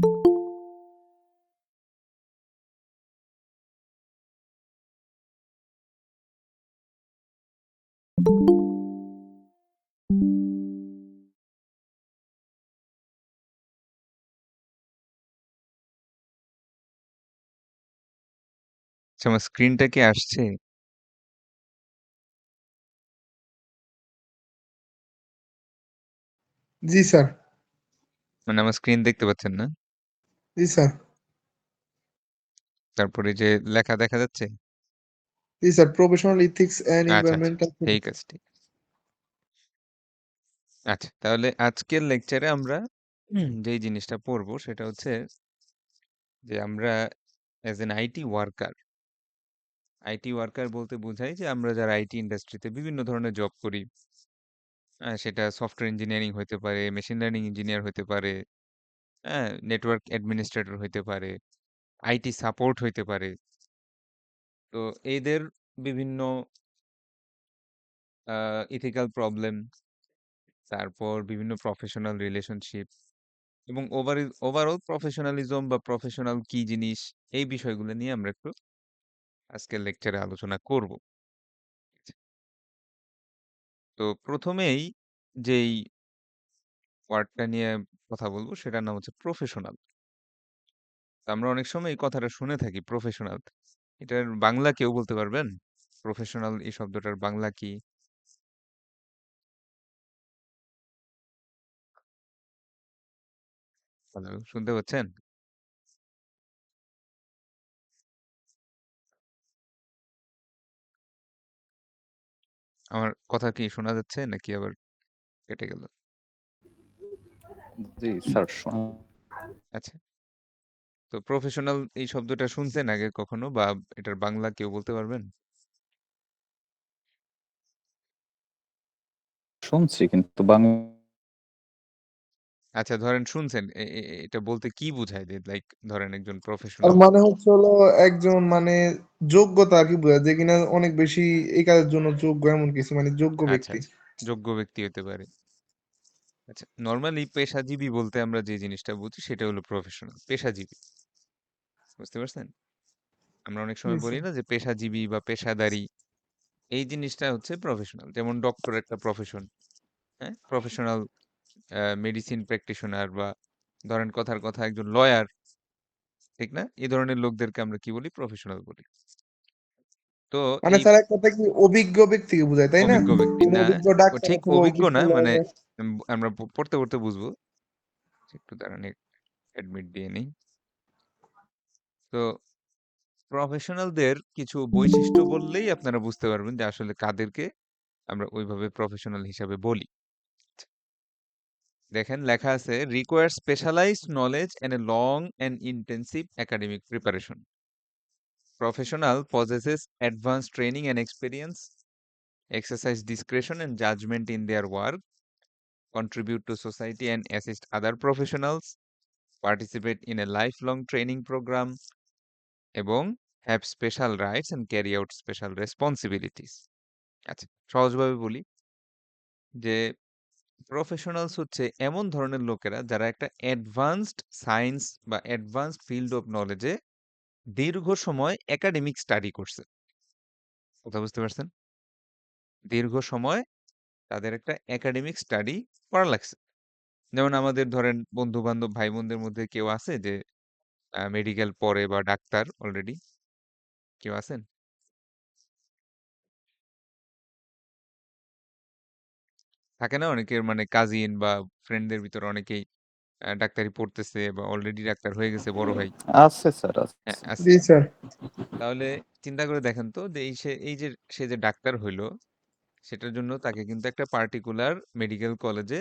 আচ্ছা, আমার স্ক্রিনটা কি আসছে? জি স্যার। মানে আমার স্ক্রিন দেখতে পাচ্ছেন না? জি স্যার। তারপরে যে লেখা দেখা যাচ্ছে? জি স্যার, প্রফেশনাল ইথিক্স অ্যান্ড আচ্ছা, আচ্ছা। এনভায়রনমেন্টাল। ঠিক আছে, ঠিক আছে। আচ্ছা, তাহলে আজকের লেকচারে আমরা যেই জিনিসটা পড়বো সেটা হচ্ছে যে আমরা অ্যাজ এন আইটি ওয়ার্কার বলতে বোঝায় যে আমরা যারা আইটি ইন্ডাস্ট্রিতে বিভিন্ন ধরনের জব করি, সেটা সফটওয়্যার ইঞ্জিনিয়ারিং হতে পারে, মেশিন লার্নিং ইঞ্জিনিয়ার হতে পারে, হ্যাঁ, নেটওয়ার্ক অ্যাডমিনিস্ট্রেটর হইতে পারে, আইটি সাপোর্ট হইতে পারে। তো এদের বিভিন্ন ইথিক্যাল প্রবলেম, তারপর বিভিন্ন প্রফেশনাল রিলেশনশিপ এবং ওভারঅল প্রফেশনালিজম বা প্রফেশনাল কি জিনিস, এই বিষয়গুলো নিয়ে আমরা একটু আজকের লেকচারে আলোচনা করব। তো প্রথমেই যেই ওয়ার্ডটা নিয়ে কথা বলবো সেটার নাম হচ্ছে প্রফেশনাল। আমরা অনেক সময় এই কথাটা শুনে থাকি, প্রফেশনাল। এটার বাংলা কেউ বলতে পারবেন? প্রফেশনাল এই শব্দটার বাংলা কি? হ্যালো, শুনতে পাচ্ছেন? আমার কথা কি শোনা যাচ্ছে নাকি আবার কেটে গেল? জি স্যার, আচ্ছা, তো প্রফেশনাল এই শব্দটা শুনছেন আগে কখনো, বা এটার বাংলা কেউ বলতে পারবেন? শুনছি কিন্তু আচ্ছা, ধরেন শুনছেন, এটা বলতে কি বোঝায়, যে লাইক ধরেন একজন আর প্রফেশনাল। মানে হচ্ছে হলো একজন মানে যোগ্যতা আর কি বোঝায়, যে কিনা অনেক বেশি এই কাজের জন্য যোগ্য, এমন কিছু, মানে যোগ্য আচ্ছা, ব্যক্তি। আচ্ছা, যোগ্য ব্যক্তি হতে পারে। আচ্ছা, নর্মালি পেশাজীবী বলতে আমরা যে জিনিসটা বুঝি সেটা হলো প্রফেশনাল, পেশাজীবী। বুঝতে পারছেন? আমরা অনেক জি সময় বলি স্যার। না যে পেশাজীবী বা পেশাদারি, এই জিনিসটা হচ্ছে প্রফেশনাল। যেমন ডক্টর একটা প্রফেশন, হ্যাঁ, প্রফেশনাল মেডিসিন প্র্যাকটিশনার, বা ধরেন কথার কথা একজন লয়ার, ঠিক না? এই ধরনের লোকদেরকে আমরা কি বলি? প্রফেশনাল বলি। তো মানে এই স্যার এক কথা কি অভিজ্ঞ ব্যক্তিকে বোঝায়, তাই না? অভিজ্ঞ ব্যক্তি যেমন না, অভিজ্ঞ ও ডাক্তার ঠিক অথবা অভিজ্ঞ অভিজ্ঞ না, মানে লয়ার। আমরা পড়তে পড়তে বুঝবো। একটু দাঁড়ান, অ্যাডমিট দিয়ে নেই। তো প্রফেশনালদের কিছু বৈশিষ্ট্য বললেই আপনারা বুঝতে পারবেন যে আসলে কাদেরকে আমরা ওইভাবে প্রফেশনাল হিসাবে বলি। দেখেন লেখা আছে, require specialised knowledge and a long and intensive academic preparation. Professional possesses advanced training and experience, exercise discretion and judgment in their work, contribute to society and assist other professionals, participate in a lifelong training program, এবং have special rights and carry out special responsibilities. আচ্ছা, সহজভাবে বলি যে professionals হচ্ছে এমন ধরনের লোকেরা যারা একটা অ্যাডভান্সড সায়েন্স বা অ্যাডভান্সড ফিল্ড অফ নলেজে দীর্ঘ সময় একাডেমিক স্টাডি করছে। কথা বুঝতে পারছেন? দীর্ঘ সময় তাদের একটা একাডেমিক স্টাডি করা লাগছে। যেমন আমাদের ধরেন বন্ধু-বান্ধব, ভাই-বোনদের মধ্যে কেউ আছে যে মেডিকেল পড়ে বা ডাক্তার অলরেডি? কেউ আছেন? থাকে না অনেকের, মানে কাজিন বা ফ্রেন্ডদের ভিতরে অনেকেই ডাক্তারি পড়তেছে বা অলরেডি ডাক্তার হয়ে গেছে, বড় ভাই। আছে স্যার, হ্যাঁ, আছে। আছে। জি স্যার। তাহলে চিন্তা করে দেখেন তো যে সে যে ডাক্তার হইলো, সেটার জন্য তাকে কিন্তু একটা পার্টিকুলার মেডিকেল কলেজে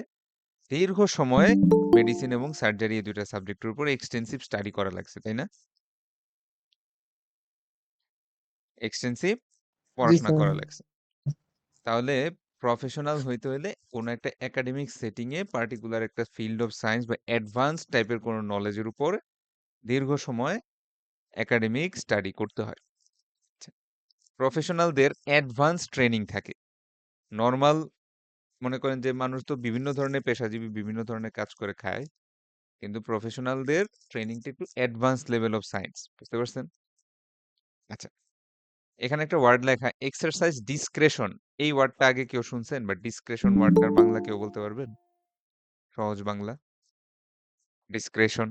দীর্ঘ সময় মেডিসিন এবং সার্জারি, এই দুইটা সাবজেক্টের উপর এক্সটেন্সিভ স্টাডি করা লাগছে, তাই না? এক্সটেন্সিভ জি পড়াশোনা স্যার। করা লাগছে। তাহলে প্রফেশনাল হইতে হলে কোনো একটা একাডেমিক সেটিং এ পার্টিকুলার একটা ফিল্ড অফ সায়েন্স বা অ্যাডভান্স টাইপের কোনো নলেজের উপর দীর্ঘ সময় একাডেমিক স্টাডি করতে হয়। প্রফেশনালদের অ্যাডভান্স ট্রেনিং থাকে। নরমাল, মনে করেন যে মানুষ তো বিভিন্ন ধরনের পেশাজীবী বিভিন্ন ধরনের কাজ করে খায়। কিন্তু প্রফেশনালদের ট্রেনিংটা একটু অ্যাডভান্স লেভেল অফ সায়েন্স। বুঝতে পারছেন? আচ্ছা, এখানে একটা ওয়ার্ড লেখা এক্সারসাইজ ডিসক্রেশন। এই ওয়ার্ডটা আগে কেউ শুনছেন? বা ডিসক্রেশন ওয়ার্ডটার বাংলা কেউ বলতে পারবেন? সহজ বাংলা। ডিসক্রেশন।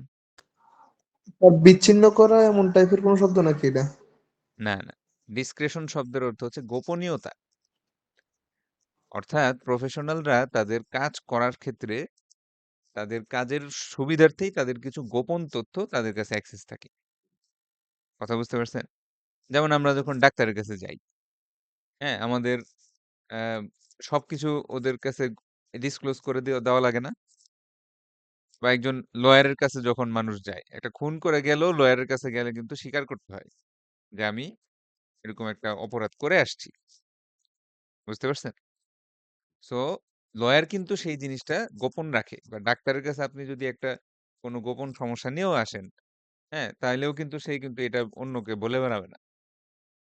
আর বিচ্ছিন্ন করা এমন টাইপের কোন শব্দ নাকি এটা? না, না। ডিসক্রেশন শব্দের অর্থ হচ্ছে গোপনীয়তা। অর্থাৎ প্রফেশনালরা তাদের কাজ করার ক্ষেত্রে তাদের কাজের সুবিধার্থেই তাদের কিছু গোপন তথ্য তাদের কাছে অ্যাক্সেস থাকে। কথা বুঝতে পারছেন? যেমন আমরা যখন ডাক্তারের কাছে যাই, হ্যাঁ? আমাদের আ সবকিছু ওদের কাছে ডিসক্লোজ করে দেওয়া লাগে না? বা একজন লয়ারের কাছে যখন মানুষ যায়, একটা খুন করে গেলেও লয়ারের কাছে গেলে কিন্তু স্বীকার করতে হয় যে আমি এরকম একটা অপরাধ করে আসছি। বুঝতে পারছেন? সো লয়ার কিন্তু সেই জিনিসটা গোপন রাখে। বা ডাক্তারের কাছে আপনি যদি একটা কোনো গোপন সমস্যা নিয়েও আসেন, হ্যাঁ? তাইলেও কিন্তু সে কিন্তু এটা অন্যকে বলে বেড়াবে না।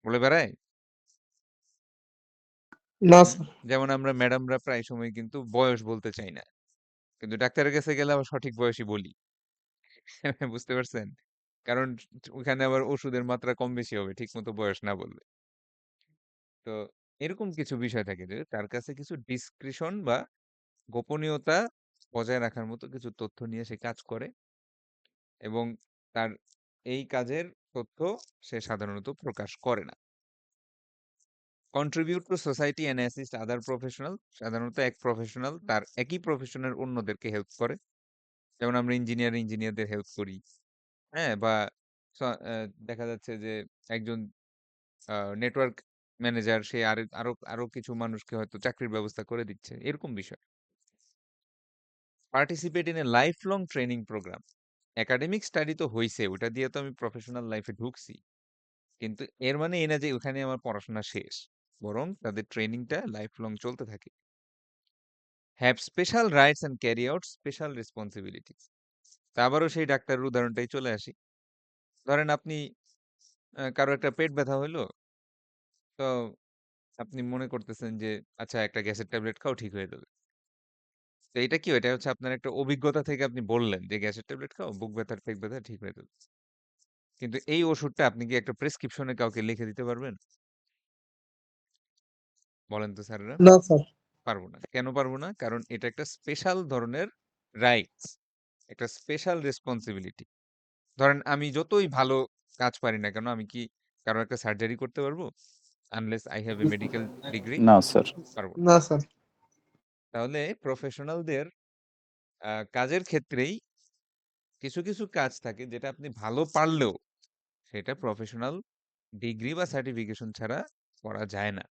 বলে বেড়ায়? না হুম? স্যার। যেমন আমরা ম্যাডামরা প্রায় সময় কিন্তু বয়স বলতে চাই না। কিন্তু ডাক্তারের কাছে গেলে আবার সঠিক বয়সই বলি। বুঝতে পারছেন? কারণ ওখানে আবার ওষুধের মাত্রা কম বেশি হবে ঠিকমতো বয়স না বললে। তো এরকম কিছু বিষয় থাকে যে তার কাছে কিছু ডিসক্রিশন বা গোপনীয়তা বজায় রাখার মতো কিছু তথ্য নিয়ে সে কাজ করে এবং তার এই কাজের তথ্য সে সাধারণত প্রকাশ করে না। Contribute to society and assist other professional. সাধারণত এক প্রফেশনাল তার একই প্রফেশনের অন্যদেরকে হেল্প করে। যেমন আমরা ইঞ্জিনিয়ারদের হেল্প করি। হ্যাঁ? বা স দেখা যাচ্ছে যে একজন নেটওয়ার্ক ম্যানেজার সে আরো আরো আরো কিছু মানুষকে হয়তো চাকরির ব্যবস্থা করে দিচ্ছে। এরকম বিষয়। Participate in a life long training programme. Academic study তো হইছে, ওটা দিয়ে তো আমি প্রফেশনাল লাইফে ঢুকছি। কিন্তু এর মানে এই না যে ওখানে আমার পড়াশোনা শেষ। বরং তাদের ট্রেনিংটা লাইফ লং চলতে থাকে। Have special rights and carry out special responsibilities. তা আবারও সেই ডাক্তারের উদাহরণটাই চলে আসি। ধরেন আপনি কারো একটা পেট ব্যথা হইলো, তো আপনি মনে করতেছেন যে আচ্ছা একটা গ্যাসের ট্যাবলেট খাও ঠিক হয়ে যাবে। তো এটা কি? এটা হচ্ছে আপনার একটা অভিজ্ঞতা থেকে আপনি বললেন যে গ্যাসের ট্যাবলেট খাও, বুক ব্যথা, পেট ব্যথা ঠিক হয়ে যাবে। কিন্তু এই ওষুধটা আপনি কি একটা প্রেসক্রিপশনে কাউকে লিখে দিতে পারবেন? বলেন তো স্যারেরা? না স্যার। পারব না। কেন পারব না? কারণ এটা একটা স্পেশাল ধরনের রাইটস, একটা স্পেশাল রেসপন্সিবিলিটি। ধরেন আমি যতই ভালো কাজ পারি না কেন, আমি কি কারো একটা সার্জারি করতে পারবো? Unless I have a medical degree? না স্যার। পারব না। না স্যার। তাহলে প্রফেশনালদের কাজের ক্ষেত্রেই কিছু, কিছু কাজ থাকে যেটা আপনি ভালো পারলেও সেটা প্রফেশনাল ডিগ্রি বা সার্টিফিকেশন ছাড়া করা যায় না।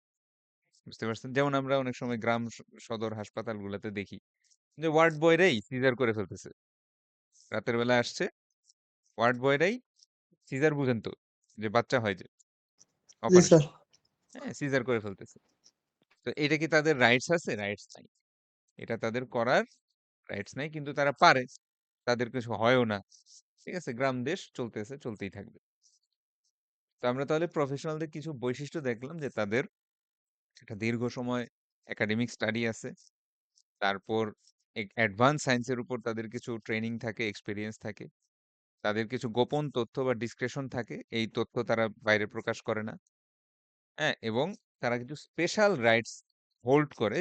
বুঝতে পারছেন? যেমন আমরা অনেক সময় গ্রাম সদর হাসপাতালগুলোতে দেখি যে ওয়ার্ড বয়রাই সিজার করে ফেলতেছে। রাতের বেলা আসছে, ওয়ার্ড বয়রাই সিজার বুঝেন তো? যে বাচ্চা হয় যে জি স্যার। অপারেশন। হ্যাঁ? সিজার করে ফেলতেছে। তো এটা কি তাদের রাইটস আছে? রাইটস নাই। এটা তাদের করার রাইটস নাই কিন্তু তারা পারে। তাদের কিছু হয়ও না। ঠিক আছে? গ্রাম দেশ চলতেছে, চলতেই থাকবে। তো আমরা তাহলে প্রফেশনালদের কিছু বৈশিষ্ট্য দেখলাম যে তাদের একটা দীর্ঘ সময় একাডেমিক স্টাডি আছে। তারপর অ্যাডভান্স সায়েন্সের উপর তাদের কিছু ট্রেনিং থাকে, এক্সপেরিয়েন্স থাকে। তাদের কিছু গোপন তথ্য বা ডিসক্রিশন থাকে। এই তথ্য তারা বাইরে প্রকাশ করে না। হ্যাঁ? এবং তারা কিছু স্পেশাল রাইটস হোল্ড করে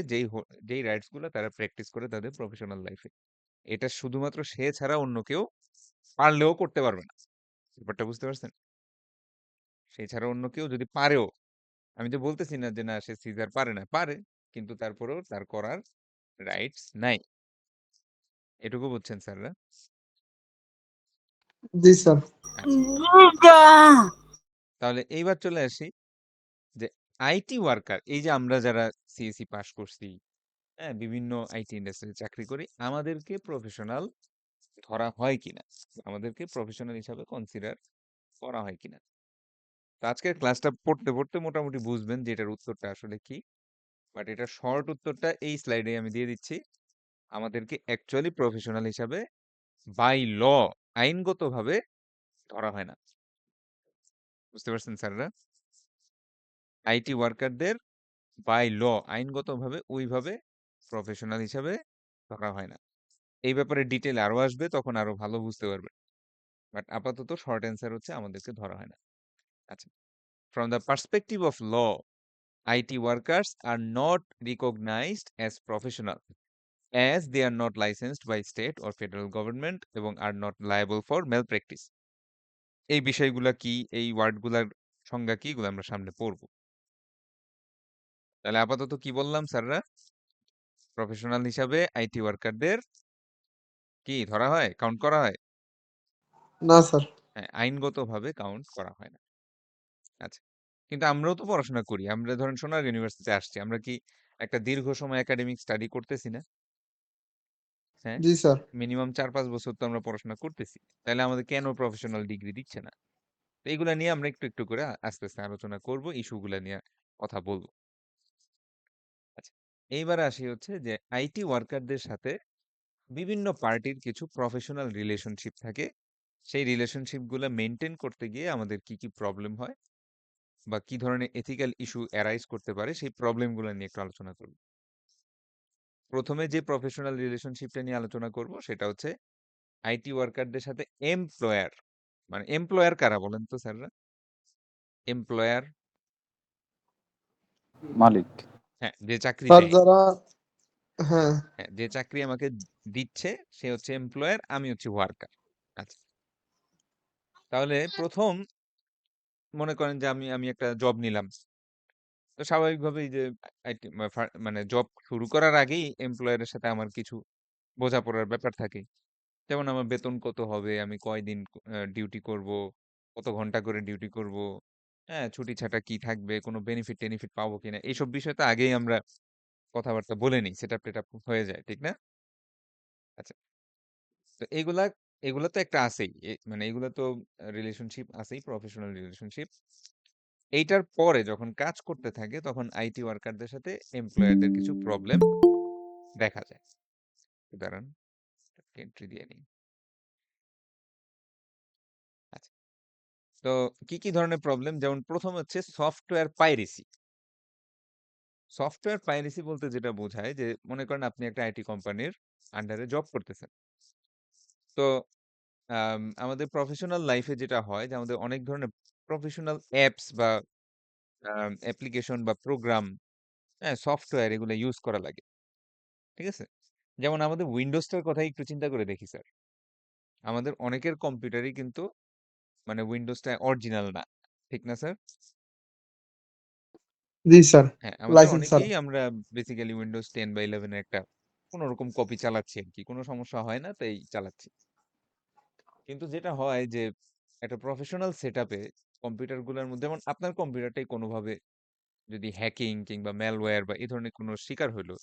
যেই রাইটস গুলা তারা প্র্যাকটিস করে তাদের প্রফেশনাল লাইফে। এটা শুধুমাত্র সে ছাড়া অন্য কেউ পারলেও করতে পারবে না। ব্যাপারটা বুঝতে পারছেন? সে ছাড়া অন্য কেউ যদি পারেও, আমি তো বলতেছি না যে না সে সিজার পারে না। পারে। কিন্তু তারপরেও তার করার রাইটস নাই। এটুকু বুঝছেন স্যাররা? জি স্যার। আচ্ছা। তাহলে এইবার চলে আসি যে আইটি ওয়ার্কার, এই যে আমরা যারা সিএসই পাস করছি, হ্যাঁ, বিভিন্ন আইটি ইন্ডাস্ট্রিতে চাকরি করি, আমাদেরকে প্রফেশনাল ধরা হয় কিনা? আমাদেরকে প্রফেশনাল হিসাবে কনসিডার করা হয় কিনা? তো আজকের ক্লাসটা পড়তে, পড়তে মোটামুটি বুঝবেন যে এটার উত্তরটা আসলে কি। বাট এটার শর্ট উত্তরটা এই স্লাইডে আমি দিয়ে দিচ্ছি। আমাদেরকে অ্যাকচুয়ালি প্রফেশনাল হিসাবে বাই ল, আইনগতভাবে ধরা হয় না। বুঝতে পারছেন স্যাররা? আইটি ওয়ার্কারদের বাই ল, আইনগতভাবে ওইভাবে প্রফেশনাল হিসাবে ধরা হয় না। এই ব্যাপারে ডিটেইল আরো আসবে, তখন আরো ভালো বুঝতে পারবেন। বাট আপাতত শর্ট অ্যান্সার হচ্ছে আমাদেরকে ধরা হয় না। আচ্ছা, from the perspective of law, IT workers are not recognized as professional as they are not licensed by state or federal government এবং are not liable for malpractice. এই বিষয়গুলা কি, এই ওয়ার্ডগুলার সংজ্ঞা কি, এগুলো আমরা সামনে পড়বো। তাহলে আপাতত কি বললাম স্যাররা? প্রফেশনাল হিসাবে IT ওয়ার্কারদের কি ধরা হয়, কাউন্ট করা হয়? না স্যার। হ্যাঁ, আইনগতভাবে কাউন্ট করা হয় না। আচ্ছা, কিন্তু আমরাও তো পড়াশোনা করি। আমরা ধরেন সোনারগাঁ ইউনিভার্সিটিতে আসছি, আমরা কি একটা দীর্ঘ সময় একাডেমিক স্টাডি করতেছি না? হ্যাঁ, জি স্যার। মিনিমাম 4-5 বছর তো আমরা পড়াশোনা করতেছি। তাহলে আমাদের কেন প্রফেশনাল ডিগ্রি দিচ্ছে না? তো এগুলা নিয়ে আমরা একটু একটু করে আস্তে আস্তে আলোচনা করব, ইস্যুগুলা নিয়ে কথা বলবো। আচ্ছা, এইবারে আসি হচ্ছে যে আইটি ওয়ার্কারদের সাথে বিভিন্ন পার্টির কিছু প্রফেশনাল রিলেশনশিপ থাকে। সেই রিলেশনশিপ গুলা মেনটেন করতে গিয়ে আমাদের কি কি প্রবলেম হয় বা কি ধরনের এথিক্যাল ইস্যু অ্যারাইজ করতে পারে, সেই প্রবলেমগুলো নিয়ে একটু আলোচনা করব। প্রথমে যে প্রফেশনাল রিলেশনশিপটা নিয়ে আলোচনা করব সেটা হচ্ছে আইটি ওয়ার্কারদের সাথে এমপ্লয়ার। মানে এমপ্লয়ার কারা বলেন তো স্যাররা? এমপ্লয়ার, মালিক। হ্যাঁ, যে চাকরি স্যার দেয়। যারা, হ্যাঁ হ্যাঁ, যে চাকরি আমাকে দিচ্ছে সে হচ্ছে এমপ্লয়ার, আমি হচ্ছে ওয়ার্কার। আচ্ছা, তাহলে প্রথম মনে করেন যে আমি আমি একটা জব নিলাম। তো স্বাভাবিকভাবেই যে আইটি মানে জব শুরু করার আগেই এমপ্লয়ারের সাথে আমার কিছু বোঝাপড়ার ব্যাপার থাকে। যেমন আমার বেতন কত হবে, আমি কয়দিন ডিউটি করব, কত ঘন্টা করে ডিউটি করব, হ্যাঁ, ছুটি ছাটা কি থাকবে, কোনো বেনিফিট টেনিফিট পাবো কিনা, এইসব বিষয় তো আগেই আমরা কথাবার্তা বলে নিই, সেটআপ টেটআপ হয়ে যায়, ঠিক না? আচ্ছা, তো এগুলা এগুলা তো একটা আছেই, মানে এগুলা তো রিলেশনশিপ আছেই, প্রফেশনাল রিলেশনশিপ। এইটার পরে যখন কাজ করতে থাকে তখন আইটি ওয়ার্কারদের সাথে এমপ্লয়ারদের কিছু প্রবলেম দেখা যায়। দাঁড়ান, এন্ট্রি দিয়ে নিই। আচ্ছা, তো কি কি ধরনের প্রবলেম? যেমন প্রথম হচ্ছে সফটওয়্যার পাইরেসি। সফটওয়্যার পাইরেসি বলতে যেটা বোঝায় যে মনে করেন আপনি একটা আইটি কোম্পানির আন্ডারে জব করতেছেন। তো আমাদের প্রফেশনাল লাইফে যেটা হয় যে আমাদের অনেক ধরনের প্রফেশনাল অ্যাপস বা অ্যাপ্লিকেশন বা প্রোগ্রাম, হ্যাঁ, সফটওয়্যার এগুলো ইউজ করা লাগে। ঠিক আছে? যেমন আমাদের উইন্ডোজটার কথাই একটু চিন্তা করে দেখি স্যার। আমাদের অনেকের কম্পিউটারই কিন্তু মানে উইন্ডোজটা অরিজিনাল না। ঠিক না স্যার? জি স্যার। হ্যাঁ, আমাদের লাইসেন্স স্যার। অনেকেই আমরা বেসিক্যালি উইন্ডোজ 10 বা 11 এর একটা কোনরকম কপি চালাচ্ছি আরকি। কোন সমস্যা হয় না তাই চালাচ্ছি। কিন্তু যেটা হয় যে একটা প্রফেশনাল সেটআপে কম্পিউটারগুলোর মধ্যে, যেমন আপনার কম্পিউটারটাই কোনোভাবে যদি হ্যাকিং কিংবা ম্যালওয়্যার বা এই ধরনের কোনো শিকার হইলো,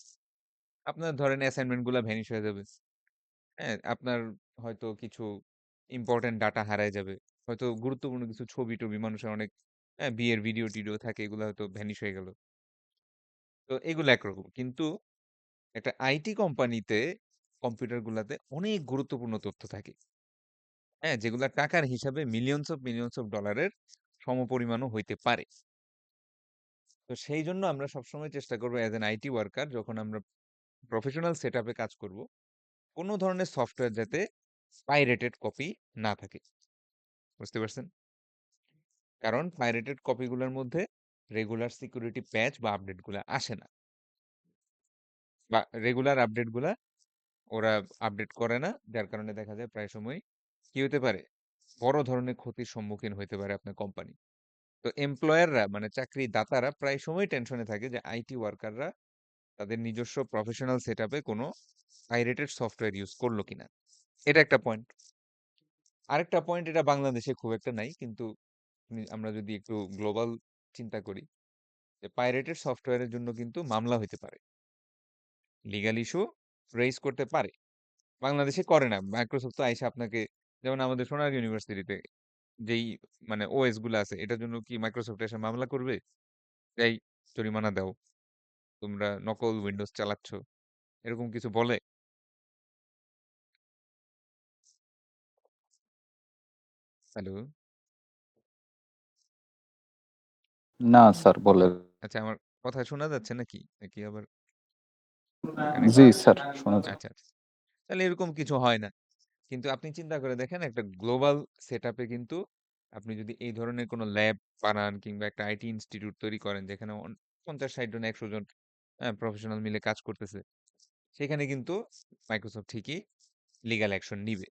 আপনার ধরেন অ্যাসাইনমেন্ট গুলা ভ্যানিশ হয়ে যাবে। হ্যাঁ, আপনার হয়তো কিছু ইম্পোর্টেন্ট ডাটা হারায় যাবে। হয়তো গুরুত্বপূর্ণ কিছু ছবি-টবি, মানুষের অনেক বিয়ের ভিডিও-টিডিও থাকে, এগুলো হয়তো ভ্যানিশ হয়ে গেল। তো এগুলো একরকম। কিন্তু একটা আইটি কোম্পানিতে কম্পিউটার গুলাতে অনেক গুরুত্বপূর্ণ তথ্য থাকে। হ্যাঁ, যেগুলা টাকার হিসাবে মিলিয়নস অফ ডলারের সমপরিমাণও হইতে পারে। তো সেই জন্য আমরা সবসময় চেষ্টা করব অ্যাজ অ্যান আইটি ওয়ার্কার, যখন আমরা প্রফেশনাল সেটআপে কাজ করব, কোন ধরনের সফটওয়্যার যাতে পাইরেটেড কপি না থাকে। বুঝতে পারছেন? কারণ পাইরেটেড কপিগুলোর মধ্যে রেগুলার সিকিউরিটি প্যাচ বা আপডেট গুলা আসে না। বা রেগুলার আপডেট গুলা ওরা আপডেট করে না। যার কারণে দেখা যায় প্রায় সময় কি হতে পারে? বড় ধরনের ক্ষতির সম্মুখীন হইতে পারে আপনার কোম্পানি। তো এমপ্লয়াররা মানে চাকরিদাতারা প্রায় সময় টেনশনে থাকে যে আইটি ওয়ার্কাররা তাদের নিজস্ব প্রফেশনাল সেটআপে কোনো পাইরেটেড সফটওয়্যার ইউজ করলো কিনা। এটা একটা পয়েন্ট। আরেকটা পয়েন্ট, এটা বাংলাদেশে খুব একটা নাই, কিন্তু আমরা যদি একটু গ্লোবাল চিন্তা করি, যে পাইরেটেড সফটওয়্যারের জন্য কিন্তু মামলা হইতে পারে। লিগ্যাল ইস্যু রেইজ করতে পারে। বাংলাদেশে করে না। মাইক্রোসফট তো আইসা আপনাকে, যেমন আমাদের সোনারগাঁ ইউনিভার্সিটিতে যেই মানে ওএস গুলো আছে, এটার জন্য কি মাইক্রোসফট এসে মামলা করবে? এই জরিমানা দাও। তোমরা নকল উইন্ডোজ চালাচ্ছ। এরকম কিছু বলে? হ্যালো? না স্যার, বলে। আচ্ছা, আমার কথা শোনা যাচ্ছে নাকি? নাকি আবার জি কানেক্টেড? স্যার, শোনা যায়। আচ্ছা, আচ্ছা। তাহলে এরকম কিছু হয় না। কিন্তু আপনি চিন্তা করে দেখেন একটা গ্লোবাল সেটআপে কিন্তু আপনি যদি এই ধরনের কোনো ল্যাব বানান কিংবা একটা আইটি ইনস্টিটিউট তৈরি করেন যেখানে 50-60 জন 100 জন প্রফেশনাল মিলে কাজ করতেছে, সেখানে কিন্তু মাইক্রোসফট ঠিকই লিগ্যাল অ্যাকশন নিবে।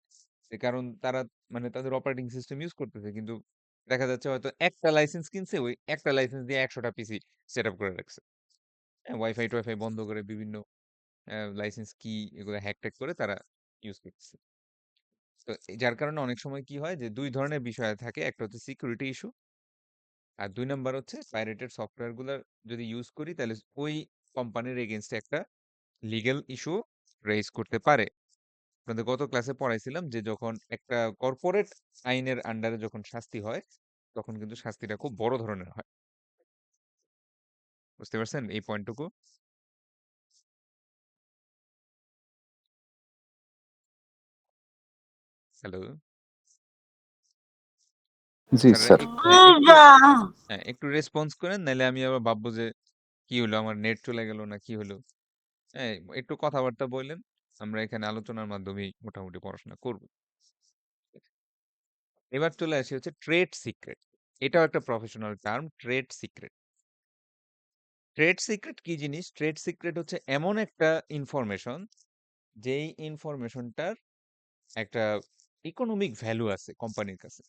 কারণ তারা মানে তাদের অপারেটিং সিস্টেম ইউজ করতেছে, কিন্তু দেখা যাচ্ছে হয়তো একটা লাইসেন্স কিনছে, ওই একটা লাইসেন্স দিয়ে 100টা পিসি সেটআপ করে রাখছে। ওয়াইফাই টোয়াইফাই বন্ধ করে বিভিন্ন লাইসেন্স কি এগুলো হ্যাক ট্যাক করে তারা ইউজ করতেছে। তো যার কারণে অনেক সময় কি হয় যে ২ ধরনের বিষয় থাকে। একটা হচ্ছে সিকিউরিটি ইস্যু, আর ২ নাম্বার হচ্ছে পাইরেটেড সফটওয়্যার গুলা যদি ইউজ করি তাহলে ওই কোম্পানির এগেইনস্টে একটা লিগ্যাল ইস্যু রেইজ করতে পারে। আপনাদের গত ক্লাসে পড়াইছিলাম যে যখন একটা কর্পোরেট আইনের আন্ডারে যখন শাস্তি হয়, তখন কিন্তু শাস্তিটা খুব বড় ধরনের হয়। বুঝতে পারছেন এই পয়েন্টটুকু? হ্যালো? জি স্যারেরা স্যার। একটু রেসপন্স করেন, নাইলে আমি আবার ভাববো যে কি হলো, আমার নেট চলে গেল না কি হলো। হ্যাঁ, একটু কথাবার্তা বললেন। আমরা এখানে আলোচনার মাধ্যমেই মোটামুটি পড়াশোনা করব। এবার চলে আসি হচ্ছে ট্রেড সিক্রেট। এটাও একটা professional term, trade secret. Trade secret কি জিনিস? ট্রেড সিক্রেট হচ্ছে এমন একটা ইনফরমেশন, যেই ইনফরমেশনটার একটা ইকোনমিক ভ্যালু আছে কোম্পানির কাছে।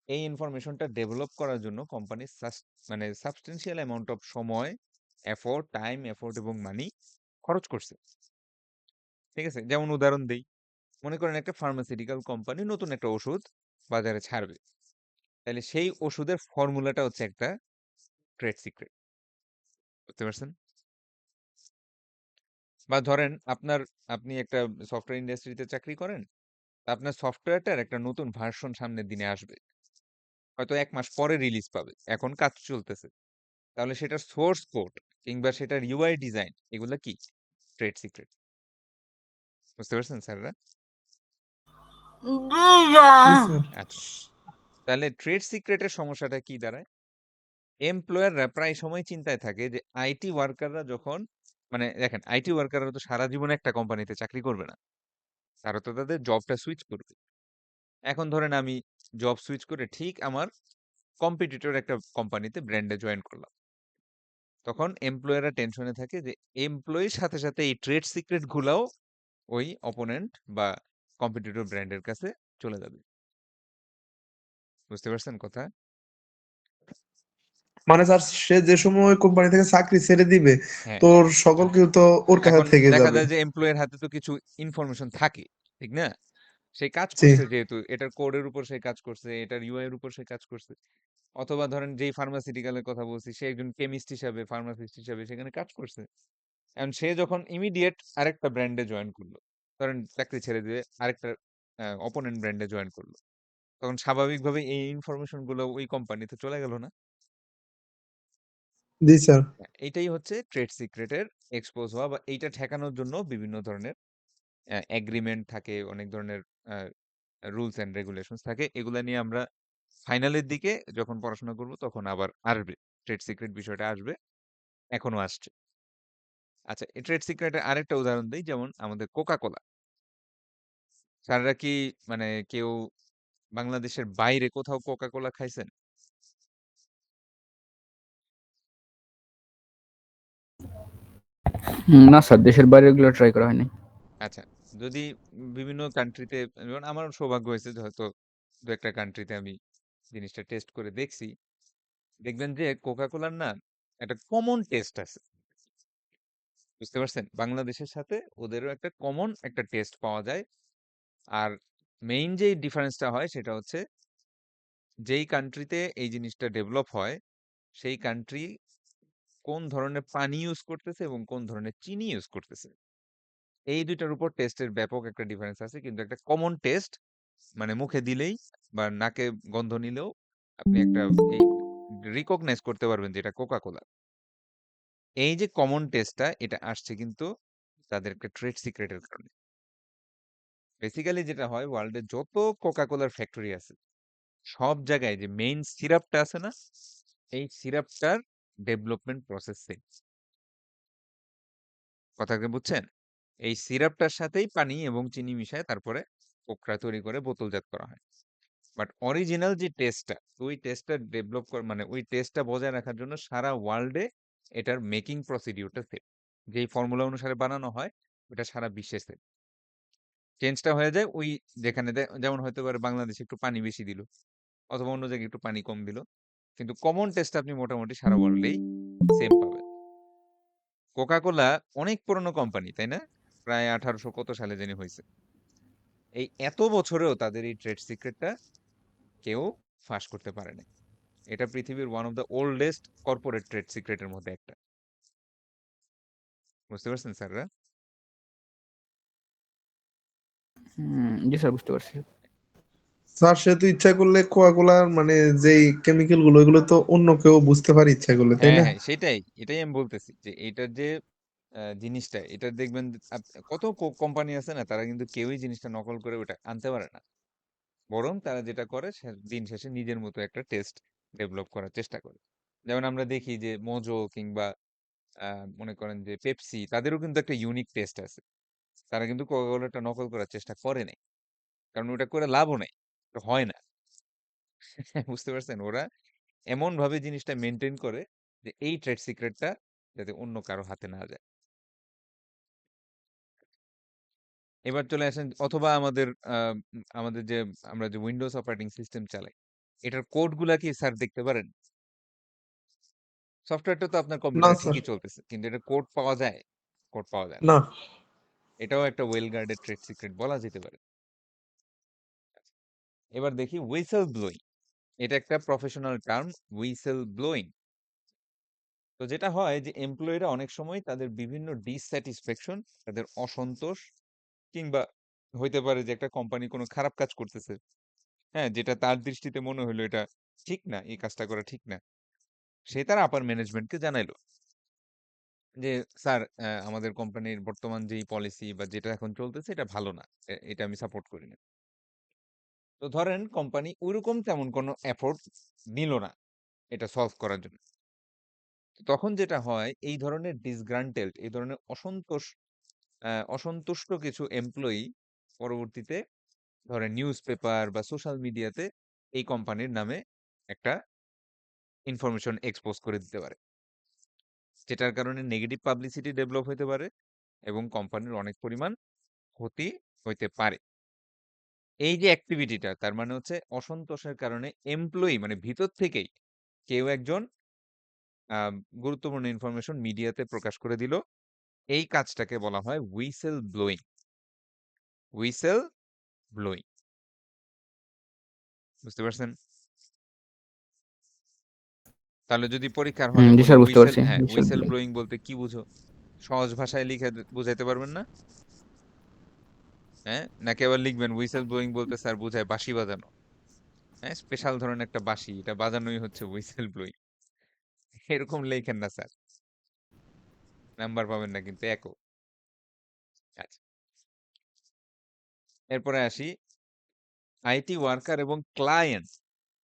এই ইনফরমেশনটা ডেভেলপ করার জন্য কোম্পানি মানে সাবস্টেন্সিয়াল অ্যামাউন্ট অফ সময়, এফোর্ট, টাইম, এফোর্ট এবং মানি খরচ করছে। ঠিক আছে? যেমন উদাহরণ দেই। মনে করেন একটা ফার্মাসিউটিক্যাল কোম্পানি নতুন একটা ওষুধ বাজারে ছাড়বে। তাহলে সেই ওষুধের ফর্মুলাটা হচ্ছে একটা ট্রেড সিক্রেট। বুঝতে পারছেন? বা ধরেন আপনি একটা সফটওয়্যার ইন্ডাস্ট্রিতে চাকরি করেন। আপনার সফটওয়্যারটার একটা নতুন ভার্সন সামনের দিনে আসবে। হয়তো ১ মাস পরে রিলিজ পাবে। এখন কাজ চলতেছে। তাহলে সেটার সোর্স কোড কিংবা সেটার ইউআই ডিজাইন এগুলা কি? Trade secret. বুঝতে পারছেন স্যাররা? জি স্যার। আচ্ছা। তাহলে ট্রেড সিক্রেটের সমস্যাটা কি দাঁড়ায়? এমপ্লয়াররা প্রায় সময় চিন্তায় থাকে যে আইটি ওয়ার্কাররা যখন মানে দেখেন আইটি ওয়ার্কাররা তো সারা জীবন একটা কোম্পানিতে চাকরি করবে না। তারা তো তাদের জবটা সুইচ করবে। এখন ধরেন আমি জব সুইচ করে ঠিক আমার কম্পিটিটর একটা কোম্পানিতে ব্র্যান্ডে জয়েন করলাম। তখন এমপ্লয়াররা টেনশনে থাকে যে এমপ্লয়ির সাথে সাথে এই ট্রেড সিক্রেট গুলাও ওই অপোনেন্ট বা কম্পিটিটর ব্র্যান্ডের কাছে চলে যাবে। বুঝতে পারছেন কথা? মানে স্যার সে যে সময় কোম্পানি থেকে চাকরি ছেড়ে দিবে, হ্যাঁ। তোর সকল কিছু তো ওর কাছে এখন থেকে দেখা যাবে। যায় যে এমপ্লয়ের হাতে তো কিছু ইনফরমেশন থাকে, ঠিক না? সে কাজ জি। করছে, যেহেতু এটার কোডের উপর সে কাজ করছে, এটার ইউআই এর উপর সে কাজ করছে। অথবা ধরেন যেই ফার্মাসিউটিক্যালের কথা বলছি, সে একজন কেমিস্ট হিসাবে, ফার্মাসিস্ট হিসাবে সেখানে কাজ করছে। এখন সে যখন ইমিডিয়েট আরেকটা ব্র্যান্ডে জয়েন করলো, ধরেন চাকরি ছেড়ে দিয়ে আরেকটা অপোনেন্ট ব্র্যান্ডে জয়েন করলো, তখন স্বাভাবিকভাবে এই ইনফরমেশন গুলো ওই কোম্পানিতে চলে গেল না? জি স্যার। এইটাই হচ্ছে ট্রেড সিক্রেটের এক্সপোজ হওয়া, বা এইটা ঠেকানোর জন্য বিভিন্ন ধরনের এগ্রিমেন্ট থাকে, অনেক ধরনের রুলস এন্ড রেগুলেশনস থাকে। এগুলা নিয়ে আমরা ফাইনালের দিকে যখন পড়াশোনা করব তখন আবার আসবে, ট্রেড সিক্রেট বিষয়টা আসবে, এখনো আসছে। আচ্ছা, এই ট্রেড সিক্রেটের আরেকটা উদাহরণ দেই, যেমন আমাদের কোকা কোলা। স্যাররা কি মানে কেউ বাংলাদেশের বাইরে কোথাও কোকা কোলা খাইছেন? না স্যার, দেশের বাইরে এগুলো ট্রাই করা হয়নি। আচ্ছা, যদি বিভিন্ন কান্ট্রিতে, যেমন আমার সৌভাগ্য হয়েছে যে হয়তো দু একটা কান্ট্রিতে আমি জিনিসটা টেস্ট করে দেখছি, দেখবেন যে কোকা কোলার না একটা কমন টেস্ট আছে। বুঝতে পারছেন? বাংলাদেশের সাথে ওদেরও একটা কমন একটা টেস্ট পাওয়া যায়। আর মেইন যেই ডিফারেন্সটা হয় সেটা হচ্ছে যেই কান্ট্রিতে এই জিনিসটা ডেভেলপ হয়, সেই কান্ট্রি কোন ধরনের পানি ইউজ করতেছে এবং কোন ধরনের চিনি ইউজ করতেছে। এই ২ টার উপর টেস্টের ব্যাপক একটা ডিফারেন্স আছে। কিন্তু একটা কমন টেস্ট মানে মুখে দিলেই বা নাকে গন্ধ নিলেও আপনি একটা এই রিকগনাইজ করতে পারবেন যে এটা কোকা কোলা। এই যে কমন টেস্টটা, এটা আসছে কিন্তু তাদের একটা ট্রেড সিক্রেটের কারণে। বেসিক্যালি যেটা হয়, ওয়ার্ল্ডে যত কোকা কোলার ফ্যাক্টরি আছে সব জায়গায় যে মেইন সিরাপটা আছে না, এই সিরাপটার ডেভেলপমেন্ট প্রসেস সেম। কথা কি বুঝছেন? এই সিরাপটার সাথেই পানি এবং চিনি মিশায় তারপরে কোকটা তৈরি করে বোতলজাত করা হয়। বাট অরিজিনাল যে টেস্টটা, ওই টেস্টটা ডেভেলপ মানে ওই টেস্টটা বজায় রাখার জন্য সারা ওয়ার্ল্ডে এটার মেকিং প্রসিডিউরটা সেম। যেই ফর্মুলা অনুসারে বানানো হয় ওটা সারা বিশ্বে সেম। চেঞ্জটা হয়ে যায় ওই যেখানে যেমন হতে পারে বাংলাদেশে একটু পানি বেশি দিল অথবা অন্য জায়গায় একটু পানি কম দিল, কিন্তু কমন টেস্ট আপনি মোটামুটি সারা ওয়ার্ল্ডেই সেম পাবেন। কোকা কোলা অনেক পুরনো কোম্পানি, তাই না? প্রায় 1800 কত সালে জানি হয়েছে। এই এত বছরেও তাদের এই ট্রেড সিক্রেটটা কেউ ফাঁস করতে পারে না। এটা পৃথিবীর one of the oldest corporate trade সিক্রেটের মধ্যে একটা। বুঝতে পারছেন স্যাররা? জি স্যার, বুঝতে পারছি। স্যার সে তো ইচ্ছা করলে কোকা কোলার মানে যেই কেমিক্যাল গুলো এগুলো তো অন্য কেউ বুঝতে পারে ইচ্ছা করলে, তাই হ্যাঁ না? হ্যাঁ, এটাই আমি বলতেছি যে এটার যে জিনিসটা, এটা দেখবেন কত কোম্পানি আছে না, তারা কিন্তু কেউই জিনিসটা নকল করে ওটা আনতে পারে না। বরং তারা যেটা করে দিন শেষে নিজের মতো একটা টেস্ট ডেভেলপ করার চেষ্টা করে। যেমন আমরা দেখি যে মোজো কিংবা মনে করেন যে পেপসি, তাদেরও কিন্তু একটা ইউনিক টেস্ট আছে। তারা কিন্তু কোকাকোলাটা নকল করার চেষ্টা করে নাই, কারণ ওটা করে লাভও নাই, ওটা হয় না। বুঝতে পারছেন? ওরা এমন ভাবে জিনিসটা মেনটেন করে যে এই ট্রেড সিক্রেটটা যাতে অন্য কারো হাতে না যায়। এবার চলে আসেন, অথবা আমাদের যে আমরা যে উইন্ডোজ অপারেটিং সিস্টেম চালাই, এটার কোড গুলা কি স্যার দেখতে পারেন? সফটওয়্যারটা তো আপনার না কম্পিউটারে স্যার, ঠিকই চলতেছে, কিন্তু এটা কোড পাওয়া যায়? কোড পাওয়া যায় না। না। এটাও একটা ওয়েল গার্ডেড ট্রেড সিক্রেট বলা যেতে পারে। এবার দেখি হুইসেল ব্লোয়িং। এটা একটা প্রফেশনাল টার্ম, হুইসেল ব্লোয়িং। তো যেটা হয় যে এমপ্লয়িরা অনেক সময় তাদের বিভিন্ন ডিসস্যাটিসফ্যাকশন, তাদের অসন্তোষ, কিংবা হইতে পারে যে একটা কোম্পানি কোনো খারাপ কাজ করতেছে, হ্যাঁ, যেটা তার দৃষ্টিতে মনে হলো এটা ঠিক না, এই কাজটা করা ঠিক না, সে তার আপার ম্যানেজমেন্টকে জানাইলো যে স্যার, আমাদের কোম্পানির বর্তমান যেই পলিসি বা যেটা এখন চলতেছে এটা ভালো না, এটা আমি সাপোর্ট করি না। তো ধরেন কোম্পানি ওইরকম তেমন কোনো এফোর্ট নিল না এটা সলভ করার জন্য। তো তখন যেটা হয়, এই ধরনের ডিসগ্রান্টেলড, এই ধরনের অসন্তুষ্ট কিছু এমপ্লয়ি পরবর্তীতে ধরেন নিউজ পেপার বা সোশ্যাল মিডিয়াতে এই কোম্পানির নামে একটা ইনফরমেশন এক্সপোজ করে দিতে পারে, যেটার কারণে নেগেটিভ পাবলিসিটি ডেভেলপ হতে পারে এবং কোম্পানির অনেক পরিমাণ ক্ষতি হইতে পারে। এই যে অ্যাক্টিভিটিটা, তার মানে হচ্ছে অসন্তোষের কারণে এমপ্লয়ি মানে ভিতর থেকেই কেউ একজন গুরুত্বপূর্ণ ইনফরমেশন মিডিয়াতে প্রকাশ করে দিল। এই কাজটাকে বলা হয় হুইসেল ব্লোয়িং। Whistle blowing. বুঝতে পারছেন? তাহলে যদি পরীক্ষার হলে জি বলে স্যার, বুঝতে হুইসেল, পারছি। হ্যাঁ, বিশাল হুইসেল বলে। ব্লোয়িং বলতে কি বুঝো? সহজ ভাষায় লিখে বুঝাইতে পারবেন না? হ্যাঁ, নাকি আবার লিখবেন হুইসেল ব্লোয়িং বলতে স্যার বুঝায় বাঁশি বাজানো। হ্যাঁ, স্পেশাল ধরনের একটা বাঁশি, এটা বাজানোই হচ্ছে হুইসেল ব্লোয়িং। এরকম লেখেন না স্যার, নাম্বার পাবেন না কিন্তু একও। আচ্ছা, এরপরে আসি আইটি ওয়ার্কার এবং ক্লায়েন্ট।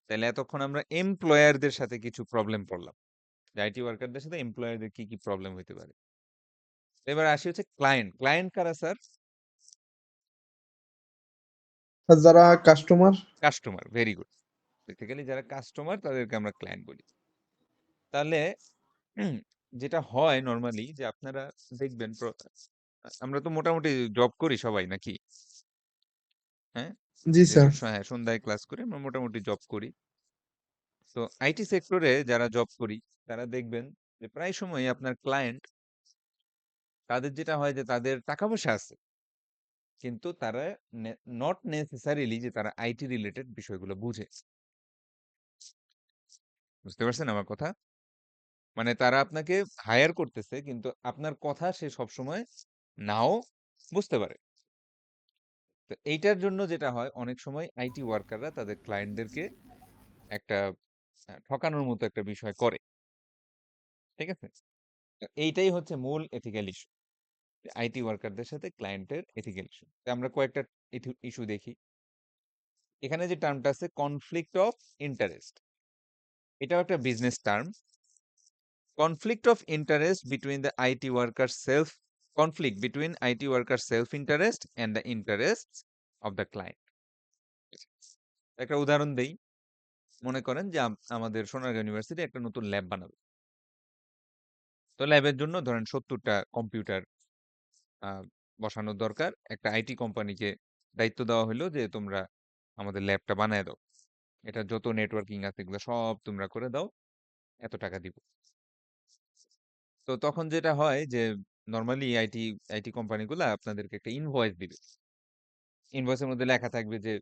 তাহলে এতক্ষণ আমরা এমপ্লয়ারদের সাথে কিছু প্রবলেম পড়লাম, যে আইটি ওয়ার্কারদের সাথে এমপ্লয়ারদের কি কি প্রবলেম হতে পারে। এবার আসি হচ্ছে ক্লায়েন্ট। ক্লায়েন্ট কারা স্যার? আর যারা customer. Customer. Very good. Basically যারা কাস্টমার তাদেরকে আমরা ক্লায়েন্ট বলি। তাহলে যেটা হয় নরমালি যে আপনারা দেখবেন, আমরা তো মোটামুটি জব করি সবাই নাকি? হ্যাঁ, জি স্যার। যেসব হ্যাঁ, সন্ধ্যায় ক্লাস করি, আমরা মোটামুটি জব করি। তো আইটি সেক্টরে যারা জব করি তারা দেখবেন যে প্রায় সময় আপনার ক্লায়েন্ট, তাদের যেটা হয় যে তাদের টাকা পয়সা আছে, কিন্তু তারা নট নেসেসারিলি যে তারা আইটি রিলেটেড বিষয়গুলো বুঝে। বুঝতে পারছেন আমার কথা? মানে তারা আপনাকে হায়ার করতেছে, কিন্তু আপনার কথা সে সবসময় নাও বুঝতে পারে। তো এইটার জন্য যেটা হয়, অনেক সময় আইটি ওয়ার্কাররা তাদের ক্লায়েন্টদেরকে একটা ঠকানোর মতো একটা বিষয় করে। ঠিক আছে? তো এইটাই হচ্ছে মূল এথিক্যাল ইস্যু, আইটি ওয়ার্কারদের সাথে ক্লায়েন্টের এথিক্যাল ইস্যু। আমরা কয়েকটা ইস্যু দেখি। এখানে যে টার্মটা আছে কনফ্লিক্ট অফ ইন্টারেস্ট, এটাও একটা business term. Conflict of interest between the IT worker self conflict between IT workers' self-interest and the interests of the client. একটা উদাহরণ দেই। মনে করেন যে আমাদের সোনারগাঁও ইউনিভার্সিটি একটা নতুন ল্যাব বানাবে। তো ল্যাবের জন্য ধরেন 70টা কম্পিউটার বসানোর দরকার। একটা আইটি কোম্পানিকে দায়িত্ব দেওয়া হলো যে তোমরা আমাদের ল্যাবটা বানায় দাও। এটা যত নেটওয়ার্কিং আছে এগুলো সব তোমরা করে দাও। এত টাকা দিব। তো তখন যেটা হয় যে নরমালি আইটি কোম্পানিগুলা আপনাদেরকে একটা ইনভয়েস দিবে। ইনভয়েসের মধ্যে লেখা থাকবে যে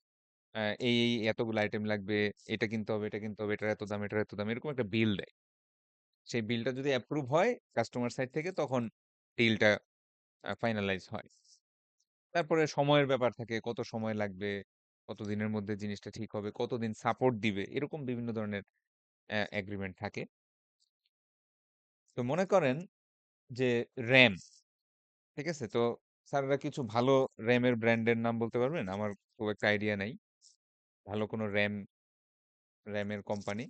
এই এতগুলো আইটেম লাগবে, এটা কিনতে হবে, এটা কিনতে হবে, এটার এত দাম, এটার এত দাম, এরকম একটা বিল দেয়। সেই বিলটা যদি অ্যাপ্রুভ হয় কাস্টমার সাইড থেকে তখন ডিলটা ফাইনালাইজ হয়। তারপরে সময়ের ব্যাপার থাকে, কত সময় লাগবে, কতদিনের মধ্যে জিনিসটা ঠিক হবে, কতদিন সাপোর্ট দিবে, এরকম বিভিন্ন ধরনের এগ্রিমেন্ট থাকে। তো মনে করেন যে র্যাম, ঠিক আছে? তো স্যাররা কিছু ভালো র্যামের ব্র্যান্ডের নাম বলতে পারবেন? আমার খুব একটা আইডিয়া নাই। ভালো কোনো র্যামের কোম্পানি।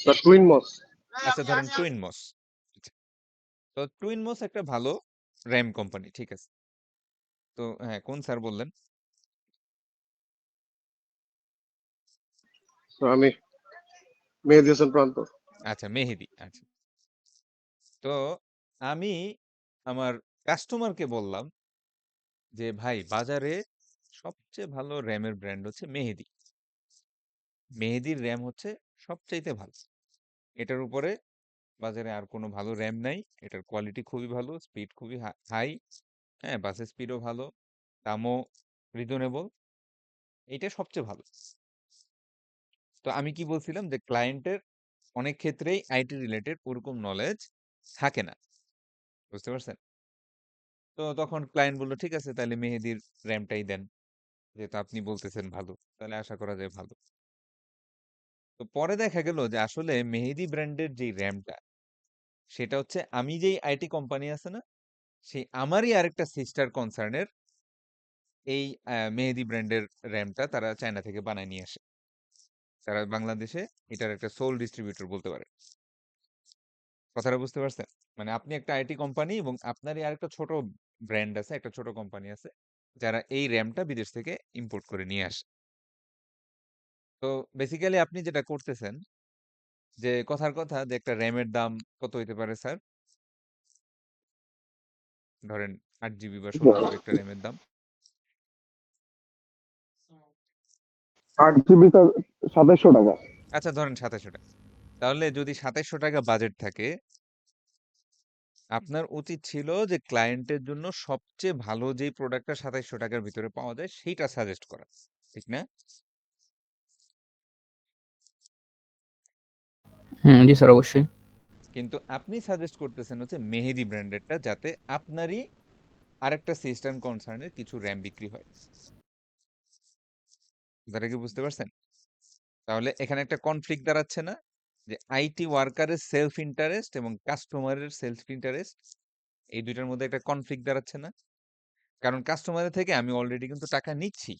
The Twin Moss. আচ্ছা ধরেন টুইনমস। তো টুইনমস একটা ভালো র্যাম কোম্পানি, ঠিক আছে। তো হ্যাঁ, কোন স্যার বললেন? So আমি মেহেদী হাসান প্রান্ত। আচ্ছা মেহেদী, আচ্ছা। তো আমি আমার কাস্টমারকে বললাম যে ভাই বাজারে সবচেয়ে ভালো র্যামের ব্র্যান্ড হচ্ছে মেহেদী। মেহেদীর র্যাম হচ্ছে সবচাইতে ভালো। এটার উপরে বাজারে আর কোনো ভালো র্যাম নাই। এটার কোয়ালিটি খুবই ভালো, স্পিড খুবই হাই, হ্যাঁ, বাসের স্পিডও ভালো, দামও রিজনেবল। এইটা সবচেয়ে ভালো। তো আমি কি বলছিলাম যে ক্লায়েন্টের অনেক ক্ষেত্রেই আইটি রিলেটেড ওরকম নলেজ থাকে না, বুঝতে পারছেন? তো তখন ক্লায়েন্ট বলল ঠিক আছে তাহলে মেহেদীর র্যামটাই দেন, যেহেতু আপনি বলতেছেন ভালো, তাহলে আশা করা যায় ভালো। তো পরে দেখা গেল যে আসলে মেহেদী ব্র্যান্ডের যেই র্যামটা, সেটা হচ্ছে আমি যেই আইটি কোম্পানি আছে না, সেই আমারই আরেকটা সিস্টার কনসার্নের এই মেহেদী ব্র্যান্ডের র্যামটা তারা চায়না থেকে বানায় নিয়ে আসে। তারা বাংলাদেশে এটার একটা সোল ডিস্ট্রিবিউটর বলতে পারে। কথাটা বুঝতে পারছেন? মানে আপনি একটা আইটি কোম্পানি এবং আপনারই আরেকটা ছোট ব্র্যান্ড আছে, একটা ছোট কোম্পানি আছে, যারা এই র্যামটা বিদেশ থেকে ইম্পোর্ট করে নিয়ে আসে। তো বেসিক্যালি আপনি যেটা করতেছেন যে কথার কথা যে একটা র্যামের দাম কত হইতে পারে স্যার? ধরেন 8 জিবি বা 16 জিবি একটা র্যামের দাম। 8 GB 2700 টাকা। আচ্ছা ধরেন 2700 টাকা। তাহলে যদি 2700 টাকা বাজেট থাকে, আপনার উচিত ছিল যে ক্লায়েন্টের জন্য সবচেয়ে ভালো যেই প্রোডাক্টটা 2700 টাকার ভিতরে পাওয়া যায় সেইটা সাজেস্ট করা, ঠিক না? জি স্যার, অবশ্যই। কিন্তু আপনি সাজেস্ট করতেছেন হচ্ছে মেহেদী ব্র্যান্ডেরটা, যাতে আপনারই আরেকটা সিস্টেম কনসার্নের কিছু র্যাম বিক্রি হয়। কথাটা কি বুঝতে পারছেন? তাহলে এখানে একটা কনফ্লিক্ট দাঁড়াচ্ছে না, যে আইটি ওয়ার্কারের সেলফ ইন্টারেস্ট এবং কাস্টমারের সেলফ ইন্টারেস্ট, এই দুইটার মধ্যে একটা কনফ্লিক্ট দাঁড়াচ্ছে না? কারণ কাস্টমারের থেকে আমি অলরেডি কিন্তু টাকা নিচ্ছি।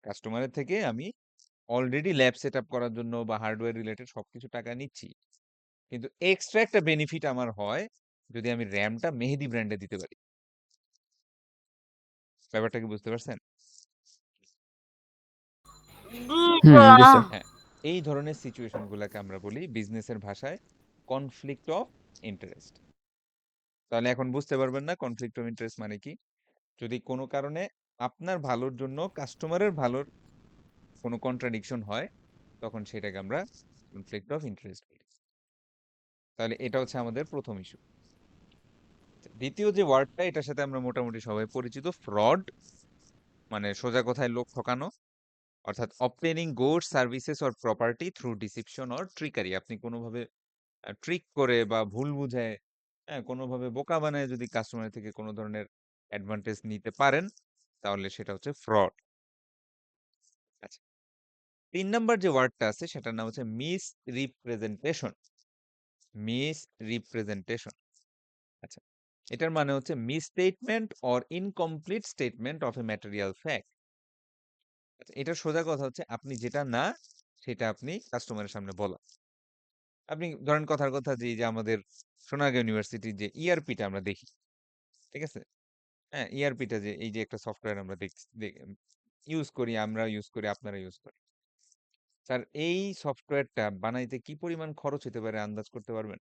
কাস্টমারের থেকে আমি অলরেডি ল্যাব সেট আপ করার জন্য বা হার্ডওয়্যার রিলেটেড সবকিছু টাকা নিচ্ছি। কিন্তু এক্সট্রা একটা বেনিফিট আমার হয় যদি আমি র্যামটা মেহেদী ব্র্যান্ডে দিতে পারি। ব্যাপারটা কি বুঝতে পারছেন? জি স্যার। হ্যাঁ, এই ধরনের সিচুয়েশন গুলাকে আমরা বলি বিজনেসের ভাষায় কনফ্লিক্ট অফ ইন্টারেস্ট। তাহলে এখন বুঝতে পারবেন না কনফ্লিক্ট অফ ইন্টারেস্ট মানে কি? যদি কোনো কারণে আপনার ভালোর জন্য কাস্টমারের ভালোর কোনো কন্ট্রাডিকশন হয়, তখন সেটাকে আমরা কনফ্লিক্ট অফ ইন্টারেস্ট বলি। তাহলে এটা হচ্ছে আমাদের প্রথম ইস্যু। দ্বিতীয় যে ওয়ার্ডটা, এটার সাথে আমরা মোটামুটি সবাই পরিচিত, ফ্রড, মানে সোজা কথায় লোক ঠকানো, অর্থাৎ obtaining goods services or property through deception or trickery. আপনি কোনোভাবে ট্রিক করে বা ভুল বুঝায়, হ্যাঁ, কোনোভাবে বোকা বানায় যদি কাস্টমার থেকে কোনো ধরনের অ্যাডভান্টেজ নিতে পারেন, তাহলে সেটা হচ্ছে ফ্রড। আচ্ছা, 3 নাম্বার যে ওয়ার্ডটা আছে সেটার নাম হচ্ছে মিস রিপ্রেজেন্টেশন। মিস রিপ্রেজেন্টেশন, আচ্ছা, এটার মানে হচ্ছে misstatement or incomplete statement of A material fact. আচ্ছা, এটা সোজা কথা হচ্ছে আপনি যেটা না সেটা আপনি কাস্টমারের সামনে বলা। আপনি ধরেন কথার কথা যে এই যে আমাদের সোনারগাঁও ইউনিভার্সিটির যে ইআরপিটা আমরা দেখি, ঠিক আছে? হ্যাঁ, ইআরপিটা যে এই যে একটা সফটওয়্যার আমরা ইউজ করি, আমরা ইউজ করি, আপনারা ইউজ করেন। স্যার এই সফটওয়্যারটা বানাইতে কি পরিমাণ খরচ হতে পারে আন্দাজ করতে পারবেন?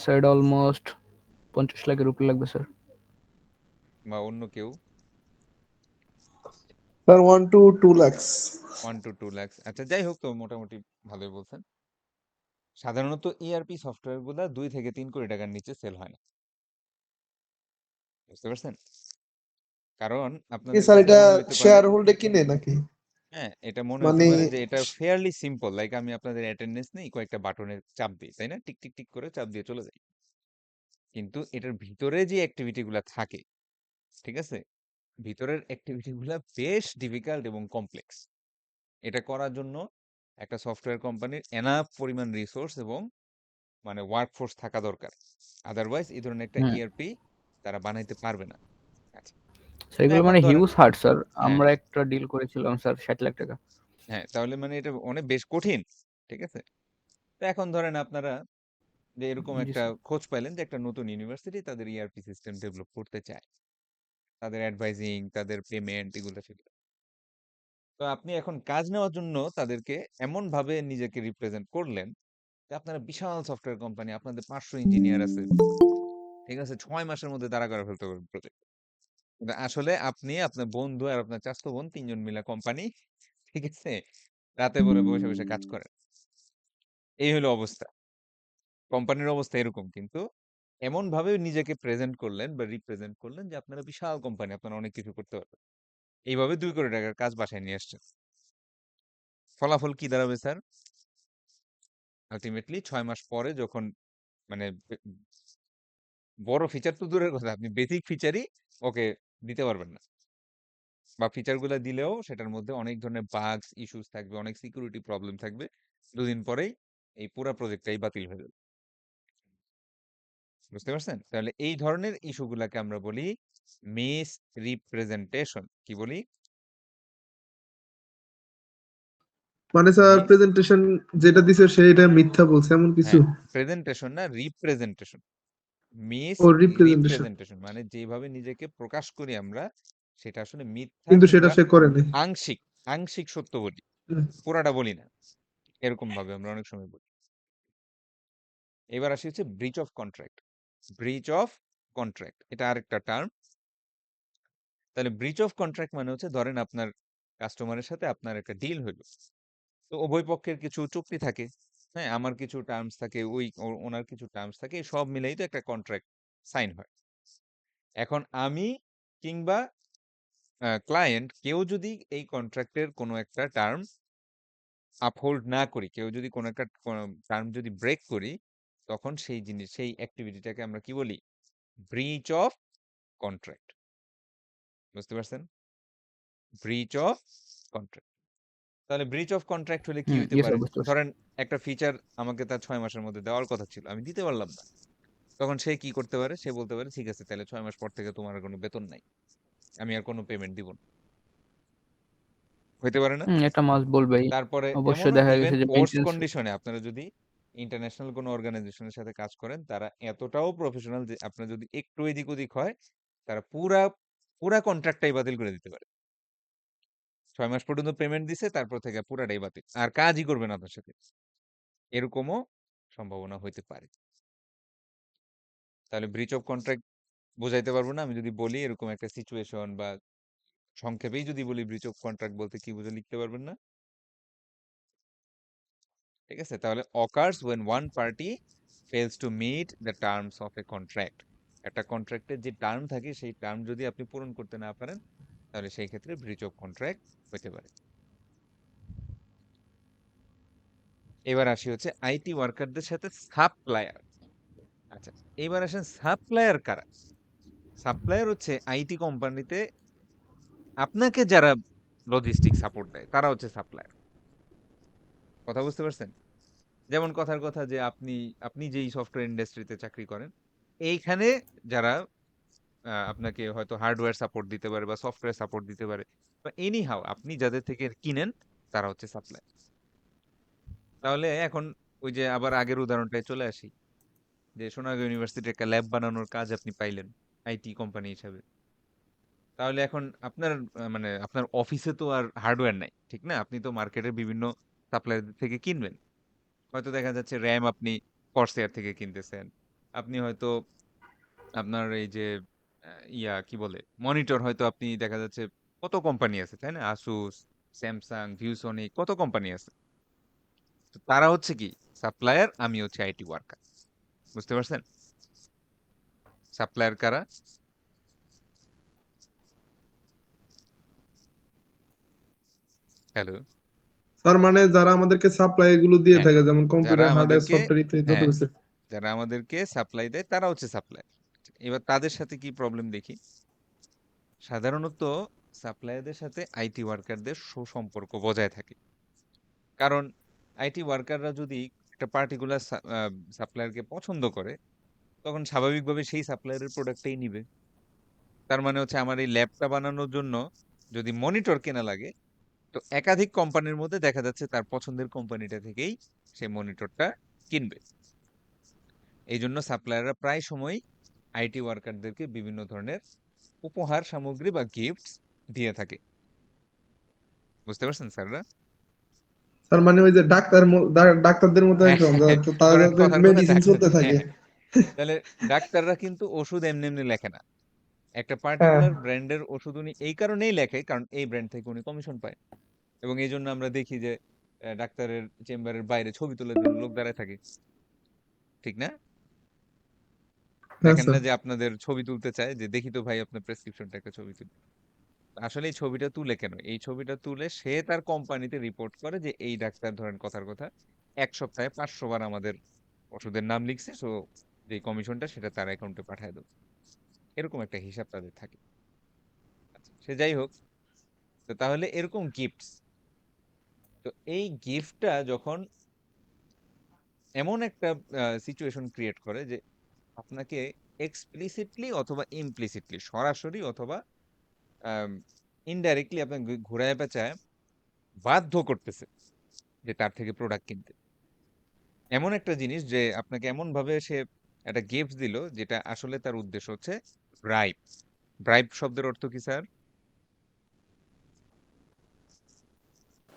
স্যার এটা অলমোস্ট 50 লাখের উপরে লাগবে স্যার। বা অন্য কেউ? Sir 1 to 2 lakhs। 1 to 2 lakh. আচ্ছা যাই হোক, তো মোটামুটি ভালোই বলছেন। সাধারণত ইআরপি সফটওয়্যার গুলা 2 থেকে 3 কোটি টাকার নিচে সেল হয় না। বুঝতে পারছেন? কারণ কি আপনাদের স্যার কাছে এটা মনে হইতে পারে, শেয়ার হোল্ডে কিনে নাকি? হ্যাঁ, এটা মনে হইতে মানে পারে যে এটা ফেয়ারলি সিম্পল, লাইক আমি আপনাদের অ্যাটেন্ডেন্স নেই, কয়েকটা বাটনে চাপ দিই, তাই না? টিক টিক টিক করে চাপ দিয়ে চলে যাই। কিন্তু এটার ভিতরে যে অ্যাক্টিভিটি গুলা থাকে, ঠিক আছে? ভিতরের অ্যাক্টিভিটি গুলা বেশ ডিফিকাল্ট এবং কমপ্লেক্স। এটা করার জন্য একটা সফটওয়্যার কোম্পানির এনাফ পরিমাণ রিসোর্স এবং মানে ওয়ার্কফোর্স থাকা দরকার। আদারওয়াইজ এই ধরনের একটা হুম ইআরপি তারা বানাইতে পারবে না। আচ্ছা, স্যার তো এগুলো এখন মানে ধরেন, হিউজ হার্ড স্যার। হ্যাঁ, আমরা একটা ডিল করেছিলাম স্যার 60 লাখ টাকা। হ্যাঁ, তাহলে মানে এটা অনেক বেশ কঠিন। ঠিক আছে? তো এখন ধরেন আপনারা যে এরকম জি একটা স্যার। খোঁজ পাইলেন যে একটা নতুন ইউনিভার্সিটি তাদের ইআরপি সিস্টেম ডেভেলপ করতে চায়। তাদের অ্যাডভাইজিং, তাদের পেমেন্ট এগুলো সেগুলো। তো আপনি এখন কাজ নেওয়ার জন্য তাদেরকে এমনভাবে নিজেকে রিপ্রেজেন্ট করলেন যে আপনারা বিশাল সফটওয়্যার কোম্পানি, আপনাদের 500 ইঞ্জিনিয়ার আছে। ঠিক আছে? 6 মাসের মধ্যে দাঁড়া করে ফেলতে পারবেন প্রজেক্ট। কিন্তু আসলে আপনি, আপনার বন্ধু আর আপনার চাচাতো বোন ৩ জন মিলা কোম্পানি, ঠিক আছে? রাতে ভরে বসে, বসে কাজ করেন। এই হলো অবস্থা। কোম্পানির অবস্থা এরকম। কিন্তু এমনভাবে নিজেকে প্রেজেন্ট করলেন বা রিপ্রেজেন্ট করলেন যে আপনারা বিশাল কোম্পানি, আপনারা অনেক কিছু করতে পারবেন। এইভাবে ২ কোটি টাকার কাজ বাসায় নিয়ে আসছেন। ফলাফল কি দাঁড়াবে স্যার? আল্টিমেটলি ৬ মাস পরে যখন মানে বড় ফিচার তো দূরের কথা, আপনি বেসিক ফিচারই ওকে দিতে পারবেন না। বা ফিচারগুলা দিলেও সেটার মধ্যে অনেক ধরনের বাগস, ইস্যুস থাকবে, অনেক সিকিউরিটি প্রবলেম থাকবে। ২ দিন পরেই এই পুরা প্রজেক্টটাই বাতিল হয়ে যাবে। বুঝতে পারছেন? তাহলে এই ধরনের ইস্যুগুলাকে আমরা বলি মিস রিপ্রেজেন্টেশন। কি বলি? মানে স্যার মিস, প্রেজেন্টেশন যেটা দিছে সেটা মিথ্যা বলছে এমন কিছু? হ্যাঁ, প্রেজেন্টেশন না, রিপ্রেজেন্টেশন। মিস ও রিপ্রেজেন্টেশন। রিপ্রেজেন্টেশন মানে যেভাবে নিজেকে প্রকাশ করি আমরা, সেটা আসলে মিথ্যা কিন্তু সেটা কিংবা সে করে নাই। আংশিক, আংশিক সত্য বলি। হুম। পুরাটা বলি না। এরকম ভাবে আমরা অনেক সময় বলি। এবার আসি হচ্ছে breach of contract. Breach of contract এটা আরেকটা টার্ম। তাহলে ব্রিচ অফ কন্ট্রাক্ট মানে হচ্ছে ধরেন আপনার কাস্টমারের সাথে আপনার একটা ডিল হইলো। তো উভয় পক্ষের কিছু চুক্তি থাকে। হ্যাঁ, আমার কিছু টার্মস থাকে, ওনার কিছু টার্মস থাকে। সব মিলেই তো একটা কন্ট্রাক্ট সাইন হয়। এখন আমি কিংবা ক্লায়েন্ট কেউ যদি এই কন্ট্রাক্টের কোনো একটা টার্ম আপহোল্ড না করি, কেউ যদি কোনো একটা টার্ম যদি ব্রেক করি, তখন সেই জিনিস, সেই অ্যাক্টিভিটিটাকে আমরা কি বলি? Breach of contract. বুঝতে পারছেন? Breach of contract. তাহলে ব্রিচ অফ কন্ট্রাক্ট হলে কি হইতে জি পারে? স্যার বুঝতে পারছি। ধরেন একটা ফিচার আমাকে তার ৬ মাসের মধ্যে দেওয়ার কথা ছিল, আমি দিতে পারলাম না। তখন সে কি করতে পারে? সে বলতে পারে ঠিক আছে, তাহলে ৬ মাস পর থেকে তোমার আর কোনো বেতন নাই, আমি আর কোনো পেমেন্ট দিব না। হইতে পারে না? এটা মাস্ট বলবেই। তারপরে অবশ্যই এমনও দেখা ইভেন গেছে যে ওয়ার্স মেইনটেন্যান্স। কন্ডিশনে আপনারা যদি ইন্টারন্যাশনাল কোনো অর্গানাইজেশনের সাথে কাজ করেন, তারা এতটাও প্রফেশনাল যে আপনার যদি একটু এদিক ওদিক হয়, তারা পুরা পুরা কন্ট্রাক্টটাই বাতিল করে দিতে পারে। ৬ মাস পর্যন্ত পেমেন্ট দিছে, তারপর থেকে পুরাটাই বাতিল, আর কাজই করবে না আপনার সাথে। এরকমও সম্ভাবনা হইতে পারে। তাহলে ব্রিচ অফ কন্ট্রাক্ট বোঝাইতে পারবো না আমি যদি বলি এরকম একটা সিচুয়েশন, বা সংক্ষেপেই যদি বলি ব্রিচ অফ কন্ট্রাক্ট বলতে কি বুঝে লিখতে পারবেন না? ঠিক আছে? তাহলে occurs when one party fails to meet the terms of a contract. একটা কন্ট্রাক্টের যে টার্ম থাকে সেই টার্ম যদি আপনি পূরণ করতে না পারেন, তাহলে সেই ক্ষেত্রে ব্রিচ অফ কন্ট্রাক্ট হতে পারে। এবার আসি হচ্ছে আইটি ওয়ার্কারদের সাথে সাপ্লায়ার। আচ্ছা, এবার আসেন সাপ্লায়ার কারা? সাপ্লায়ার হচ্ছে আইটি কোম্পানিতে আপনাকে যারা লজিস্টিক সাপোর্ট দেয়, তারা হচ্ছে সাপ্লায়ার। কথা বুঝতে পারছেন? যেমন কথার কথা যে আপনি আপনি যেই সফটওয়্যার ইন্ডাস্ট্রিতে চাকরি করেন, এইখানে যারা আপনাকে হয়তো হার্ডওয়্যার সাপোর্ট দিতে পারে বা সফটওয়্যার সাপোর্ট দিতে পারে, বা এনি হাউ আপনি যাদের থেকে কিনেন তারা হচ্ছে সাপ্লাই। তাহলে এখন ওই যে আবার আগের উদাহরণটায় চলে আসি, যে সোনারগাঁও ইউনিভার্সিটির একটা ল্যাব বানানোর কাজ আপনি পাইলেন আইটি কোম্পানি হিসাবে। তাহলে এখন আপনার মানে আপনার অফিসে তো আর হার্ডওয়্যার নাই, ঠিক না? আপনি তো মার্কেটের বিভিন্ন সাপ্লায়ার থেকে কিনবেন। হয়তো দেখা যাচ্ছে র্যাম আপনি কর্সেয়ার থেকে কিনতেছেন। আপনি হয়তো আপনার এই যে কি বলে, মনিটর হয়তো আপনি দেখা যাচ্ছে কত কোম্পানি আছে, তাই না? আসুস, স্যামসাং, ভিউসনিক, কত কোম্পানি আছে। তো তারা হচ্ছে কি সাপ্লায়ার, আমি হচ্ছে আইটি ওয়ার্কার। বুঝতে পারছেন? সাপ্লায়ার কারা? হ্যালো। স্যার মানে যারা আমাদেরকে সাপ্লাই এগুলো দিয়ে হ্যাঁ, থাকে, যেমন যারা কম্পিউটার, হার্ডওয়্যার, আমাদেরকে, সফটওয়্যার ইত্যাদি যত হ্যাঁ, কিছু। যারা আমাদেরকে সাপ্লাই দেয় তারা হচ্ছে সাপ্লায়ার। এবার তাদের সাথে কি প্রবলেম দেখি। সাধারণত সাপ্লায়ারদের সাথে আইটি ওয়ার্কারদের সুসম্পর্ক বজায় থাকে। কারণ আইটি ওয়ার্কাররা যদি একটা পার্টিকুলার সাপ্লায়ারকে পছন্দ করে, তখন স্বাভাবিকভাবে সেই সাপ্লায়ারের প্রোডাক্টটাই নিবে। তার মানে হচ্ছে আমার এই ল্যাবটা বানানোর জন্য যদি মনিটর কেনা লাগে, তো একাধিক কোম্পানির মধ্যে দেখা যাচ্ছে তার পছন্দের কোম্পানিটা থেকেই সে মনিটরটা কিনবে। এই জন্য সাপ্লায়াররা প্রায় সময় আইটি ওয়ার্কারদেরকে বিভিন্ন ধরনের উপহার সামগ্রী বা গিফটস দিয়ে থাকে। বুঝতে পারছেন স্যাররা? স্যার মানে ওই যে ডাক্তারদের মতো হ্যাঁ, একদম, হ্যাঁ, তো তারা ধরেন যাতে কথার কথা মেডিসিন ডাক্তার, চলতে থাকে। হ্যাঁ। তাহলে ডাক্তাররা কিন্তু ওষুধ এমনি এমনি লেখে না। একটা হ্যাঁ পার্টিকুলার ব্র্যান্ডের ওষুধ উনি এই কারণেই লেখে, কারণ এই ব্র্যান্ড থেকে উনি কমিশন পায়। এবং এই জন্য আমরা দেখি যে ডাক্তারের চেম্বারের বাইরে ছবি তোলার জন্য লোক দাঁড়ায় থাকে, ঠিক না? হ্যাঁ দেখেন স্যার। না যে আপনাদের ছবি তুলতে চায়, যে দেখি তো ভাই আপনার প্রেসক্রিপশনটা একটা ছবি তুলি। আসলে এই ছবিটা তুলে কেন? এই ছবিটা তুলে সে তার কোম্পানিতে রিপোর্ট করে যে এই ডাক্তার, ধরেন কথার কথা, ১ সপ্তাহে ৫০০ বার আমাদের ওষুধের নাম লিখছে, সো যে কমিশনটা সেটা তার অ্যাকাউন্টে পাঠায় দেব। এরকম একটা হিসাব তাদের থাকে। আচ্ছা, সে যাই হোক। তো তাহলে এরকম গিফটস, তো এই গিফটটা যখন এমন একটা সিচুয়েশন ক্রিয়েট করে যে আপনাকে এক্সপ্লিসিটলি অথবা ইমপ্লিসিটলি, সরাসরি অথবা ইনডাইরেক্টলি আপনাকে ঘুরায় পেঁচায় বাধ্য করতেছে যে তার থেকে প্রোডাক্ট কিনতে। এমন একটা জিনিস যে আপনাকে এমন ভাবে সে একটা গিফট দিল, যেটা আসলে তার উদ্দেশ্য হচ্ছে ব্রাইব। ব্রাইব শব্দের অর্থ কি স্যার?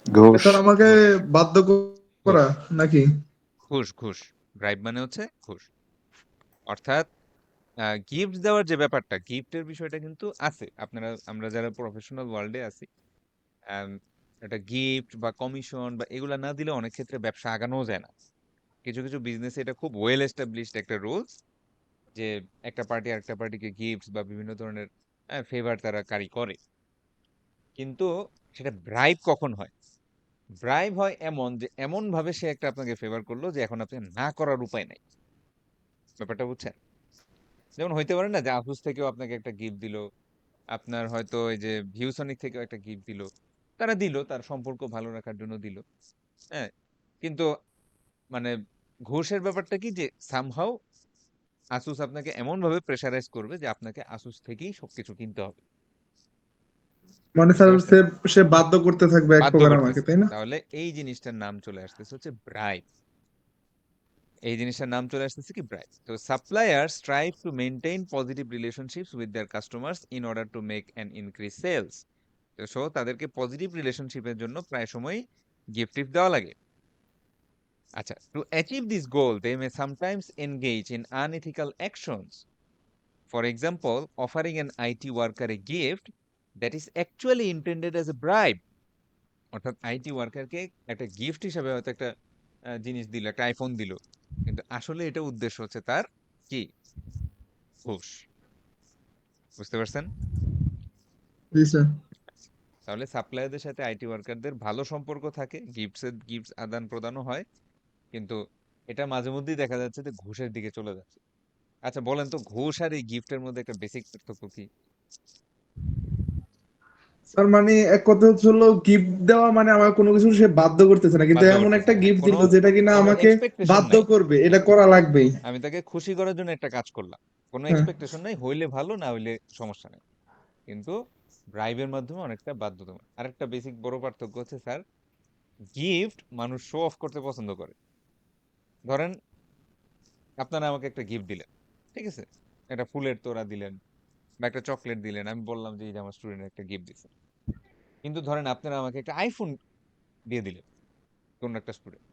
ঘুষ। স্যার আমাকে ঘুষ। বাধ্য ঘুষ। করা নাকি? ঘুষ। ঘুষ। ব্রাইব মানে হচ্ছে ঘুষ। অর্থাৎ গিফট দেওয়ার যে ব্যাপারটা, গিফটের বিষয়টা কিন্তু আছে। আমরা যারা প্রফেশনাল ওয়ার্ল্ডে আছি, আম, একটা গিফট বা কমিশন বা এগুলা না দিলে অনেক ক্ষেত্রে ব্যবসা আগানোও যায় না। কিছু কিছু বিজনেসে এটা খুব ওয়েল এস্টাবলিশড একটা রুলস, যে একটা পার্টি আরেকটা পার্টিকে গিফট বা বিভিন্ন ধরনের ফেভার তারা কারি করে। কিন্তু সেটা ব্রাইব কখন হয়? ব্রাইব হয় এমন যে এমন ভাবে সে একটা আপনাকে ফেভার করলো যে এখন আপনি না করার উপায় নাই। ব্যাপারটা বুঝছেন? যেমন হইতে পারে না যে আফুস থেকেও আপনাকে একটা গিফট দিল, আপনার হয়তো এই যে ভিউসনিক থেকেও একটা গিফট দিল। তারা দিল তার সম্পর্ক ভালো রাখার জন্য দিল। হ্যাঁ, কিন্তু মানে ঘুষের ব্যাপারটা কি, যে সামহাউ আসুস আপনাকে এমন ভাবে প্রেসারাইজ করবে যে আপনাকে আসুস থেকেই সবকিছু কিনতে হবে। মানে বুঝতে স্যার পারছেন? সে সে বাধ্য করতে থাকবে এক বাধ্য প্রকার আমাকে, করতেছে। তাই না? তাহলে এই জিনিসটার নাম চলে আসতেছে হচ্ছে ব্রাইব। এই জিনিসটার নাম চলে আসতেছে কি, ব্রাইব। তো suppliers try to maintain positive relationships with their customers in order to make and increase sales. তো সো তাদেরকে পজিটিভ রিলেশনশিপের জন্য প্রায় সময় গিফট টিফট দেওয়া লাগে। আচ্ছা, to achieve this goal they may sometimes engage in unethical actions. For example, offering an IT worker a gift that is actually intended as a bribe. অর্থাৎ আইটি ওয়ার্কারকে একটা গিফট হিসাবে হয়তো একটা জিনিস দিল, একটা আইফোন দিল, কিন্তু আসলে এটা উদ্দেশ্য হচ্ছে তার কি, ঘুষ। বুঝতে পারছেন? জি স্যার। তাহলে সাপ্লায়ারদের সাথে আইটি ওয়ার্কারদের ভালো সম্পর্ক থাকে, গিফটস আদান প্রদানও হয়, কিন্তু এটা মাঝে মধ্যেই দেখা যাচ্ছে যে ঘুষের দিকে চলে যাচ্ছে। আচ্ছা বলেন তো, ঘুষ আর এই গিফটের মধ্যে একটা বেসিক পার্থক্য কি? স্যার মানে এক কথা হচ্ছে হলো গিফট দেওয়া মানে আমার কোনো কিছু সে বাধ্য করতেছে না, কিন্তু বাধ্য এমন করতেছে একটা না, হ্যাঁ, গিফট কোনো দিল যেটা কিনা কোনো আমাকে এক্সপেকটেশন বাধ্য নাই। করবে, এটা করা লাগবেই। আমি তাকে খুশি করার জন্য একটা কাজ করলাম, কোনো হ্যাঁ এক্সপেকটেশন নাই, হইলে ভালো, না হইলে সমস্যা নেই। কিন্তু ব্রাইবের মাধ্যমে অনেকটা বাধ্যতামূলক। আরেকটা বেসিক বড় পার্থক্য হচ্ছে স্যার, গিফট মানুষ শো অফ করতে পছন্দ করে। ধরেন আপনারা আমাকে একটা গিফট দিলেন, ঠিক আছে, একটা ফুলের তোড়া দিলেন বা একটা চকলেট দিলেন, আমি বললাম যে এই যে আমার স্টুডেন্ট একটা গিফট দিছে। কিন্তু ধরেন আপনারা আমাকে একটা আইফোন দিয়ে দিলেন, কোন একটা স্টুডেন্ট,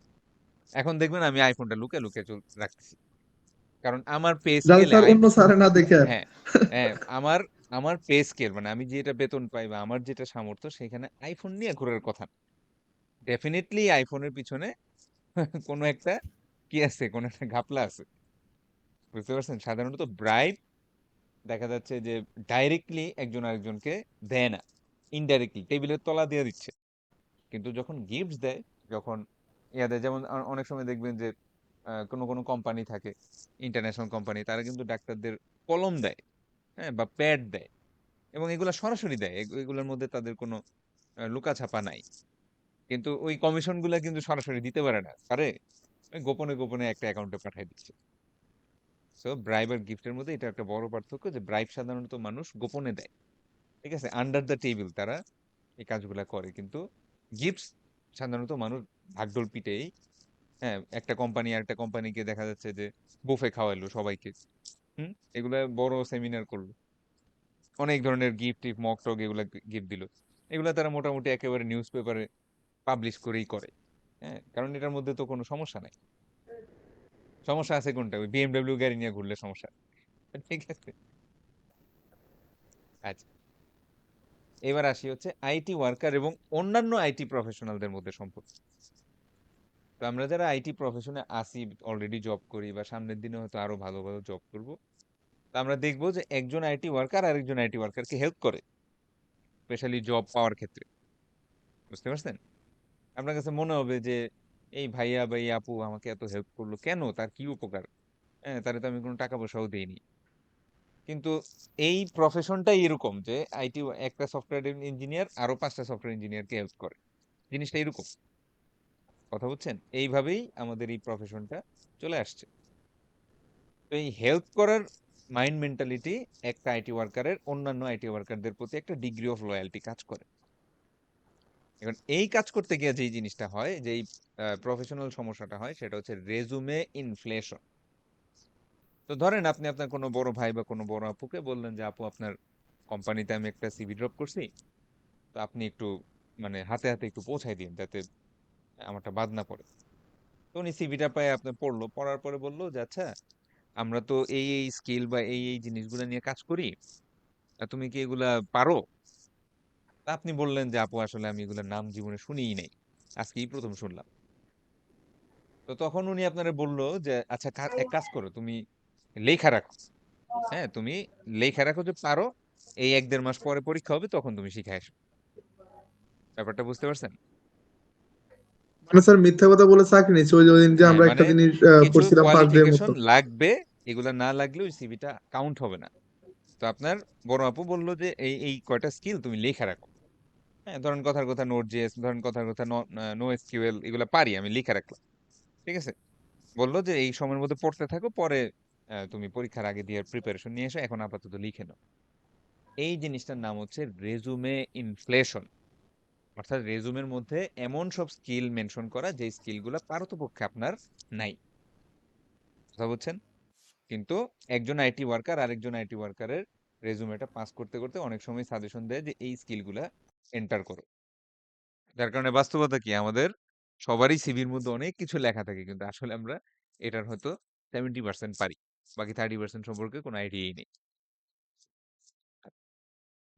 এখন দেখবেন আমি আইফোনটা লুকে লুকে রাখতেছি, কারণ আমার পে যাতে স্কেলে স্যার অন্য স্যারে না দেখে আর। হ্যাঁ, হ্যাঁ, আমার আমার পে স্কেল মানে আমি যেটা বেতন পাই বা আমার যেটা সামর্থ্য, সেখানে আইফোন নিয়ে ঘোরার কথা না। ডেফিনেটলি আইফোনের পিছনে কোনো একটা কি আছে, কোনো একটা ঘাপলা আছে। বুঝতে পারছেন? সাধারণত ব্রাইব দেখা যাচ্ছে যে ডাইরেক্টলি একজন আরেকজনকে দেয় না, ইনডাইরেক্টলি টেবিলের তলা দিয়ে দিচ্ছে। কিন্তু যখন গিফটস দেয়, যখন দেয়, যেমন অনেক সময় দেখবেন যে কোনো কোনো কোম্পানি থাকে, ইন্টারন্যাশনাল কোম্পানি, তারা কিন্তু ডাক্তারদের কলম দেয়, হ্যাঁ, বা প্যাড দেয়, এবং এগুলা সরাসরি দেয়, এগুলোর মধ্যে তাদের কোনো লুকাছাপা নাই। কিন্তু ওই কমিশনগুলা কিন্তু সরাসরি দিতে পারে না, পারে ওই গোপনে গোপনে একটা অ্যাকাউন্টে পাঠিয়ে দিচ্ছে। সো ব্রাইব আর গিফটের মধ্যে এটা একটা বড় পার্থক্য, যে ব্রাইব সাধারণত মানুষ গোপনে দেয়, ঠিক আছে, আন্ডার দ্য টেবিল তারা এই কাজগুলা করে। কিন্তু গিফটস সাধারণত মানুষ ঢাকঢোল পিটেই, হ্যাঁ, একটা কোম্পানি আর একটা কোম্পানিকে দেখা যাচ্ছে যে বুফে খাওয়াইলো সবাইকে, হুম, এগুলা বড় সেমিনার করলো, অনেক ধরনের গিফট টিফট মক টক এগুলা গিফট দিল, এগুলা তারা মোটামুটি একেবারে নিউজ পেপারে পাবলিশ করেই করে। হ্যাঁ, কারণ এটার মধ্যে তো কোনো সমস্যা নাই। সমস্যা আছে কোনটা? ওই বিএমডব্লিউ গাড়ি নিয়ে ঘুরলে সমস্যা, ঠিক আছে। আচ্ছা, এবার আসি হচ্ছে আইটি ওয়ার্কার এবং অন্যান্য আইটি প্রফেশনালদের মধ্যে সম্পর্ক। তো আমরা যারা আইটি প্রফেশনে আসি, অলরেডি জব করি বা সামনের দিনে হয়তো আরো ভালো ভালো জব করব, তো আমরা দেখবো যে একজন আইটি ওয়ার্কার আরেকজন আইটি ওয়ার্কারকে হেল্প করে, স্পেশালি জব পাওয়ার ক্ষেত্রে। বুঝতে পারছেন? আপনার কাছে মনে হবে যে এই ভাইয়া বা এই আপু আমাকে এত হেল্প করলো কেন, তার কি উপকার? হ্যাঁ, তারে তো আমি কোনো টাকা পয়সাও দেইনি। কিন্তু এই প্রফেশনটাই এরকম যে আইটি, একটা সফটওয়্যার ইঞ্জিনিয়ার আরো 5টা সফটওয়্যার ইঞ্জিনিয়ারকে হেল্প করে, জিনিসটা এরকম। কথা বুঝছেন? এইভাবেই আমাদের এই প্রফেশনটা চলে আসছে। তো এই হেল্প করার মাইন্ড মেন্টালিটি একটা আইটি ওয়ার্কারের অন্যান্য আইটি ওয়ার্কারদের প্রতি একটা ডিগ্রি অফ লয়ালটি কাজ করে। এখন এই কাজ করতে গিয়ে যেই জিনিসটা হয়, যেই প্রফেশনাল সমস্যাটা হয়, সেটা হচ্ছে রেজুমে ইনফ্লেশন। তো ধরেন আপনি আপনার কোনো বড় ভাই বা কোনো বড় আপুকে বললেন যে আপু, আপনার কোম্পানিতে আমি একটা সিভি ড্রপ করছি, তো আপনি একটু মানে হাতে হাতে একটু পৌঁছাই দিন, যাতে আমারটা বাদ না পড়ে। তো উনি সিভিটা পায়, আপনি পড়লো, পড়ার পরে বললো যে আচ্ছা, আমরা তো এই এই স্কিল বা এই এই জিনিসগুলো নিয়ে কাজ করি, তুমি কি এগুলা পারো? তা আপনি বললেন যে আপু, আসলে আমি এগুলোর নাম জীবনে শুনিই নাই, আজকেই প্রথম শুনলাম। তো তখন উনি আপনারে বলল যে আচ্ছা, এক কাজ করো, তুমি লেখা রাখো, হ্যাঁ, তুমি লেখা রাখো যে পারো, এই 1-1.5 মাস পরে পরীক্ষা হবে, তখন তুমি শিখে আসো। ব্যাপারটা বুঝতে পারছেন? মানে স্যার মিথ্যা কথা বলে চাকরি নিচ্ছে, ওই যে ওই দিন যে হ্যাঁ, আমরা মানে একটা জিনিস কিছু পড়ছিলাম ফার্স্ট ডে এর মতো। কোয়ালিফিকেশন লাগবে, এগুলা না লাগলে ওই সিভিটা কাউন্ট হবে না। তো আপনার বড় আপু বললো যে এই এই কয়টা স্কিল তুমি লেখা রাখো। হ্যাঁ, ধরেন কথার কথা নোট জেএস, ধরেন কথার কথা নো এসকিউএল, এগুলো পারি, আমি লিখে রাখলাম, ঠিক আছে। বললো যে এই সময়ের মধ্যে পড়তে থাকো, পরে তুমি পরীক্ষার আগে দিয়ে প্রিপারেশন নিয়ে এসো, এখন আপাতত লিখে নাও। এই জিনিসটার নাম হচ্ছে রেজুমে ইনফ্লেশন। অর্থাৎ রেজুমের মধ্যে এমন সব স্কিল মেনশন করা, যে স্কিলগুলো পারতপক্ষে আপনার নাই। কথা বুঝছেন? কিন্তু একজন আইটি ওয়ার্কার আরেকজন আইটি ওয়ার্কারের রেজুমেটা পাস করতে করতে অনেক সময় সাজেশন দেয় যে এই স্কিলগুলা এন্টার করো। যার কারণে বাস্তবতা কি, আমাদের সবারই সিভির মধ্যে অনেক কিছু লেখা থাকে, কিন্তু আসলে আমরা এটার হয়তো 70% পারি, বাকি 30% সম্পর্কে কোনো আইডিয়াই নেই।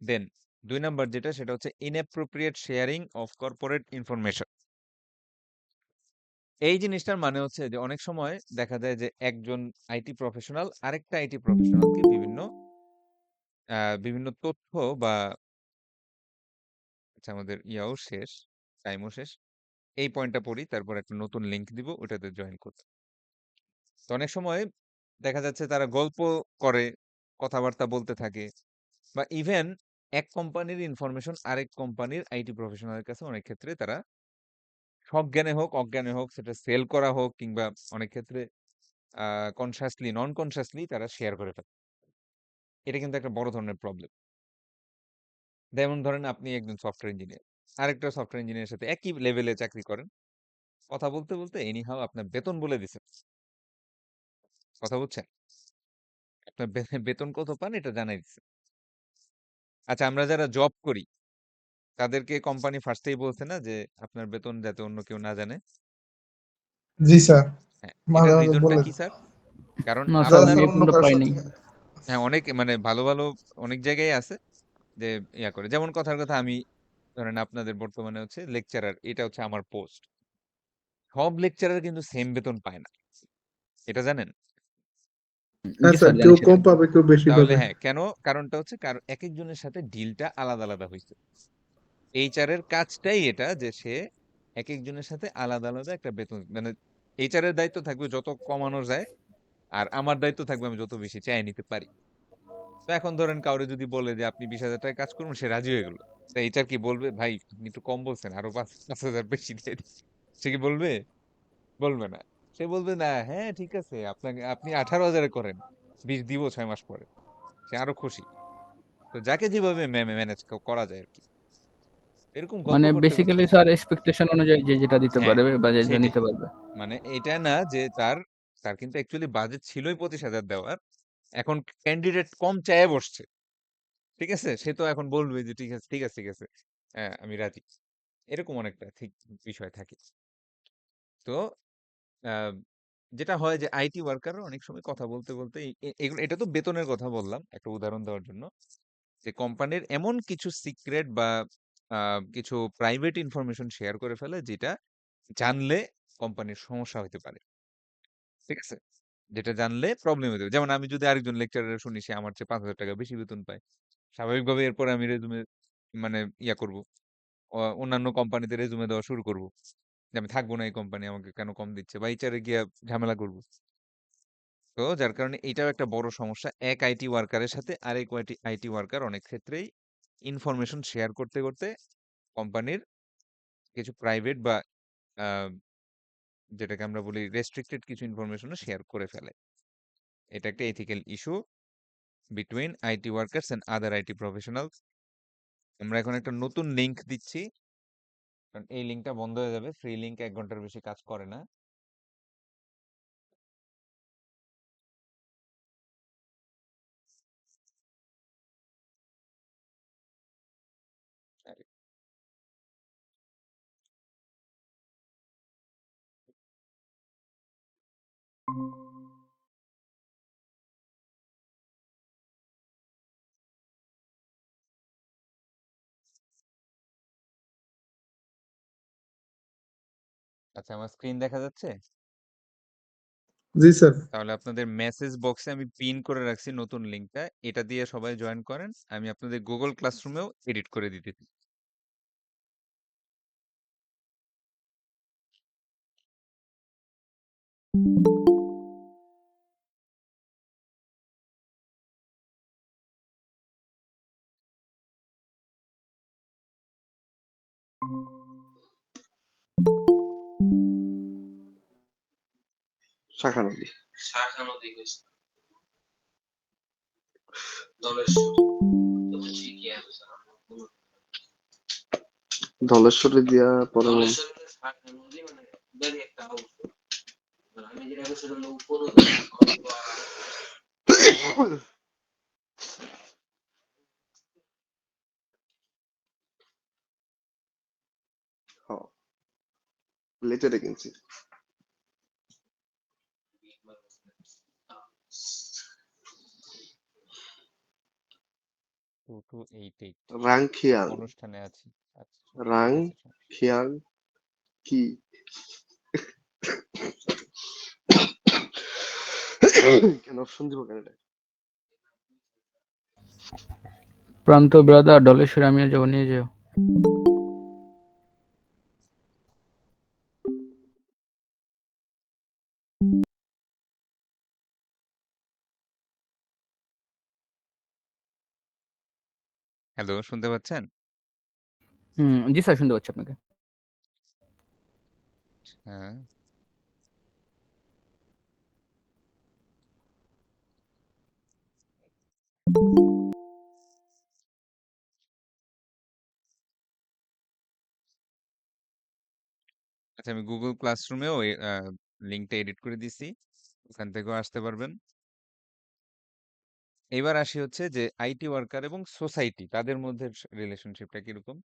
দেন 2 নাম্বার যেটা, সেটা হচ্ছে inappropriate sharing of corporate information. এই জিনিসটার মানে হচ্ছে যে অনেক সময় দেখা যায় যে একজন আইটি প্রফেশনাল আরেকটা আইটি প্রফেশনালকে বিভিন্ন বিভিন্ন তথ্য বা, আচ্ছা আমাদের ইয়াও শেষ, টাইমও শেষ, এই পয়েন্টটা পড়ি, তারপর একটা নতুন লিংক দিব, ওটাতে জয়েন করতে। তো অনেক সময় দেখা যাচ্ছে তারা গল্প করে, কথাবার্তা বলতে থাকে, বা ইভেন এক কোম্পানির ইনফরমেশন আরেক কোম্পানির আইটি প্রফেশনালের কাছে অনেক ক্ষেত্রে তারা সজ্ঞানে হোক অজ্ঞানে হোক সেটা সেল করা হোক কিংবা অনেক ক্ষেত্রে কনসাসলি নন কনসাসলি তারা শেয়ার করে ফেলে। এটা কিন্তু একটা বড় ধরনের প্রবলেম। যেমন ধরেন আপনি একজন সফটওয়্যার ইঞ্জিনিয়ার, আরেকটা সফটওয়্যার ইঞ্জিনিয়ারের সাথে একই লেভেলে চাকরি করেন। কথা বলতে বলতে এনিহাও আপনার বেতন বলে দিছেন। কথা বুঝছেন? আপনার বেতন কত পান এটা জানাই দিছে। আচ্ছা, আমরা যারা জব করি তাদেরকে কোম্পানি ফার্স্টেই বলছে না যে আপনার বেতন যাতে অন্য কেউ না জানে? জি স্যার, হ্যাঁ, মাঝে এটার মাঝে রিজনটা বলে কি স্যার? কারণ না স্যার, যাতে আমি আপনার অন্য এগুলো কারোর পাই সাথে নাই। হ্যাঁ, অনেক মানে ভালো, ভালো অনেক জায়গায় আছে যে ইয়া করে। যেমন কথার কথা আমি ধরেন আপনাদের বর্তমানে হচ্ছে লেকচারার, এটা হচ্ছে আমার পোস্ট। সব লেকচারার কিন্তু সেম বেতন পায় না। এটা জানেন? হ্যাঁ জি স্যার, স্যার, জানি কেউ সেটা। কম পাবে কেউ বেশি তাহলে পাবে। হ্যাঁ, কেন? কারণটা হচ্ছে একেকজনের সাথে ডিলটা আলাদা, আলাদা হইছে। এইচআর এর কাজটাই এটা যে সে একেকজনের সাথে আলাদা, আলাদা একটা বেতন মানে এইচআর এর দায়িত্ব থাকবে যত কমানো যায়, আর আমার দায়িত্ব থাকবে আমি যত বেশি চাইয়ে নিতে পারি। তো এখন ধরেন কাউরে যদি বলে যে আপনি 20,000 টাকায় কাজ করুন, সে রাজি হয়ে গেল। তো এইচআর কি বলবে, ভাই আপনি একটু কম বলছেন, আরো 5,000 বেশি দিয়ে দিন। সে কি বলবে? বলবে না। সে বলবে না, হ্যাঁ ঠিক আছে, আপনি 18,000 এ করেন, 20 দিব 6 মাস পরে। সে আরো খুশি। তো যাকে যেভাবে ম্যানেজ করা যায় আর কি, এরকম গল্প মানে করতে করতে বেসিক্যালি স্যার এক্সপেকটেশন অনুযায়ী যে যেটা দিতে হ্যাঁ, পারবে বা যেটা সেইটাই। নিতে পারবে। মানে এটা না যে তার তার কিন্তু অ্যাকচুয়ালি বাজেট ছিলই 25,000 দেওয়ার। এখন ক্যান্ডিডেট কম চাইয়ে বসছে। ঠিক আছে? সে তো এখন বলবে যে ঠিক আছে, ঠিক আছে, ঠিক আছে। হ্যাঁ, আমি রাজি। এরকম অনেকটা ঠিক বিষয় থাকে। তো আ যেটা হয় যে আইটি ওয়ার্কাররা অনেক সময় কথা বলতে, বলতে এগুলো এটা তো বেতনের কথা বললাম একটা উদাহরণ দেওয়ার জন্য। যে কোম্পানির এমন কিছু সিক্রেট বা কিছু প্রাইভেট ইনফরমেশন শেয়ার করে ফেলে যেটা জানলে কোম্পানির সমস্যা হইতে পারে। ঠিক আছে? যেটা জানলে প্রবলেম হতে পারে। যেমন আমি যদি আরেকজন লেকচারার শুনি সে আমার চেয়ে ৫,০০০ টাকা বেশি বেতন পায়। স্বাভাবিকভাবে এরপরে আমি রেজুমে মানে ইয়া করব। অন্যান্য কোম্পানিতে রেজুমে দেওয়া শুরু করব। যে আমি থাকবো না এই কোম্পানি আমাকে কেন কম দিচ্ছে বা এইচআর এ গিয়া ঝামেলা করব। তো যার কারণে এটাও একটা বড় সমস্যা। এক আইটি ওয়ার্কারের সাথে আরেক আইটি ওয়ার্কার অনেক ক্ষেত্রেই ইনফরমেশন শেয়ার করতে, করতে কোম্পানির কিছু প্রাইভেট বা আ যেটাকে আমরা বলি রেস্ট্রিক্টেড কিছু ইনফরমেশনও শেয়ার করে ফেলে। এটা একটা ethical issue between IT workers and other IT professionals. আমরা এখন একটা নতুন লিংক দিচ্ছি। কারণ এই লিংকটা বন্ধ হয়ে যাবে। ফ্রি লিংক ১ ঘন্টার বেশি কাজ করে না। আচ্ছা, আমার স্ক্রিন দেখা যাচ্ছে? জি স্যার। তাহলে আপনাদের মেসেজ বক্সে আমি পিন করে রাখছি নতুন লিংকটা। এটা দিয়ে সবাই জয়েন করেন। আমি আপনাদের গুগল ক্লাসরুমেও এডিট করে দিতেছি। শাখা নদী। ধলেশ্বরী দিয়া পরে লেটারে কিনছি। 2288 রাংখিয়াং, অনুষ্ঠানে আছি। আচ্ছা, ঠিক রাং আছে। খিয়াং কি কেন অপশন দিব কেন এটা? প্রান্ত ব্রাদার ডলেশ্বরে আমিও যাবো, নিয়ে যাও। হ্যালো, শুনতে পাচ্ছেন? জি স্যার, শুনতে পাচ্ছি আপনাকে। হ্যাঁ। আচ্ছা, আমি গুগল ক্লাসরুমেও লিঙ্কটা এডিট করে দিছি। ওখান থেকেও আসতে পারবেন। এবার আসি হচ্ছে যে আইটি ওয়ার্কার এবং সোসাইটি তাদের মধ্যে রিলেশনশিপটা কিরকম।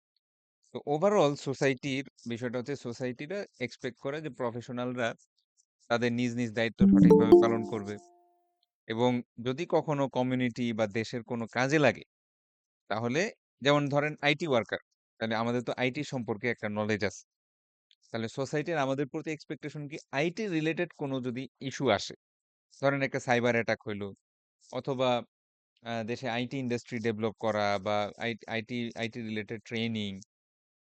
তো ওভারঅল সোসাইটির বিষয়টা হচ্ছে সোসাইটিরা এক্সপেক্ট করে যে প্রফেশনালরা তাদের নিজ নিজ দায়িত্ব সঠিকভাবে পালন করবে এবং যদি কখনো কমিউনিটি বা দেশের কোনো কাজে লাগে তাহলে, যেমন ধরেন আইটি ওয়ার্কার, তাহলে আমাদের তো আইটি সম্পর্কে একটা নলেজ আছে। তাহলে সোসাইটির আমাদের প্রতি এক্সপেকটেশন কি, আইটি রিলেটেড কোনো যদি ইস্যু আসে, ধরেন একটা সাইবার অ্যাটাক হইলো, অথবা দেশে আইটি ইন্ডাস্ট্রি ডেভেলপ করা বা আইটি আইটি রিলেটেড ট্রেনিং,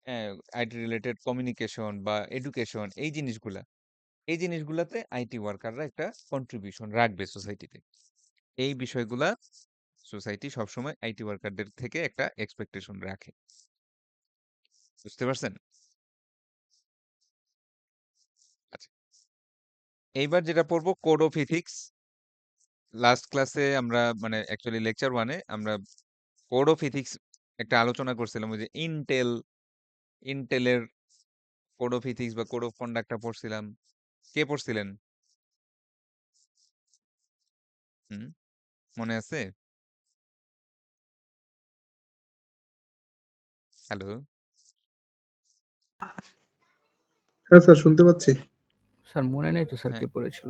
হ্যাঁ, আইটি রিলেটেড কমিউনিকেশন বা এডুকেশন, এই জিনিসগুলাতে আইটি ওয়ার্কাররা একটা কন্ট্রিবিউশন রাখবে সোসাইটিতে। এই বিষয়গুলা সোসাইটি সবসময় আইটি ওয়ার্কারদের থেকে একটা এক্সপেকটেশন রাখে। বুঝতে পারছেন? আচ্ছা, এইবার যেটা পড়বো কোড অফ ইথিক্স। লাস্ট ক্লাসে আমরা মানে অ্যাকচুয়ালি লেকচার ওয়ানে আমরা কোড অফ ইথিক্স একটা আলোচনা করছিলাম, ওই যে ইন্টেলের কোড অফ ইথিক্স বা কোড অফ কন্ডাক্টটা পড়ছিলাম। কে পড়ছিলেন? হুম, মনে আছে? হ্যালো? হ্যাঁ স্যার, শুনতে পাচ্ছি। স্যার মনে নেই তো স্যার হ্যাঁ, কে পড়েছিল।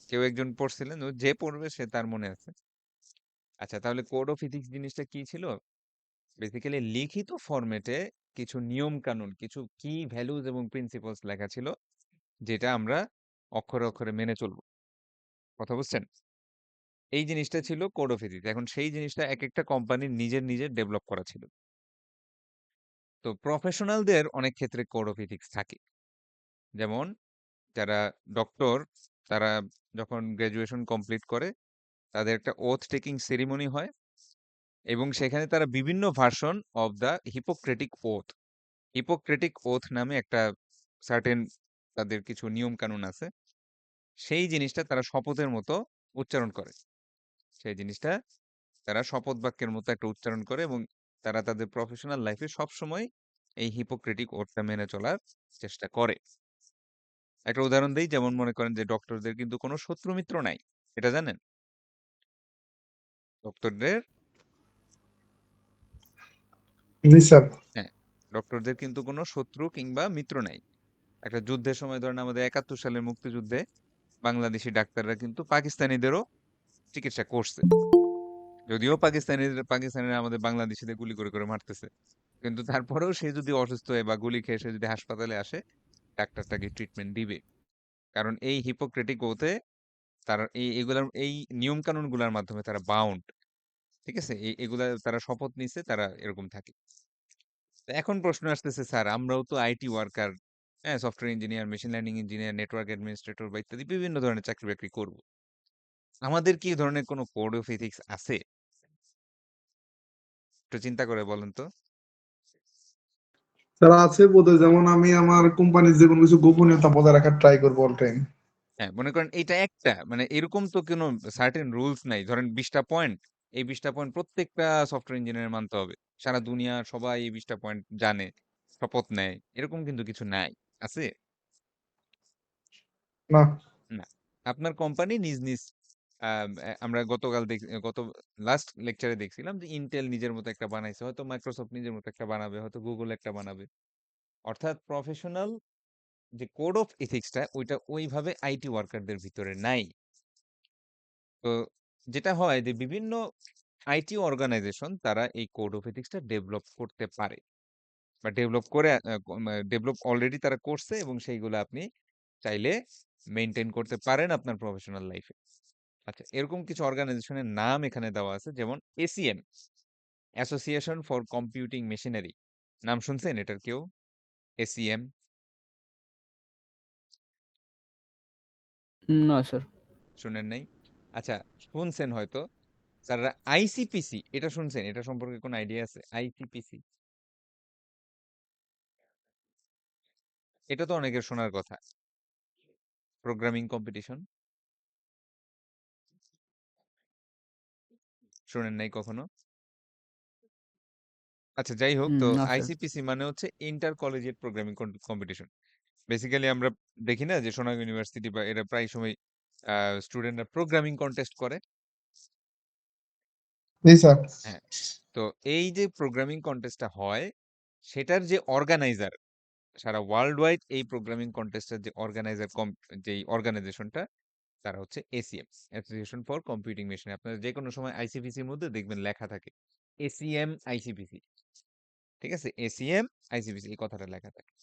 কেউ একজন পড়ছিলেন, যে পড়বে সে তার মনে আছে। আচ্ছা, তাহলে কোড অফ ইথিক্স জিনিসটা কি ছিল? বেসিক্যালি লিখিত ফরম্যাটে কিছু নিয়ম কানুন, কিছু কি ভ্যালুজ এবং প্রিন্সিপালস লেখা ছিল, যেটা আমরা অক্ষরে অক্ষরে মেনে চলবো। কথা বুঝছেন? এই জিনিসটা ছিল কোড অফ এথিক্স। এখন সেই জিনিসটা একেকটা কোম্পানির নিজের ডেভেলপ করা ছিল। তো প্রফেশনালদের অনেক ক্ষেত্রে কোড অফ এথিক্স থাকে। যেমন যারা ডক্টর, তারা যখন গ্র্যাজুয়েশন কমপ্লিট করে তাদের একটা ওথ টেকিং সেরিমনি হয় এবং সেখানে তারা বিভিন্ন version of the Hippocratic oath, Hippocratic oath নামে একটা সার্টেন তাদের কিছু নিয়ম কানুন আছে। সেই জিনিসটা তারা শপথের মতো উচ্চারণ করে। সেই জিনিসটা তারা শপথ বাক্যের মতো একটা উচ্চারণ করে এবং তারা তাদের প্রফেশনাল লাইফে সবসময় এই হিপোক্রেটিক ওথটা মেনে চলার চেষ্টা করে। একটা উদাহরণ দেই, যেমন মনে করেন যে ডক্টরদের কিন্তু কোনো শত্রু মিত্র নাই, এটা জানেন? ডক্টরদের, জি স্যার। হ্যাঁ, ডক্টরদের কিন্তু কোনো শত্রু কিংবা মিত্র নাই। একটা যুদ্ধের সময় ধরেন আমাদের ৭১ সালের মুক্তিযুদ্ধে বাংলাদেশি ডাক্তাররা কিন্তু পাকিস্তানিদেরও চিকিৎসা করছে। যদিও পাকিস্তানিরা আমাদের বাংলাদেশিদের গুলি করে করে মারতেছে, কিন্তু তারপরেও সে যদি অসুস্থ হয়ে বা গুলি খেয়ে সে যদি হাসপাতালে আসে, ডাক্তার তাকে ট্রিটমেন্ট দিবে। কারণ এই হিপোক্রেটিক ওথে তারা এগুলার এই নিয়ম কানুন গুলার মাধ্যমে তারা বাউন্ড। ঠিক আছে, এগুলা তারা শপথ নিছে, তারা এরকম থাকে। তো এখন প্রশ্ন আসতেছে, স্যার আমরাও তো আইটি ওয়ার্কার, হ্যাঁ, software engineer, machine learning engineer, network administrator বা ইত্যাদি বিভিন্ন ধরনের চাকরি বাকরি করব। আমাদের কি এই ধরনের কোনো কোড অফ এথিক্স আছে? একটু চিন্তা করে বলেন তো। স্যার আছে বোধহয়, যেমন আমি আমার কোম্পানির যে কোনো কিছু গোপনীয়তা বজায় রাখার ট্রাই করবো অল টাইম। হ্যাঁ, মনে করেন এটা একটা মানে এরকম তো কোনো সার্টেন রুলস নাই, ধরেন 20টা পয়েন্ট, এই 20টা পয়েন্ট প্রত্যেকটা সফটওয়্যার ইঞ্জিনিয়ার মানতে হবে, সারা দুনিয়ার সবাই এই 20টা পয়েন্ট জানে, শপথ নেয়, এরকম কিন্তু কিছু নাই। আছে? না। না। আপনার কোম্পানি নিজ নিজ আমরা গত লাস্ট লেকচারে দেখছিলাম যে ইন্টেল নিজের মতো একটা বানাইছে, হয়তো মাইক্রোসফট নিজের মতো একটা বানাবে, হয়তো গুগল একটা বানাবে। অর্থাৎ প্রফেশনাল যে কোড অফ এথিক্সটা ওইটা ওইভাবে আইটি ওয়ার্কারদের ভিতরে নাই। তো যেটা হয় যে বিভিন্ন আইটি অর্গানাইজেশন তারা এই কোড অফ এথিক্সটা ডেভেলপ করতে পারে বা ডেভেলপ অলরেডি তারা করছে এবং সেইগুলো আপনি চাইলে মেনটেন করতে পারেন আপনার প্রফেশনাল লাইফে। আচ্ছা, এরকম কিছু অর্গানাইজেশনের নাম এখানে দেওয়া আছে, যেমন ACM, association for computing machinery. নাম শুনছেন এটার কেউ? এসিএম না স্যার। শুনেন নাই? আচ্ছা, শুনছেন হয়তো স্যাররা আইসিপিসি এটা শুনছেন? এটা সম্পর্কে কোনো আইডিয়া আছে? আইসিপিসি এটা তো অনেকের শোনার কথা। প্রোগ্রামিং কম্পিটিশন শোনেন নাই কখনো? আচ্ছা যাই হোক, তো না স্যার। আইসিপিসি মানে হচ্ছে inter collegiate programming competition. Basically আমরা দেখি না যে সোনাগ ইউনিভার্সিটি বা এরা প্রায় সময় স্টুডেন্টরা প্রোগ্রামিং কন্টেস্ট করে। জি স্যার। হ্যাঁ, তো এই যে প্রোগ্রামিং কন্টেস্টটা হয় সেটার যে অর্গানাইজার, সারা ওয়ার্ল্ড ওয়াইড এই প্রোগ্রামিং কন্টেস্টের যে অর্গানাইজার, যেই অর্গানাইজেশনটা, তারা হচ্ছে ACM, association for computing machine. আপনারা যে কোনো সময় আইসিপিসির মধ্যে দেখবেন লেখা থাকে এসিএম আইসিপিসি। ঠিক আছে, এসিএম আইসিপিসি এই কথাটা লেখা থাকে।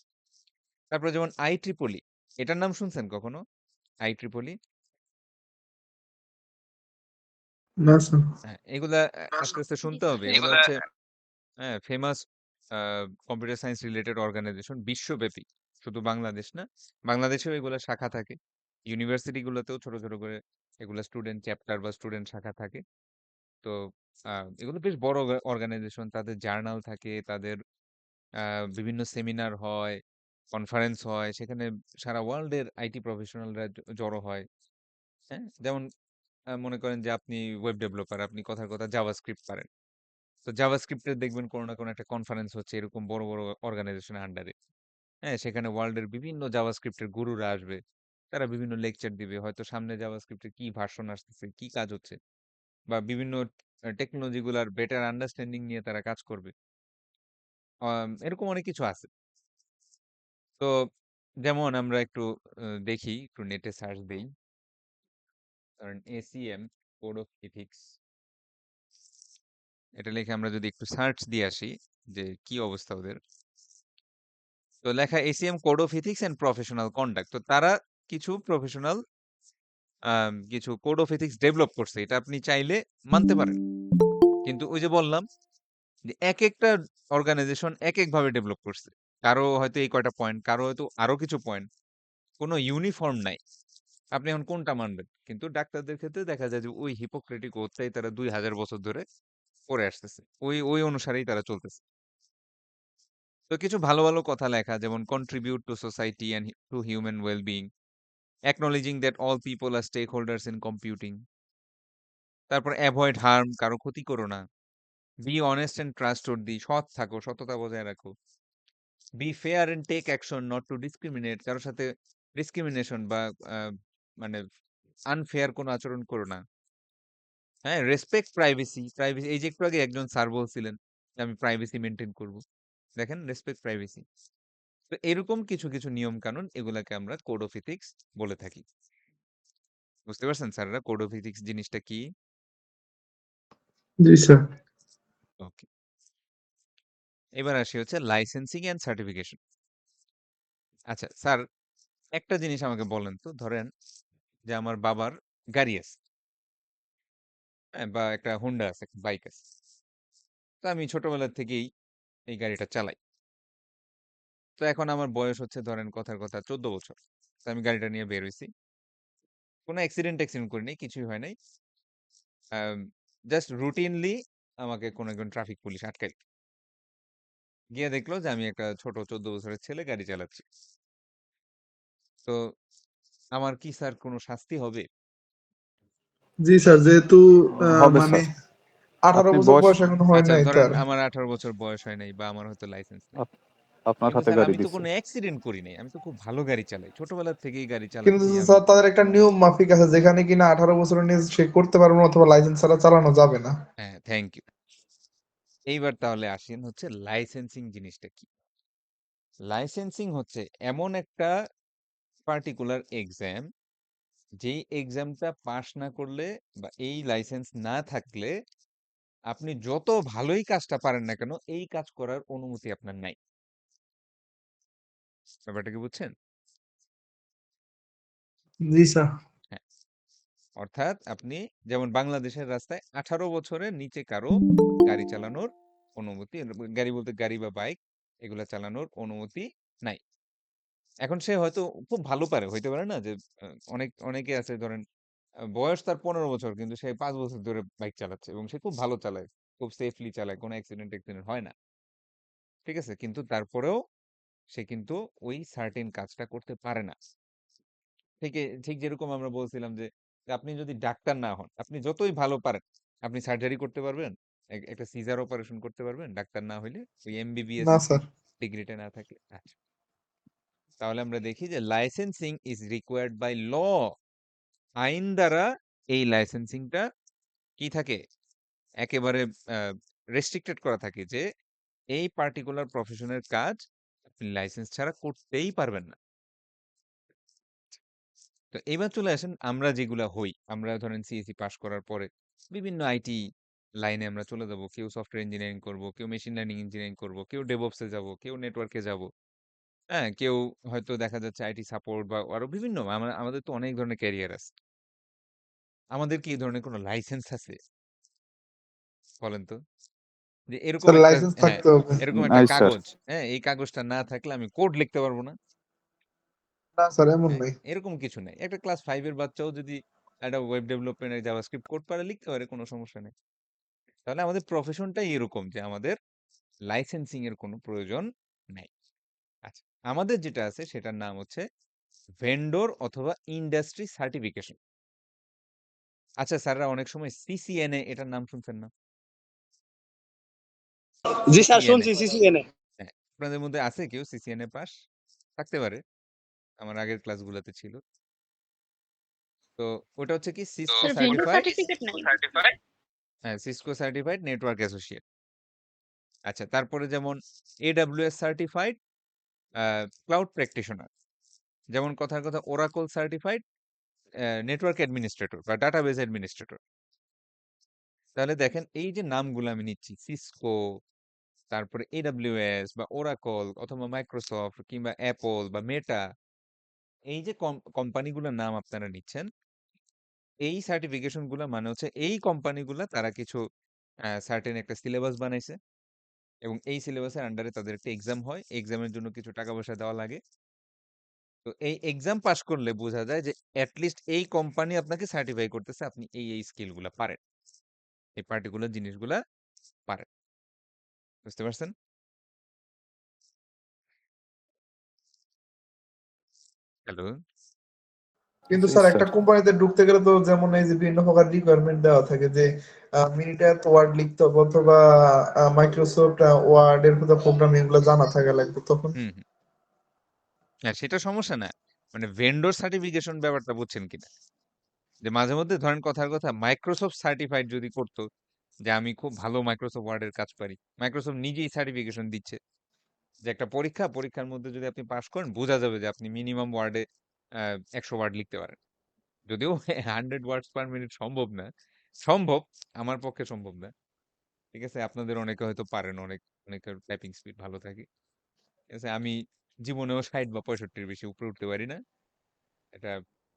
তারপরে যেমন আই ট্রিপলি, এটার নাম শুনছেন কখনো? I triple E. না স্যার। হ্যাঁ, এগুলা আস্তে আস্তে শুনতে হবে। এগুলা হচ্ছে হ্যাঁ famous computer science related organisation বিশ্বব্যাপী, শুধু বাংলাদেশ না, বাংলাদেশেও এগুলা শাখা থাকে। ইউনিভার্সিটি গুলোতেও ছোট ছোট করে এগুলা স্টুডেন্ট চ্যাপ্টার বা স্টুডেন্ট শাখা থাকে। তো এগুলো বেশ বড় অর্গানাইজেশন, তাদের জার্নাল থাকে, তাদের বিভিন্ন সেমিনার হয়, কনফারেন্স হয়, সেখানে সারা ওয়ার্ল্ডের আইটি প্রফেশনালরা জড়ো হয়। হ্যাঁ, যেমন মনে করেন যে আপনি ওয়েব ডেভেলপার, আপনি কথার কথা জাভাস্ক্রিপ্ট পারেন, তো জাভাস্ক্রিপ্টের দেখবেন কোনো না কোনো একটা কনফারেন্স হচ্ছে এরকম বড় বড় অর্গানাইজেশনের আন্ডারে। হ্যাঁ, সেখানে ওয়ার্ল্ডের বিভিন্ন জাভাস্ক্রিপ্টের গুরুরা আসবে, তারা বিভিন্ন লেকচার দিবে, হয়তো সামনে জাভাস্ক্রিপ্টের কি ভার্সন আসতেছে, কি কাজ হচ্ছে, বা বিভিন্ন টেকনোলজি গুলার বেটার আন্ডারস্ট্যান্ডিং নিয়ে তারা কাজ করবে। এরকম অনেক কিছু আছে। তো যেমন আমরা একটু দেখি, একটু নেটে সার্চ দেই, কারণ এসিএম কোড অফ এথিক্স এটা লিখে আমরা যদি একটু সার্চ দিয়ে আসি যে কি অবস্থা ওদের, তো লেখা ACM code of ethics and professional conduct. তো তারা কিছু প্রফেশনাল কিছু কোড অফ এথিক্স ডেভেলপ করছে, এটা আপনি চাইলে মানতে পারেন। কিন্তু ওই যে বললাম যে এক একটা অর্গানাইজেশন এক এক ভাবে ডেভেলপ করছে, কারো হয়তো এই কয়টা পয়েন্ট, কারো হয়তো আরো কিছু পয়েন্ট, কোনো ইউনিফর্ম নাই। আপনি এখন কোনটা মানবেন? কিন্তু ডাক্তারদের ক্ষেত্রে দেখা যায় যে ওই হিপোক্রেটিক ওথটাই তারা 2000 বছর ধরে করে আসতেছে, ওই ওই অনুসারেই তারা চলতেছে। তো কিছু ভালো ভালো কথা লেখা, যেমন contribute to society and to human wellbeing, acknowledging that all people are stakeholders in computing. তারপর অ্যাভয়েড হার্ম, কারো ক্ষতি করো না। বি অনেস্ট অ্যান্ড ট্রাস্টওয়ার্দি, সৎ থাকো, সততা বজায় রাখো। Be fair and take action, not to discriminate, কারোর সাথে ডিসক্রিমিনেশন বা আহ, মানে আনফেয়ার কোনো আচরণ করো না। হ্যাঁ, রেসপেক্ট প্রাইভেসি, প্রাইভেসি এই যে একটু আগে একজন স্যার বলছিলেন যে আমি প্রাইভেসি মেনটেন করব, দেখেন রেসপেক্ট প্রাইভেসি। তো এরকম কিছু কিছু নিয়ম কানুন, এগুলাকে আমরা কোড অফ ইথিক্স বলে থাকি। বুঝতে পারছেন স্যাররা কোড অফ ইথিক্স জিনিসটা কি? জি স্যার। ওকে, এবার আসি হচ্ছে লাইসেন্সিং এন্ড সার্টিফিকেশন। আচ্ছা স্যার, একটা জিনিস আমাকে বলেন তো, ধরেন যে আমার বাবার গাড়ি আছে, হ্যাঁ, বা একটা হুন্ডা আছে, একটা বাইক আছে, তো আমি ছোটবেলা থেকেই এই গাড়িটা চালাই। তো এখন আমার বয়স হচ্ছে ধরেন কথার কথা 14 বছর, তো আমি গাড়িটা নিয়ে বের হইছি, কোনো অ্যাক্সিডেন্ট ট্যাক্সিডেন্ট করি নাই, কিছুই হয় নাই। জাস্ট রুটিনলি আমাকে কোন একজন ট্রাফিক পুলিশ আটকাই, গিয়ে দেখলো যে আমি একটা ছোট 14 বছরের ছেলে গাড়ি চালাচ্ছি। তো আমার কি স্যার কোনো শাস্তি হবে? জি স্যার, যেহেতু হবে মানে স্যার। 18 আপনি বছর বয়স, বয়স এখনো হয় আচ্ছা নাই ধরেন তার। আমার 18 বছর বয়স হয় নাই বা আমার হয়তো লাইসেন্স নেই, আপ- আপনার কিন্তু হাতে স্যার গাড়ি আমি তো দিচ্ছে। কোনো অ্যাক্সিডেন্ট করি নাই, আমি তো খুব ভালো গাড়ি চালাই, ছোটবেলা থেকেই গাড়ি কিন্তু চালাচ্ছি আমি। স্যার তাদের একটা নিয়ম মাফিক আছে যেখানে কিনা 18 বছরের নিচে সে করতে পারবে না অথবা লাইসেন্স ছাড়া চালানো যাবে না। হ্যাঁ, থ্যাংক ইউ। এইবার তাহলে আসেন হচ্ছে লাইসেন্সিং জিনিসটা কি। লাইসেন্সিং হচ্ছে এমন একটা পার্টিকুলার এক্সাম, যেই এক্সামটা পাশ না করলে বা এই লাইসেন্স না থাকলে আপনি যত ভালোই কাজটা পারেন না কেন এই কাজ করার অনুমতি আপনার নাই। ব্যাপারটা কি বুঝছেন? জি স্যার। হ্যাঁ, অর্থাৎ আপনি যেমন বাংলাদেশের রাস্তায় 18 বছরের নিচে কারো গাড়ি চালানোর অনুমতি, গাড়ি বলতে গাড়ি বা বাইক এগুলা চালানোর অনুমতি নাই। এখন সে হয়তো খুব ভালো পারে, হইতে পারে না যে অনেকে আছে ধরেন বয়স তার 15 বছর কিন্তু সে 5 বছর ধরে বাইক চালাচ্ছে এবং সে খুব ভালো চালায়। খুব সেফলি চালায়। কোনো অ্যাক্সিডেন্ট হয় না। ঠিক আছে? কিন্তু তারপরেও সে কিন্তু ওই সার্টেন কাজটা করতে পারে না। ঠিক যেরকম আমরা বলছিলাম যে আপনি যদি ডাক্তার না হন, আপনি যতই ভালো পারেন, আপনি সার্জারি করতে পারবেন? একটা সিজার অপারেশন করতে পারবেন ডাক্তার না হইলে? ওই এমবিবিএস না স্যার। ডিগ্রিটা না থাকলে? আচ্ছা। তাহলে আমরা দেখি যে licensing is required by law. আইন দ্বারা এই লাইসেন্সিংটা কি থাকে? একেবারে রেস্ট্রিক্টেড করা থাকে যে এই পার্টিকুলার প্রফেশনের কাজ আপনি লাইসেন্স ছাড়া করতেই পারবেন না। তো এবার চলে আসেন আমরা যেগুলা হই। আমরা ধরেন সিএসসি পাস করার পরে বিভিন্ন আইটি লাইনে আমরা চলে যাব। কেউ সফটওয়্যার ইঞ্জিনিয়ারিং করব, কেউ মেশিন লার্নিং ইঞ্জিনিয়ারিং করব, কেউ ডেভঅপসে যাব, কেউ নেটওয়ার্কে যাব। হ্যাঁ? কেউ হয়তো দেখা যাচ্ছে আইটি সাপোর্ট বা আরো বিভিন্ন আমাদের তো অনেক ধরনের ক্যারিয়ার আছে। আমাদের কি এই ধরনের কোনো লাইসেন্স আছে? বলেন তো? যে এরকম স্যার একটা লাইসেন্স হ্যাঁ, থাকতে হবে। এরকম একটা নাই স্যার। কাগজ, হ্যাঁ? এই কাগজটা না থাকলে আমি কোড লিখতে পারব না। না স্যার এমন হ্যাঁ, নাই। এরকম কিছু নাই। একটা ক্লাস 5 এর বাচ্চাও যদি একটা ওয়েব ডেভেলপমেন্ট এর জাভাস্ক্রিপ্ট কোড পারে লিখতে পারে, কোনো সমস্যা নেই। তাহলে আমাদের প্রফেশনটাই এরকম যে আমাদের লাইসেন্সিং এর কোনো প্রয়োজন নাই। আচ্ছা, আমাদের যেটা আছে সেটার নাম হচ্ছে ভেন্ডর অথবা ইন্ডাস্ট্রি সার্টিফিকেশন। আচ্ছা স্যাররা অনেক সময় সিসিএনএ এটার নাম শুনছেন না? জি স্যার, সিসিএনএ, শুনছি সিসিএনএ। হ্যাঁ, আপনাদের মধ্যে আছে কেউ সিসিএনএ পাস? থাকতে পারে, আমার আগের ক্লাসগুলোতে ছিল। তো ওটা হচ্ছে কি Cisco sir vendor certified, certificate নাই? হ্যাঁ সিসকো সার্টিফাইড নেটওয়ার্ক অ্যাসোসিয়েট। আচ্ছা, তারপরে যেমন এডব্লিউএস সার্টিফাইড ক্লাউড প্র্যাকটিশনার, যেমন কথার কথা ওরাকল সার্টিফাইড নেটওয়ার্ক অ্যাডমিনিস্ট্রেটর বা ডাটাবেস অ্যাডমিনিস্ট্রেটর। তাহলে দেখেন এই যে নামগুলো আমি নিচ্ছি, সিসকো, তারপরে এডব্লিউএস বা ওরাকল অথবা মাইক্রোসফট কিংবা অ্যাপল বা মেটা, এই যে কোম্পানিগুলোর নাম আপনারা নিচ্ছেন, এই সার্টিফিকেশন গুলো মানে হচ্ছে এই কোম্পানিগুলো তারা কিছু সার্টেন একটা সিলেবাস বানাইছে এবং এই সিলেবাসের আন্ডারে তাদের একটা এক্সাম হয়। এক্সামের জন্য কিছু টাকা পয়সা দেওয়া লাগে। তো এই এক্সাম পাস করলে বোঝা যায় যে অ্যাটলিস্ট এই কোম্পানি আপনাকে সার্টিফাই করতেছে আপনি এই স্কিলগুলা পারেন, এই পার্টিকুলার জিনিসগুলা পারেন। বুঝতে পারছেন? হ্যালো? কিন্তু জি স্যার একটা স্যার। কোম্পানিতে ঢুকতে গেলে তো যেমন এই যে বিভিন্ন প্রকার রিকোয়ারমেন্ট দেওয়া থাকে যে মিনিটে এত ওয়ার্ড লিখতে হবে অথবা মাইক্রোসফট ওয়ার্ড এর কোথাও প্রোগ্রামিং এগুলো জানা থাকা লাগবে তখন। হুম, হুম। হ্যাঁ, সেটা সমস্যা না। মানে ভেন্ডর সার্টিফিকেশন ব্যাপারটা বুঝছেন কিনা? যে মাঝে মধ্যে ধরেন কথার কথা মাইক্রোসফট সার্টিফাইড যদি করতো যে আমি খুব ভালো মাইক্রোসফট ওয়ার্ডের কাজ পারি, মাইক্রোসফট নিজেই সার্টিফিকেশন দিচ্ছে যে একটা পরীক্ষার মধ্যে যদি আপনি পাস করেন বোঝা যাবে যে আপনি মিনিমাম ওয়ার্ডে 100 ওয়ার্ড লিখতে পারেন। যদিও 100 ওয়ার্ডস পার মিনিট সম্ভব না। সম্ভব, আমার পক্ষে সম্ভব না। ঠিক আছে? আপনাদের অনেকে হয়তো পারেন, অনেকের টাইপিং স্পিড ভালো থাকে। ঠিক আছে? আমি জীবনেও 60 বা 65 এর বেশি উপরে উঠতে পারি না। এটা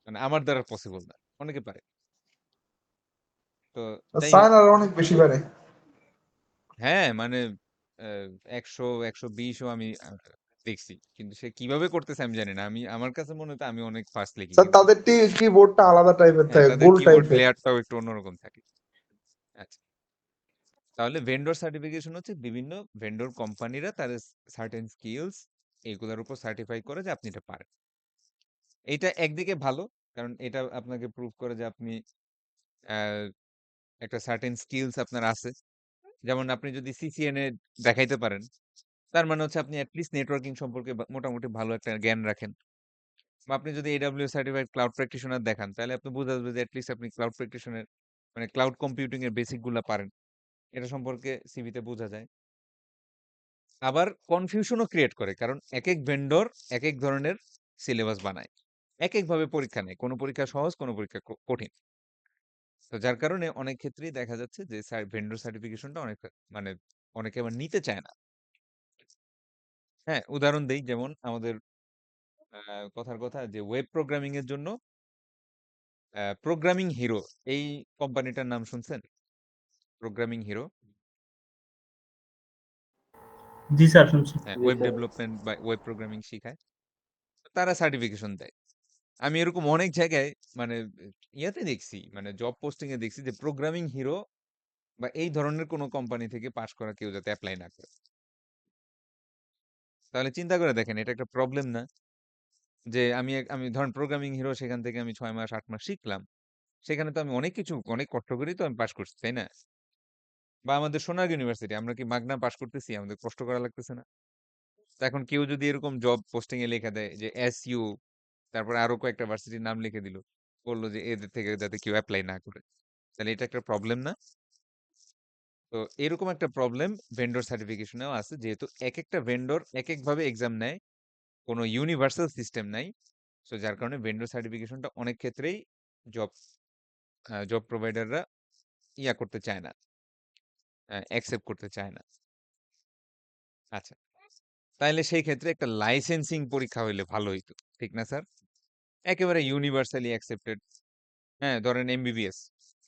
মানে আমার দ্বারা পসিবল না। অনেকে পারে। তো যাই হোক, চায়নার অনেক বেশি পারে। হ্যাঁ, মানে ১০০, ১২০ ও আমি দেখছি। কিন্তু সে কিভাবে করতেছে আমি জানি না। আমার কাছে মনে হতো আমি অনেক ফাস্ট লিখি স্যার কিন্তু। তাদের কিবোর্ডটা আলাদা টাইপের হ্যাঁ, থাকে, তাদের গোল কিবোর্ড টাইপের। লেয়ারটাও একটু অন্যরকম থাকে। আচ্ছা। তাহলে ভেন্ডর সার্টিফিকেশন হচ্ছে বিভিন্ন ভেন্ডর কোম্পানিরা তাদের সার্টেন স্কিলস এগুলোর উপর সার্টিফাই করে যে আপনি এটা পারেন। এইটা একদিকে ভালো, কারণ এটা আপনাকে প্রুভ করে যে আপনি আহ, একটা সার্টেন স্কিলস আপনার আছে। যেমন আপনি যদি সিসিএনএ দেখাইতে পারেন, তার মানে হচ্ছে আপনি অ্যাটলিস্ট নেটওয়ার্কিং সম্পর্কে মোটামুটি ভালো একটা জ্ঞান রাখেন। বা আপনি যদি এডব্লিউ সার্টিফাইড ক্লাউড প্র্যাকটিশনার দেখান, তাহলে আপনি বোঝা যাবে যে অ্যাটলিস্ট আপনি ক্লাউড প্র্যাকটিশনের মানে ক্লাউড কম্পিউটিং এর বেসিক গুলা পারেন। এটা সম্পর্কে সিভিতে বোঝা যায়। আবার কনফিউশনও ক্রিয়েট করে, কারণ এক ভেন্ডর এক ধরনের সিলেবাস বানায়, একভাবে পরীক্ষা নেয়, কোনো পরীক্ষা সহজ, কোনো পরীক্ষা কঠিন। তো যার কারণে অনেক ক্ষেত্রেই দেখা যাচ্ছে যে ভেন্ডর সার্টিফিকেশনটা মানে অনেকে আবার নিতে চায় না। হ্যাঁ, উদাহরণ দেই, যেমন আমাদের কথার কথা যে ওয়েব প্রোগ্রামিং এর জন্য প্রোগ্রামিং হিরো, এই কোম্পানিটার নাম শুনছেন? প্রোগ্রামিং হিরো, জি স্যার, শুনছি। হ্যাঁ, জি ওয়েব স্যার। ডেভেলপমেন্ট বা ওয়েব প্রোগ্রামিং শিখায়। তারা সার্টিফিকেশন দেয়। আমি এরকম অনেক জায়গায় মানে ইয়াতে দেখছি, মানে জব পোস্টিং এ দেখছি যে প্রোগ্রামিং হিরো বা এই ধরনের কোনো কোম্পানি থেকে পাশ করা কেউ যাতে অ্যাপ্লাই না করে। তাহলে চিন্তা করে দেখেন, এটা একটা প্রবলেম না? যে আমি ধরেন প্রোগ্রামিং হিরো, সেখান থেকে আমি ৬ মাস ৮ মাস শিখলাম। সেখানে তো আমি অনেক কিছু অনেক কষ্ট করেই তো আমি পাস করছি, তাই না? বা আমাদের সোনারগাঁ ইউনিভার্সিটি, আমরা কি মাগনা পাস করতেছি? আমাদের কষ্ট করা লাগতেছে না? তো এখন কেউ যদি এরকম জব পোস্টিং এ লেখা দেয় যে এসইউ, তারপরে আরো কয়েকটা ভার্সিটির নাম লিখে দিল, বললো যে এদের থেকে যাতে কেউ অ্যাপ্লাই না করে, তাহলে এটা একটা প্রবলেম না? তো এরকম একটা প্রবলেম ভেন্ডর সার্টিফিকেশনেও আছে, যেহেতু এক একটা ভেন্ডর এক একভাবে এক্সাম নেয়, কোনো ইউনিভার্সাল সিস্টেম নাই। সো যার কারণে ভেন্ডর সার্টিফিকেশনটা অনেক ক্ষেত্রেই জব জব প্রোভাইডাররা ইয়া করতে চায় না, অ্যাকসেপ্ট করতে চায় না। আচ্ছা, তাইলে সেই ক্ষেত্রে একটা লাইসেন্সিং পরীক্ষা হইলে ভালো হইতো, ঠিক না স্যার? একেবারে ইউনিভার্সালি অ্যাকসেপ্টেড। হ্যাঁ, ধরেন এমবিবিএস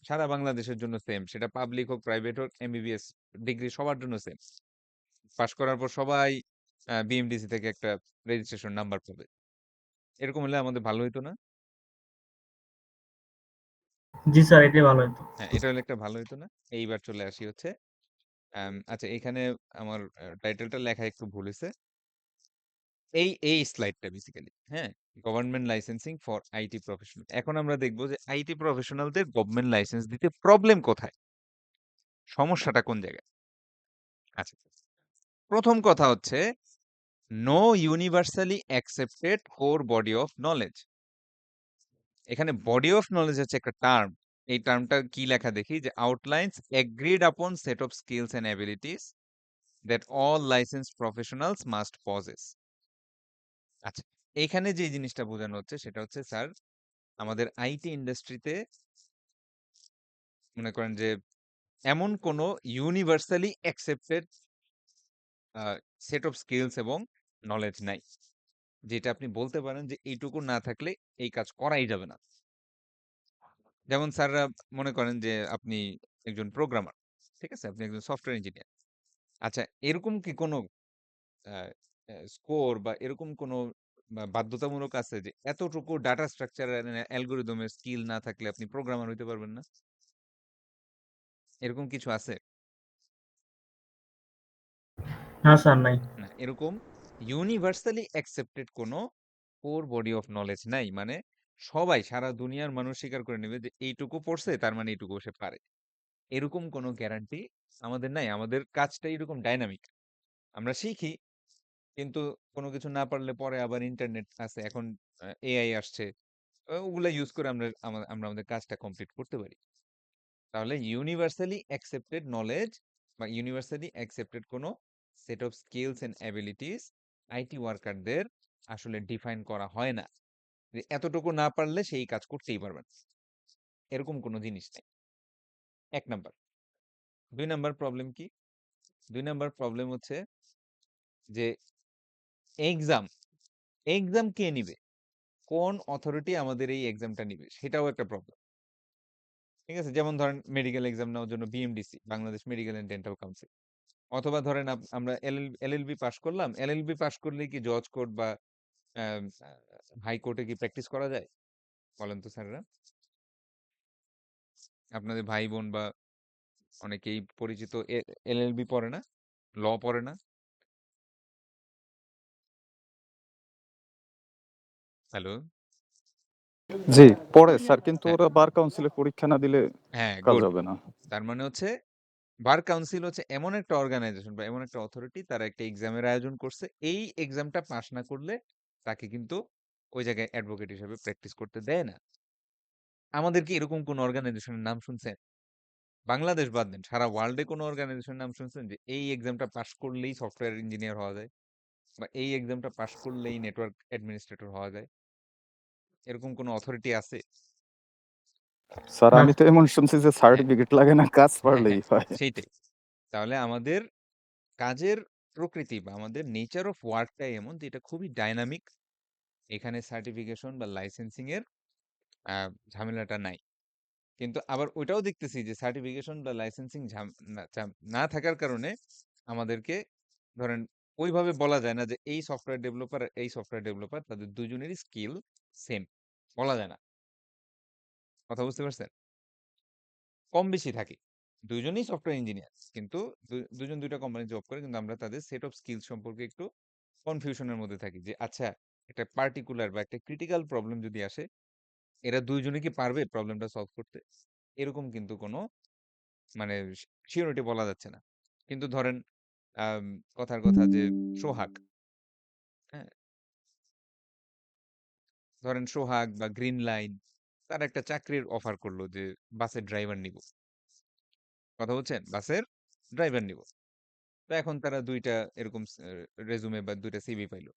সারা বাংলাদেশের জন্য সেম, সেটা পাবলিক হোক প্রাইভেট হোক, এমবিবিএস ডিগ্রি সবার জন্য সেম। পাশ করার পর সবাই বিএমডিসি থেকে একটা রেজিস্ট্রেশন নাম্বার পাবে। এরকম হলে আমাদের ভালো হইতো না? জি স্যার, এটাই ভালো হতো। হ্যাঁ, এটা হলে একটা ভালো হইতো না? এইবার চলে আসি হচ্ছে আচ্ছা, এখানে আমার টাইটেলটা লেখা একটু ভুল হয়েছে। এই স্লাইডটা বেসিক্যালি, হ্যাঁ, government licensing for IT professional. এখন আমরা দেখবো যে আইটি প্রফেশনালদের গভর্নমেন্ট লাইসেন্স দিতে প্রবলেম কোথায়, সমস্যাটা কোন জায়গায়। আচ্ছা, প্রথম কথা হচ্ছে no universally accepted core body of knowledge. এখানে বডি অফ নলেজ হচ্ছে একটা টার্ম। এই টার্মটা কি লেখা দেখি, যে outlines agreed upon set of skills and abilities that all licensed professionals must possess. আচ্ছা, এখানে যে জিনিসটা বোঝানো হচ্ছে সেটা হচ্ছে স্যার, আমাদের আইটি ইন্ডাস্ট্রিতে মনে করেন যে এমন কোনো universally accepted set of skills এবং নলেজ নাই, যেটা আপনি বলতে পারেন যে এইটুকু না থাকলে এই কাজ করাই যাবে না। যেমন স্যাররা মনে করেন যে আপনি একজন প্রোগ্রামার, ঠিক আছে, আপনি একজন সফটওয়্যার ইঞ্জিনিয়ার। আচ্ছা, এরকম কি কোনো স্কোর বা এরকম কোনো বাধ্যতামূলক আছে যে এতটুকু ডাটা স্ট্রাকচার অ্যালগোরিদমের স্কিল না থাকলে আপনি প্রোগ্রামার হইতে পারবেন না? এরকম কিছু আছে? না স্যার, নাই। না, এরকম ইউনিভার্সালি অ্যাকসেপ্টেড কোনো কোর বডি অফ নলেজ নাই। মানে সবাই, সারা দুনিয়ার মানুষ স্বীকার করে নেবে যে এইটুকু পড়ছে তার মানে এইটুকু সে পারে, এরকম কোনো গ্যারান্টি আমাদের নাই। আমাদের কাজটা এরকম ডাইনামিক, আমরা শিখি, কিন্তু কোনো কিছু না পারলে পরে আবার ইন্টারনেট আছে, এখন এআই আসছে, ওগুলা ইউজ করে আমরা আমাদের কাজটা কমপ্লিট করতে পারি। তাহলে ইউনিভার্সালি অ্যাকসেপ্টেড নলেজ বা ইউনিভার্সালি অ্যাকসেপ্টেড কোনো set of skills and abilities IT ওয়ার্কারদের আসলে ডিফাইন করা হয় না, যে এতটুকু না পারলে সেই কাজ করতেই পারবেন, এরকম কোনো জিনিস নেই। ১ নাম্বার। ২ নাম্বার প্রবলেম কি? ২ নাম্বার প্রবলেম হচ্ছে যে এক্সাম এক্সাম কে নিবে? কোন অথরিটি আমাদের এই এক্সামটা নিবে? সেটাও একটা প্রবলেম। ঠিক আছে? যেমন ধরেন মেডিকেল এক্সাম নেওয়ার জন্য BMDC, Bangladesh medical and dental council. অথবা ধরেন আমরা এলএলবি পাস করলাম। এলএলবি পাস করলেই কি জজ কোর্ট বা আম আ হাইকোর্টে কি প্র্যাকটিস করা যায়? বলেন তো স্যাররা? আপনাদের ভাই-বোন বা অনেকেই পরিচিত এলএলবি পড়ে না? ল পড়ে না? হ্যালো? জি, পড়ে স্যার, কিন্তু হ্যাঁ, ওরা বার কাউন্সিলে পরীক্ষা না দিলে হ্যাঁ, কাজ গুড। হবে না। তার মানে হচ্ছে বার কাউন্সিল হচ্ছে এমন একটা অর্গানাইজেশন বা এমন একটা অথরিটি, তারা একটা এক্সামের আয়োজন করছে। এই এক্সামটা পাস না করলে তাকে কিন্তু ওই জায়গায় অ্যাডভোকেট হিসেবে প্র্যাকটিস করতে দেয় না। আমাদের কি এরকম কোন অর্গানাইজেশনের নাম শুনছেন? বাংলাদেশ বাদ দেন, সারা ওয়ার্ল্ডে কোনো অর্গানাইজেশনের নাম শুনছেন যে এই এক্সামটা পাস করলেই সফটওয়্যার ইঞ্জিনিয়ার হওয়া যায় বা এই এক্সামটা পাস করলেই নেটওয়ার্ক অ্যাডমিনিস্ট্রেটর হওয়া যায়? এরকম কোনো অথরিটি আছে? স্যার, না। আমি তো এমন শুনছি যে হ্যাঁ, সার্টিফিকেট লাগে না, কাজ হ্যাঁ, পারলেই হ্যাঁ, হয়। সেইটাই। তাহলে আমাদের কাজের প্রকৃতি বা আমাদের নেচার অফ ওয়ার্কটাই এমন যে এটা খুবই ডাইনামিক। এখানে সার্টিফিকেশন বা লাইসেন্সিং এর ঝামেলাটা নাই। কিন্তু আবার ওইটাও দেখতেছি যে সার্টিফিকেশন বা লাইসেন্সিং না থাকার কারণে আমাদেরকে ধরেন ওইভাবে বলা যায় না যে এই সফটওয়্যার ডেভেলপার আর এই সফটওয়্যার ডেভেলপার তাদের দুজনেরই স্কিল সেম। বলা যায় না। কথা বুঝতে পারছেন? কম বেশি থাকি। দুইজনই সফটওয়্যার ইঞ্জিনিয়ার। কিন্তু দুজন ২ টা কোম্পানিতে জব করে। কিন্তু আমরা তাদের সেট অফ স্কিলস সম্পর্কে একটু কনফিউশন এর মধ্যে থাকি যে আচ্ছা একটা পার্টিকুলার বা একটা ক্রিটিক্যাল প্রবলেম যদি আসে, এরা ২ জনই কি পারবে প্রবলেমটা সলভ করতে? এরকম কিন্তু কোনো মানে সিউরিটি বলা যাচ্ছে না। কিন্তু ধরেন আম কথার কথা যে সোহাগ, হ্যাঁ? ধরেন সোহাগ বা গ্রিন লাইন তারা একটা চাকরির অফার করলো যে বাসের ড্রাইভার নিবো। কথা বলছেন? বাসের ড্রাইভার নিবো। তো এখন তারা ২ টা এরকম রেজুমে বা ২ টা সিভি পাইলো।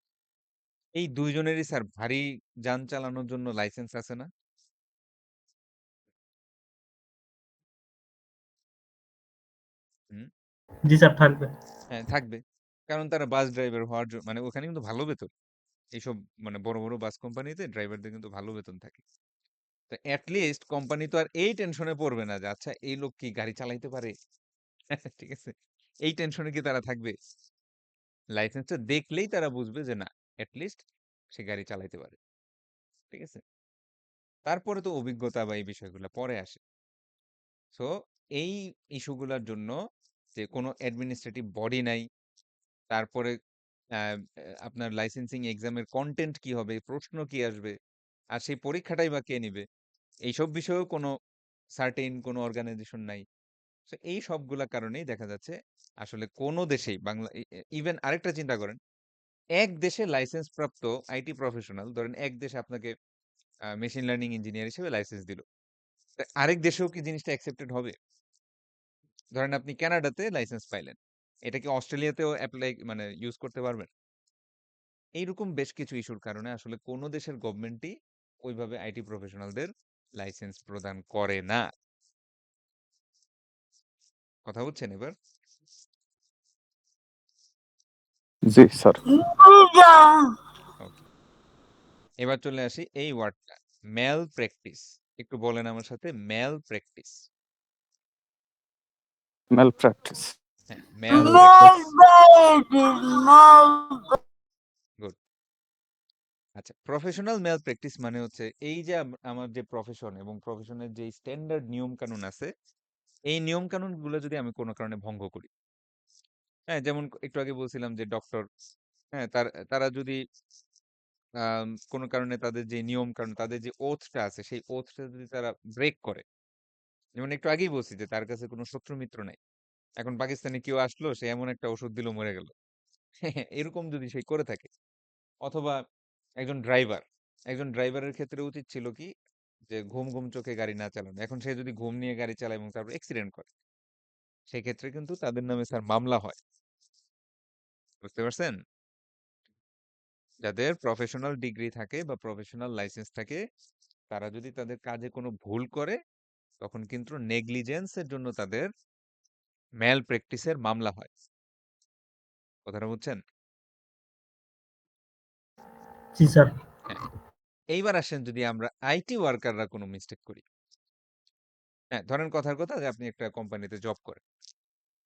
এই ২ জনেরই স্যার ভারী যান চালানোর জন্য লাইসেন্স আছে না? হুম? জি স্যার থাকবে। হ্যাঁ, থাকবে। কারণ তারা বাস ড্রাইভার হওয়ার মানে ওখানে কিন্তু ভালো বেতন। এইসব মানে বড়, বড় বাস কোম্পানিতে ড্রাইভারদের কিন্তু ভালো বেতন থাকে। তো এট লিস্ট কোম্পানি তো আর এই টেনশনে পড়বে না যে আচ্ছা এই লোক কি গাড়ি চালাইতে পারে? ঠিক আছে? এই টেনশনে কি তারা থাকবে? লাইসেন্সটা দেখলেই তারা বুঝবে যে না, এট লিস্ট সে গাড়ি চালাইতে পারে। ঠিক আছে? তারপরে তো অভিজ্ঞতা বা এই বিষয়গুলা পরে আসে। সো এই ইস্যুগুলার জন্য যে কোনো অ্যাডমিনিস্ট্রেটিভ বডি নাই। তারপরে আ আপনার লাইসেন্সিং এক্সামের কনটেন্ট কি হবে? প্রশ্ন কি আসবে? আর সেই পরীক্ষাটাই বা কে নিবে? এইসব বিষয়েও কোনো সার্টেইন কোনো অর্গানাইজেশন নাই। সো এই সবগুলা কারণেই দেখা যাচ্ছে আসলে কোনো দেশেই বাংলা ইভেন আরেকটা চিন্তা করেন, এক দেশে লাইসেন্স প্রাপ্ত আইটি প্রফেশনাল ধরেন এক দেশে আপনাকে মেশিন লার্নিং ইঞ্জিনিয়ার হিসেবে লাইসেন্স দিল। তা আরেক দেশেও কি জিনিসটা অ্যাকসেপ্টেড হবে? ধরেন আপনি কানাডাতে লাইসেন্স পাইলেন। এটা কি অস্ট্রেলিয়াতেও এপ্লাই মানে ইউজ করতে পারবেন? এইরকম বেশ কিছু ইস্যুর কারণে আসলে কোন দেশের গভর্নমেন্টই ওইভাবে আইটি প্রফেশনালদের লাইসেন্স প্রদান করে না। কথা বুঝছেন এবার? জি স্যার। ওকে। এবার চলে আসি এই ওয়ার্ডটা ম্যাল প্র্যাকটিস। একটু বলেন আমার সাথে ম্যাল প্র্যাকটিস। ম্যাল প্র্যাকটিস। হ্যাঁ, ম্যাল প্র্যাকটিস। গুড। আচ্ছা, প্রফেশনাল ম্যাল প্র্যাকটিস মানে হচ্ছে এই যে আমার যে প্রফেশন এবং প্রফেশনের যে স্ট্যান্ডার্ড নিয়ম কানুন আছে, এই নিয়ম কানুন গুলো যদি আমি কোনো কারণে ভঙ্গ করি। হ্যাঁ, যেমন একটু আগে বলছিলাম যে ডক্টর, হ্যাঁ, তারা যদি কোনো কারণে তাদের যে নিয়ম কানুন তাদের যে ওথটা আছে সেই ওথটা যদি তারা ব্রেক করে, যেমন একটু আগেই বলছি যে তার কাছে কোনো শত্রু মিত্র নাই। এখন পাকিস্তানে কেউ আসলো সে এমন একটা ওষুধ দিল মরে গেল। এরকম যদি সে করে থাকে অথবা একজন ড্রাইভার, একজন ড্রাইভারের ক্ষেত্রে উচিত ছিল কি যে ঘুম ঘুম চোখে গাড়ি না চালানো। এখন সে যদি ঘুম নিয়ে গাড়ি চালায় এবং তারপর অ্যাক্সিডেন্ট করে সেক্ষেত্রে কিন্তু তাদের নামে স্যার মামলা হয়। বুঝতে পারছেন? যাদের প্রফেশনাল ডিগ্রি থাকে বা প্রফেশনাল লাইসেন্স থাকে তারা যদি তাদের কাজে কোনো ভুল করে তখন কিন্তু নেগলিজেন্স এর জন্য তাদের ম্যাল প্র্যাকটিসের মামলা হয়। কথাটা বুঝছেন? জি স্যার। হ্যাঁ। এইবার আসেন যদি আমরা আইটি ওয়ার্কাররা কোনো মিস্টেক করি। হ্যাঁ, ধরেন কথার কথা যে আপনি একটা কোম্পানিতে জব করেন।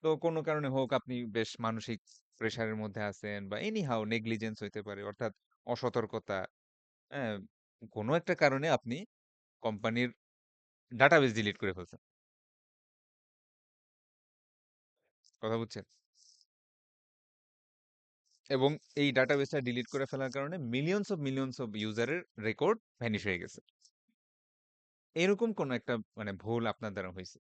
তো কোনো কারণে হোক আপনি বেশ মানসিক প্রেশারের মধ্যে আছেন বা এনি হাউ নেগলিজেন্স হইতে পারে অর্থাৎ অসতর্কতা, হ্যাঁ, কোনো একটা কারণে আপনি কোম্পানির ডাটাবেস ডিলিট করে ফেলছেন। কথা বুঝছেন? এবং এই ডাটাবেসটা ডিলিট করে ফেলার কারণে মিলিয়নস অফ ইউজারের রেকর্ড ভ্যানিশ হয়ে গেছে। এরকম কোন একটা মানে ভুল আপনার দ্বারা হয়েছে।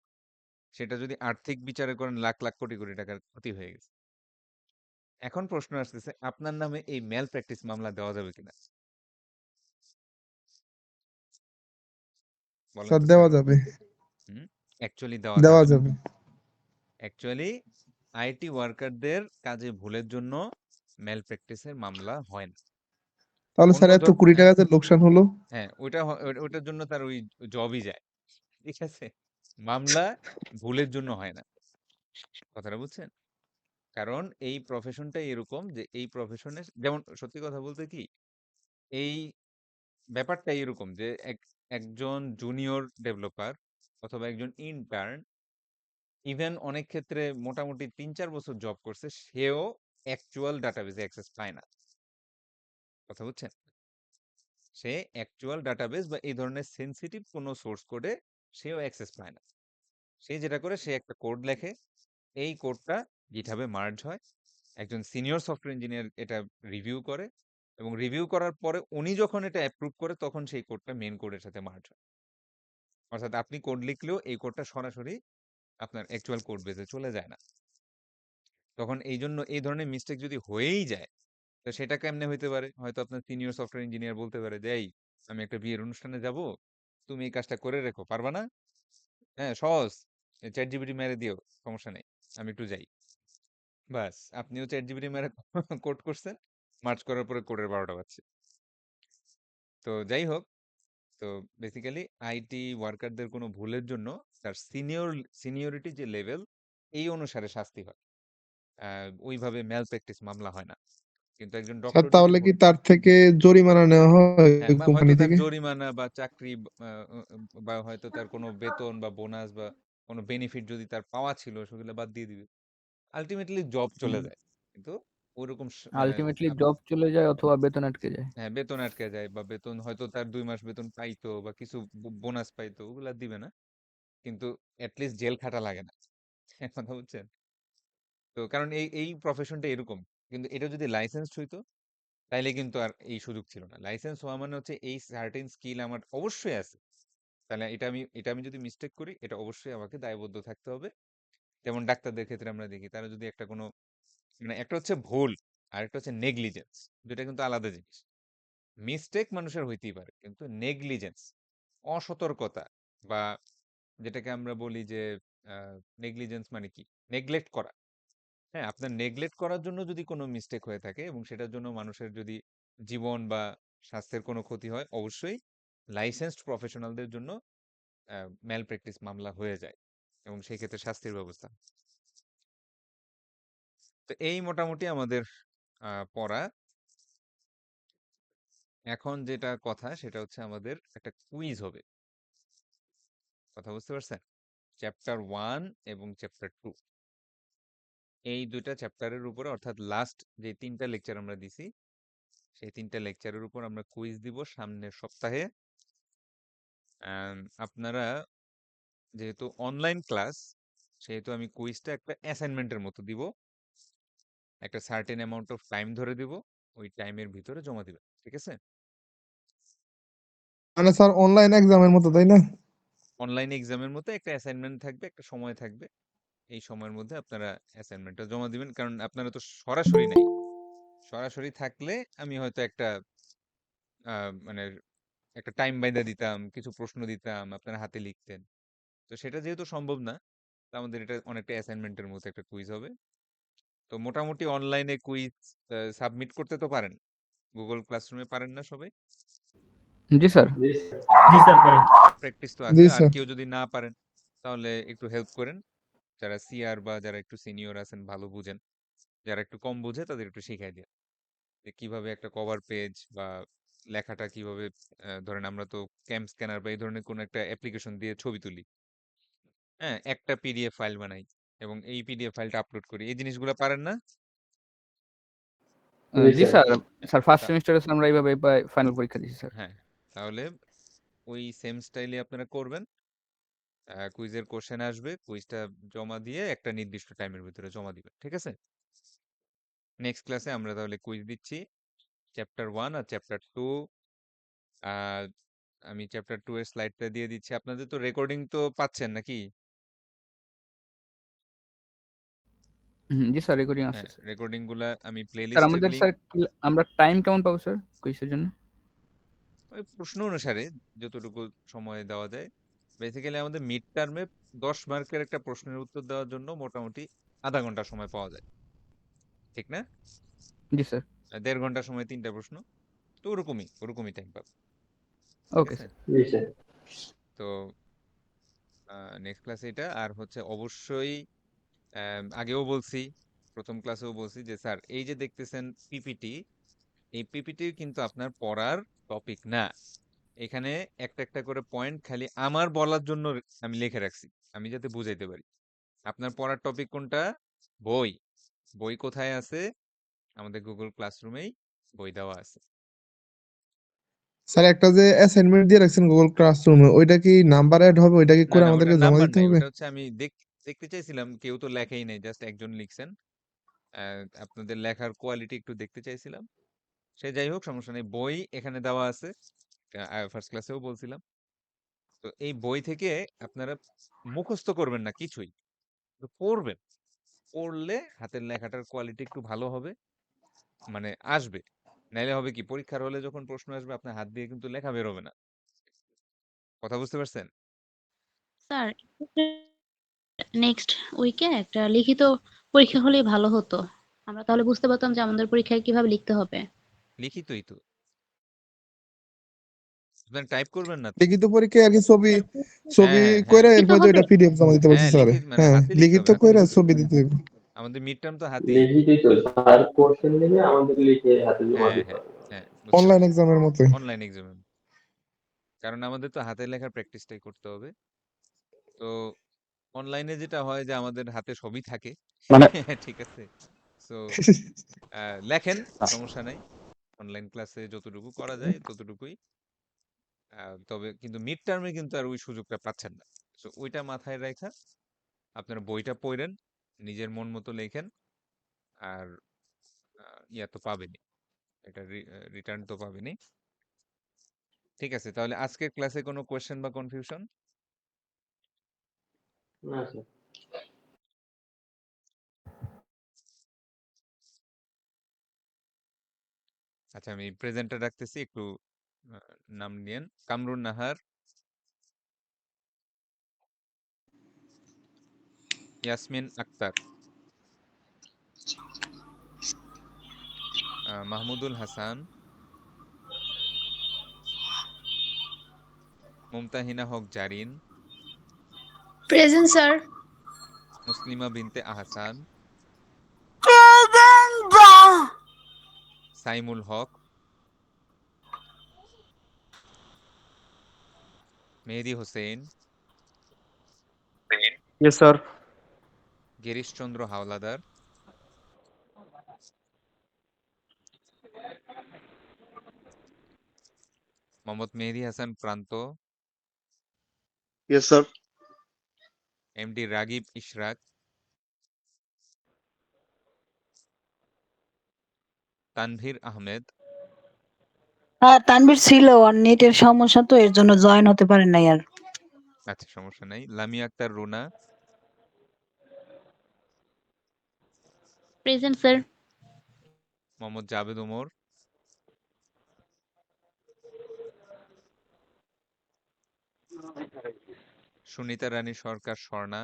সেটা যদি আর্থিক বিচারে করেন লাখ, লাখ কোটি, কোটি টাকার ক্ষতি হয়ে গেছে। এখন প্রশ্ন আসতেছে আপনার নামে এই ম্যাল প্র্যাকটিস মামলা দেওয়া যাবে কিনা? বলেন স্যার তো দেওয়া স্যার? যাবে। হুম, অ্যাকচুয়ালি দেওয়া দেওয়া যাবে না। যাবে। অ্যাকচুয়ালি আইটি ওয়ার্কারদের কাজে ভুলের জন্য ম্যাল প্র্যাকটিসের মামলা হয় না। তাহলে অন্য স্যার এত ধর কোটি টাকা যে লোকসান হলো। হ্যাঁ, ওটার জন্য তার ওই জবই যায়। ঠিক আছে? মামলা ভুলের জন্য হয় না। কথাটা বুঝছেন? কারণ এই প্রফেশনটাই এরকম যে এই প্রফেশনে যেমন সত্যি কথা বলতে কি এই ব্যাপারটা এরকম যে একজন জুনিয়র ডেভেলপার অথবা একজন ইন্টার্ন ইভেন অনেক ক্ষেত্রে মোটামুটি ৩-৪ বছর জব করছে সেও অ্যাকচুয়াল ডাটাবেসে অ্যাক্সেস পায় না। কথা বুঝছেন? সে অ্যাকচুয়াল ডাটাবেস বা এই ধরনের সেনসিটিভ কোনো সোর্স কোডে সেও অ্যাক্সেস পায় না। সে যেটা করে, সে একটা কোড লেখে, এই কোডটা গিটহাবে মার্জ হয়, একজন সিনিয়র সফটওয়্যার ইঞ্জিনিয়ার এটা রিভিউ করে, এবং রিভিউ করার পরে উনি যখন এটা অ্যাপ্রুভ করে তখন সেই কোডটা মেন কোডের সাথে মার্জ হয়। অর্থাৎ আপনি কোড লিখলেও এই কোডটা সরাসরি আপনার অ্যাকচুয়াল কোড বেসে চলে যায় না। তখন এই জন্য এই ধরনের মিস্টেক যদি হয়েই যায়, তো সেটা কেমনে হইতে পারে? হয়তো আপনার সিনিয়র সফটওয়্যার ইঞ্জিনিয়ার বলতে পারে যে, এই আমি একটা বিয়ের অনুষ্ঠানে যাব, তুমি এই কাজটা করে রেখো, পারবা না? হ্যাঁ, সহজ, চ্যাট জিপিটি মেরে দিও, সমস্যা নেই, আমি একটু যাই। বাস, আপনিও চ্যাট জিপিটি মেরে কোড করছেন, মার্চ করার পরে কোডের 12টা বাজছে। তো যাই হোক, তো বেসিক্যালি আইটি ওয়ার্কারদের কোনো ভুলের জন্য তার সিনিয়রিটি যে লেভেল, এই অনুসারে শাস্তি হয়। ওইভাবে ম্যাল প্র্যাকটিস মামলা হয় না। কিন্তু একজন স্যার ডক্টর যদি তাহলে কি তার থেকে জরিমানা নেওয়া হয় হ্যাঁ, বা হয়তো কোম্পানি তার থেকে? জরিমানা বা চাকরি বা হয়তো তার কোনো বেতন বা বোনাস বা কোনো বেনিফিট যদি তার পাওয়া ছিল সেগুলো বাদ দিয়ে দিবে। আলটিমেটলি জব চলে যায়। কিন্তু ওরকম মানে আলটিমেটলি জব চলে যায় অথবা বেতন আটকে যায়। হ্যাঁ, বেতন আটকে যায়, বা বেতন হয়তো তার 2 মাস বেতন পাইতো বা কিছু বোনাস পাইতো, ওগুলা দিবে না। কিন্তু এটলিস্ট জেল খাটা লাগে না। কথা বুঝছেন? তো কারণ এই প্রফেশনটা এরকম। কিন্তু এটা যদি লাইসেন্সড হইতো, তাইলে কিন্তু আর এই সুযোগ ছিল না। লাইসেন্স হওয়া মানে হচ্ছে এই সার্টেন স্কিল আমার অবশ্যই আছে। তাহলে এটা আমি যদি মিস্টেক করি, এটা অবশ্যই আমাকে দায়বদ্ধ থাকতে হবে। যেমন ডাক্তারদের ক্ষেত্রে আমরা দেখি, তারা যদি একটা কোনো মানে একটা হচ্ছে ভুল, আর একটা হচ্ছে নেগলিজেন্স। দুইটা কিন্তু আলাদা জিনিস। মিস্টেক মানুষের হইতেই পারে, কিন্তু নেগলিজেন্স, অসতর্কতা, বা যেটাকে আমরা বলি যে নেগলিজেন্স মানে কি? নেগলেক্ট করা। হ্যাঁ, আপনার নেগলেক্ট করার জন্য যদি কোনো মিস্টেক হয়ে থাকে এবং সেটার জন্য মানুষের যদি জীবন বা স্বাস্থ্যের কোনো ক্ষতি হয়, অবশ্যই লাইসেন্সড প্রফেশনালদের জন্য ম্যাল প্র্যাকটিস মামলা হয়ে যায়, এবং সেই ক্ষেত্রে শাস্তির ব্যবস্থা। তো এই মোটামুটি আমাদের পড়া। এখন যেটা কথা সেটা হচ্ছে আমাদের একটা কুইজ হবে। কথা বুঝতে পারছেন? চ্যাপ্টার 1 এবং চ্যাপ্টার 2, এই দুইটা চ্যাপ্টারের উপরে, অর্থাৎ লাস্ট যে 3টা লেকচার আমরা দিছি, সেই 3টা লেকচারের উপর আমরা কুইজ দিব সামনের সপ্তাহে। আপনারা যেহেতু অনলাইন ক্লাস, সেহেতু আমি কুইজটা একটা অ্যাসাইনমেন্টের মতো দিব। একটা সার্টেন অ্যামাউন্ট অফ টাইম ধরে দিব, ওই টাইমের ভিতরে জমা দিবেন, ঠিক আছে? মানে স্যার অনলাইন এক্সামের মতো, তাই না? অনলাইন এক্সামের মতো একটা অ্যাসাইনমেন্ট থাকবে, একটা সময় থাকবে, এই সময়ের মধ্যে আপনারা অ্যাসাইনমেন্টটা জমা দিবেন। কারণ আপনারা তো সরাসরি নাই। সরাসরি থাকলে আমি হয়তো একটা মানে একটা টাইম বাইন্ধা দিতাম, কিছু প্রশ্ন দিতাম, আপনারা হাতে লিখতেন। তো সেটা যেহেতু সম্ভব না, তো আমাদের এটা অনেকটা অ্যাসাইনমেন্টের মতো একটা কুইজ হবে। তো মোটামুটি অনলাইনে কুইজ সাবমিট করতে তো পারেন, গুগল ক্লাসরুমে পারেন না সবাই? জি স্যার। হ্যাঁ, জি এই স্যার পারি। প্র্যাকটিস তো জি আছে। আর স্যার। কেউ যদি না পারেন, তাহলে একটু হেল্প করেন। যারা সিআর বা যারা একটু সিনিয়র আছেন, ভালো বুঝেন, যারা একটু কম বুঝে তাদের একটু শিখাই দেন যে কিভাবে একটা কভার পেজ বা লেখাটা কিভাবে ধরেন আমরা তো ক্যাম স্ক্যানার বা এই ধরনের কোনো একটা অ্যাপ্লিকেশন দিয়ে ছবি তুলি, হ্যাঁ, একটা পিডিএফ ফাইল বানাই এবং এই পিডিএফ ফাইলটা আপলোড করি, এই জিনিসগুলো পারেন না? জি স্যার। স্যার ফার্স্ট তা- সেমিস্টারে আমরা এইভাবে ফাইনাল পরীক্ষা দিয়েছি স্যার। হ্যাঁ, তাহলে ওই সেম স্টাইলে আপনারা করবেন। কুইজের কোশ্চেন আসবে, কুইজটা জমা দিয়ে একটা নির্দিষ্ট টাইমের ভিতরে জমা দিবেন, ঠিক আছে? নেক্সট ক্লাসে আমরা তাহলে কুইজ দিচ্ছি চ্যাপ্টার 1 আর চ্যাপ্টার 2। আহ আমি চ্যাপ্টার 2 এর স্লাইডটা দিয়ে দিচ্ছি। আপনাদের তো রেকর্ডিং তো পাচ্ছেন নাকি? জি স্যার, রেকর্ডিং আছে হ্যাঁ, স্যার। রেকর্ডিং গুলা আমি স্যার প্লেলিস্টের আমাদের লিংক, স্যার আমরা টাইম কেমন পাবো স্যার কুইজের জন্য? ওই প্রশ্ন অনুসারে যতটুকু সময় দেওয়া যায়। বেসিক্যালি আমাদের মিড টার্মে 10 মার্কের একটা প্রশ্নের উত্তর দেওয়ার জন্য মোটামুটি আধা ঘন্টা সময় পাওয়া যায়, ঠিক না? জি স্যার। 1.5 ঘন্টা সময় 3টা প্রশ্ন, তো ওরকমই টাইম পাবে, ঠিক ওকে আছে? স্যার। তো নেক্সট ক্লাসে এটা আর হচ্ছে অবশ্যই আগেও বলছি, প্রথম ক্লাসেও বলছি যে স্যার এই যে দেখতেছেন পিপিটি, এই পিপিটি কিন্তু আপনার পড়ার টপিক না। এখানে একটা একটা করে পয়েন্ট খালি আমার বলার জন্য আমি লিখে রাখছি, আমি যাতে বুঝাইতে পারি। আপনার পড়ার টপিক কোনটা? বই। বই কোথায় আছে? আমাদের গুগল ক্লাসরুমেই বই দেওয়া আছে। স্যার একটা যে অ্যাসাইনমেন্ট দিয়ে রাখছেন গুগল ক্লাসরুমে ওইটা কি নাম্বার অ্যাড হবে, ওইটা কি না করে না ওটা আমাদেরকে জমা নাম্বার দিতে নাই, হবে? ওটা হচ্ছে আমি দেখতে চাইছিলাম, কেউ তো লেখাই নাই, জাস্ট একজন লিখছেন। আপনাদের লেখার কোয়ালিটি একটু দেখতে চাইছিলাম। সে যাই হোক, সমস্যা নেই, বই এখানে দেওয়া আছে, ফার্স্ট ক্লাসেও বলছিলাম। তো এই বই থেকে আপনারা মুখস্থ করবেন না কিছুই, তো পড়বেন। পড়লে হাতের লেখাটার কোয়ালিটি একটু ভালো হবে, মানে আসবে। নাইলে হবে কি, পরীক্ষার হলে যখন প্রশ্ন আসবে আপনার হাত দিয়ে কিন্তু লেখা বেরোবে না। কথা বুঝতে পারছেন? স্যার, নেক্সট উইকে একটা লিখিত পরীক্ষা হলেই ভালো হতো। আমরা তাহলে বুঝতে পারতাম যে আমাদের পরীক্ষায় কিভাবে লিখতে হবে। লিখিতই তো, আপনারা টাইপ করবেন না তো। লিখিত পরীক্ষায় আর কি ছবি হ্যাঁ ছবি হ্যাঁ হ্যাঁ, কইরা লিখিত এরপর তো হবে? এটা পিডিএফ জমা দিতে বলছে হ্যাঁ স্যার। লিখিত মানে হ্যাঁ, হাতে লিখতে লিখিত হবে, হাতে কইরা লিখতে হবে। ছবি দিতে হবে। আমাদের মিড টার্ম তো হাতেই। লিখিতই তো স্যার, কোশ্চেন দিলে আমাদের লিখে হাতে জমা হ্যাঁ দিতে হ্যাঁ হবে। হ্যাঁ, বুঝতে অনলাইন পারছি। এক্সামের মতোই। অনলাইন এক্সামে, কারণ আমাদের তো হাতের লেখার প্র্যাকটিসটাই করতে হবে। তো অনলাইনে যেটা হয় যে আমাদের হাতে সবই থাকে। মানে ঠিক আছে, সো লেখেন, সমস্যা নাই। অনলাইন ক্লাসে যতটুকু করা যায় ততটুকুই। তবে কিন্তু মিড টার্মে কিন্তু আর ওই সুযোগটা পাচ্ছেন না। সো ওইটা মাথায় রেখা আপনারা বইটা পড়েন, নিজের মন মতো লেখেন। আর ইয়া তো পাবেনই, এটা রিটার্ন তো পাবেনই। ঠিক আছে, তাহলে আজকের ক্লাসে কোনো কোয়েশ্চেন বা কনফিউশন? না স্যার। আচ্ছা, আমি প্রেজেন্টার রাখতেছি, একটু নাম নিয়েন। কামরুন নাহার, ইয়াসমিন আক্তার, মাহমুদুল হাসান, মুমতাহিনা হক জারিন, প্রেজেন্ট স্যার। মুসলিমা বিনতে আহসান, সাইমুল হক, মেহেদি Hossain, yes sir, Girishchandra Howlader, Mohammad Mehedi Hasan Pranto, yes sir. MD Ragib Ishraq, Tanvir Ahmed, হ্যাঁ, তানভীর ছিল, আর নেটের সমস্যা তো এর জন্য জয়েন হতে পারেন নাই আর। আচ্ছা সমস্যা নাই, Lamia Akter Runa, present sir. Mohammad Javed Omar, Sunita Rani Sarkar Swarna,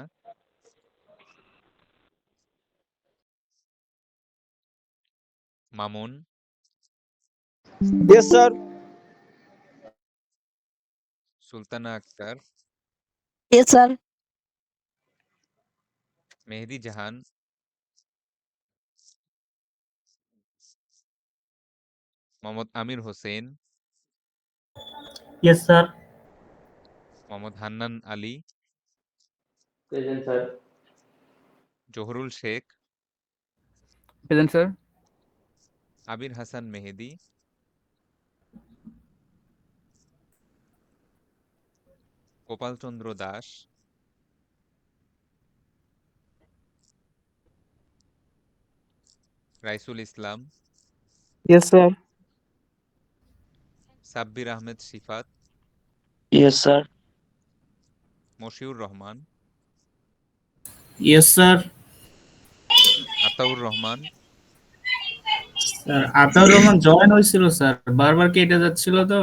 Mamun, Yes, sir. Sultana Akter, yes sir. Mehedi Jahan, Mohammad Amir Hossain, yes sir. Mohammad Hannan Ali, present sir. Zahurul Sheikh, present sir. Abir Hasan Mehedi, Gopal Chandra Das, Raisul Islam, Yes, sir. Sabbir Ahmed Sifat, Yes, sir. Moshiur Rahman, yes sir. Ataur Rahman, sir Ataur Rahman join হয়েছিল স্যার, বারবার কেটে যাচ্ছিল তো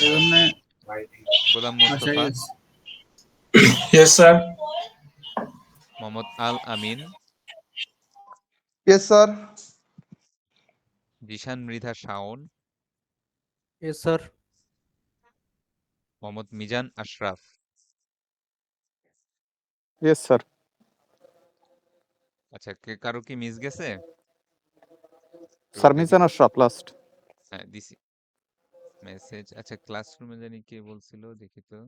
এই জন্য গোলাম আশা মোস্তফা, গেছে। Yes, sir. Mohammad Al Amin, yes sir. Zishan Mridha Shaon, yes sir, Mohammad Mizan Ashraf. yes sir, আচ্ছা, কারো কি মিস গেছে? sir শুরুতে মিজান আশরাফ last, হ্যাঁ দিছি মেসেজ। আচ্ছা, ক্লাসরুমে জানি কে বলছিল, দেখি তো।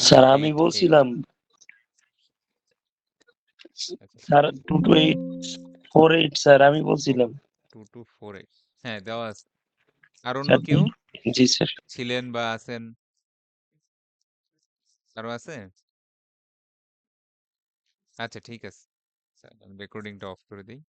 স্যার আমি 2288, বলছিলাম আচ্ছা স্যার 2248 স্যার আমি বলছিলাম 2248 হ্যাঁ দেওয়া আছে। আর অন্য স্যার কেউ জি স্যার ছিলেন বা আছেন? আরো আছে? আচ্ছা ঠিক আছে, রেকর্ডিংটা অফ করে দিই।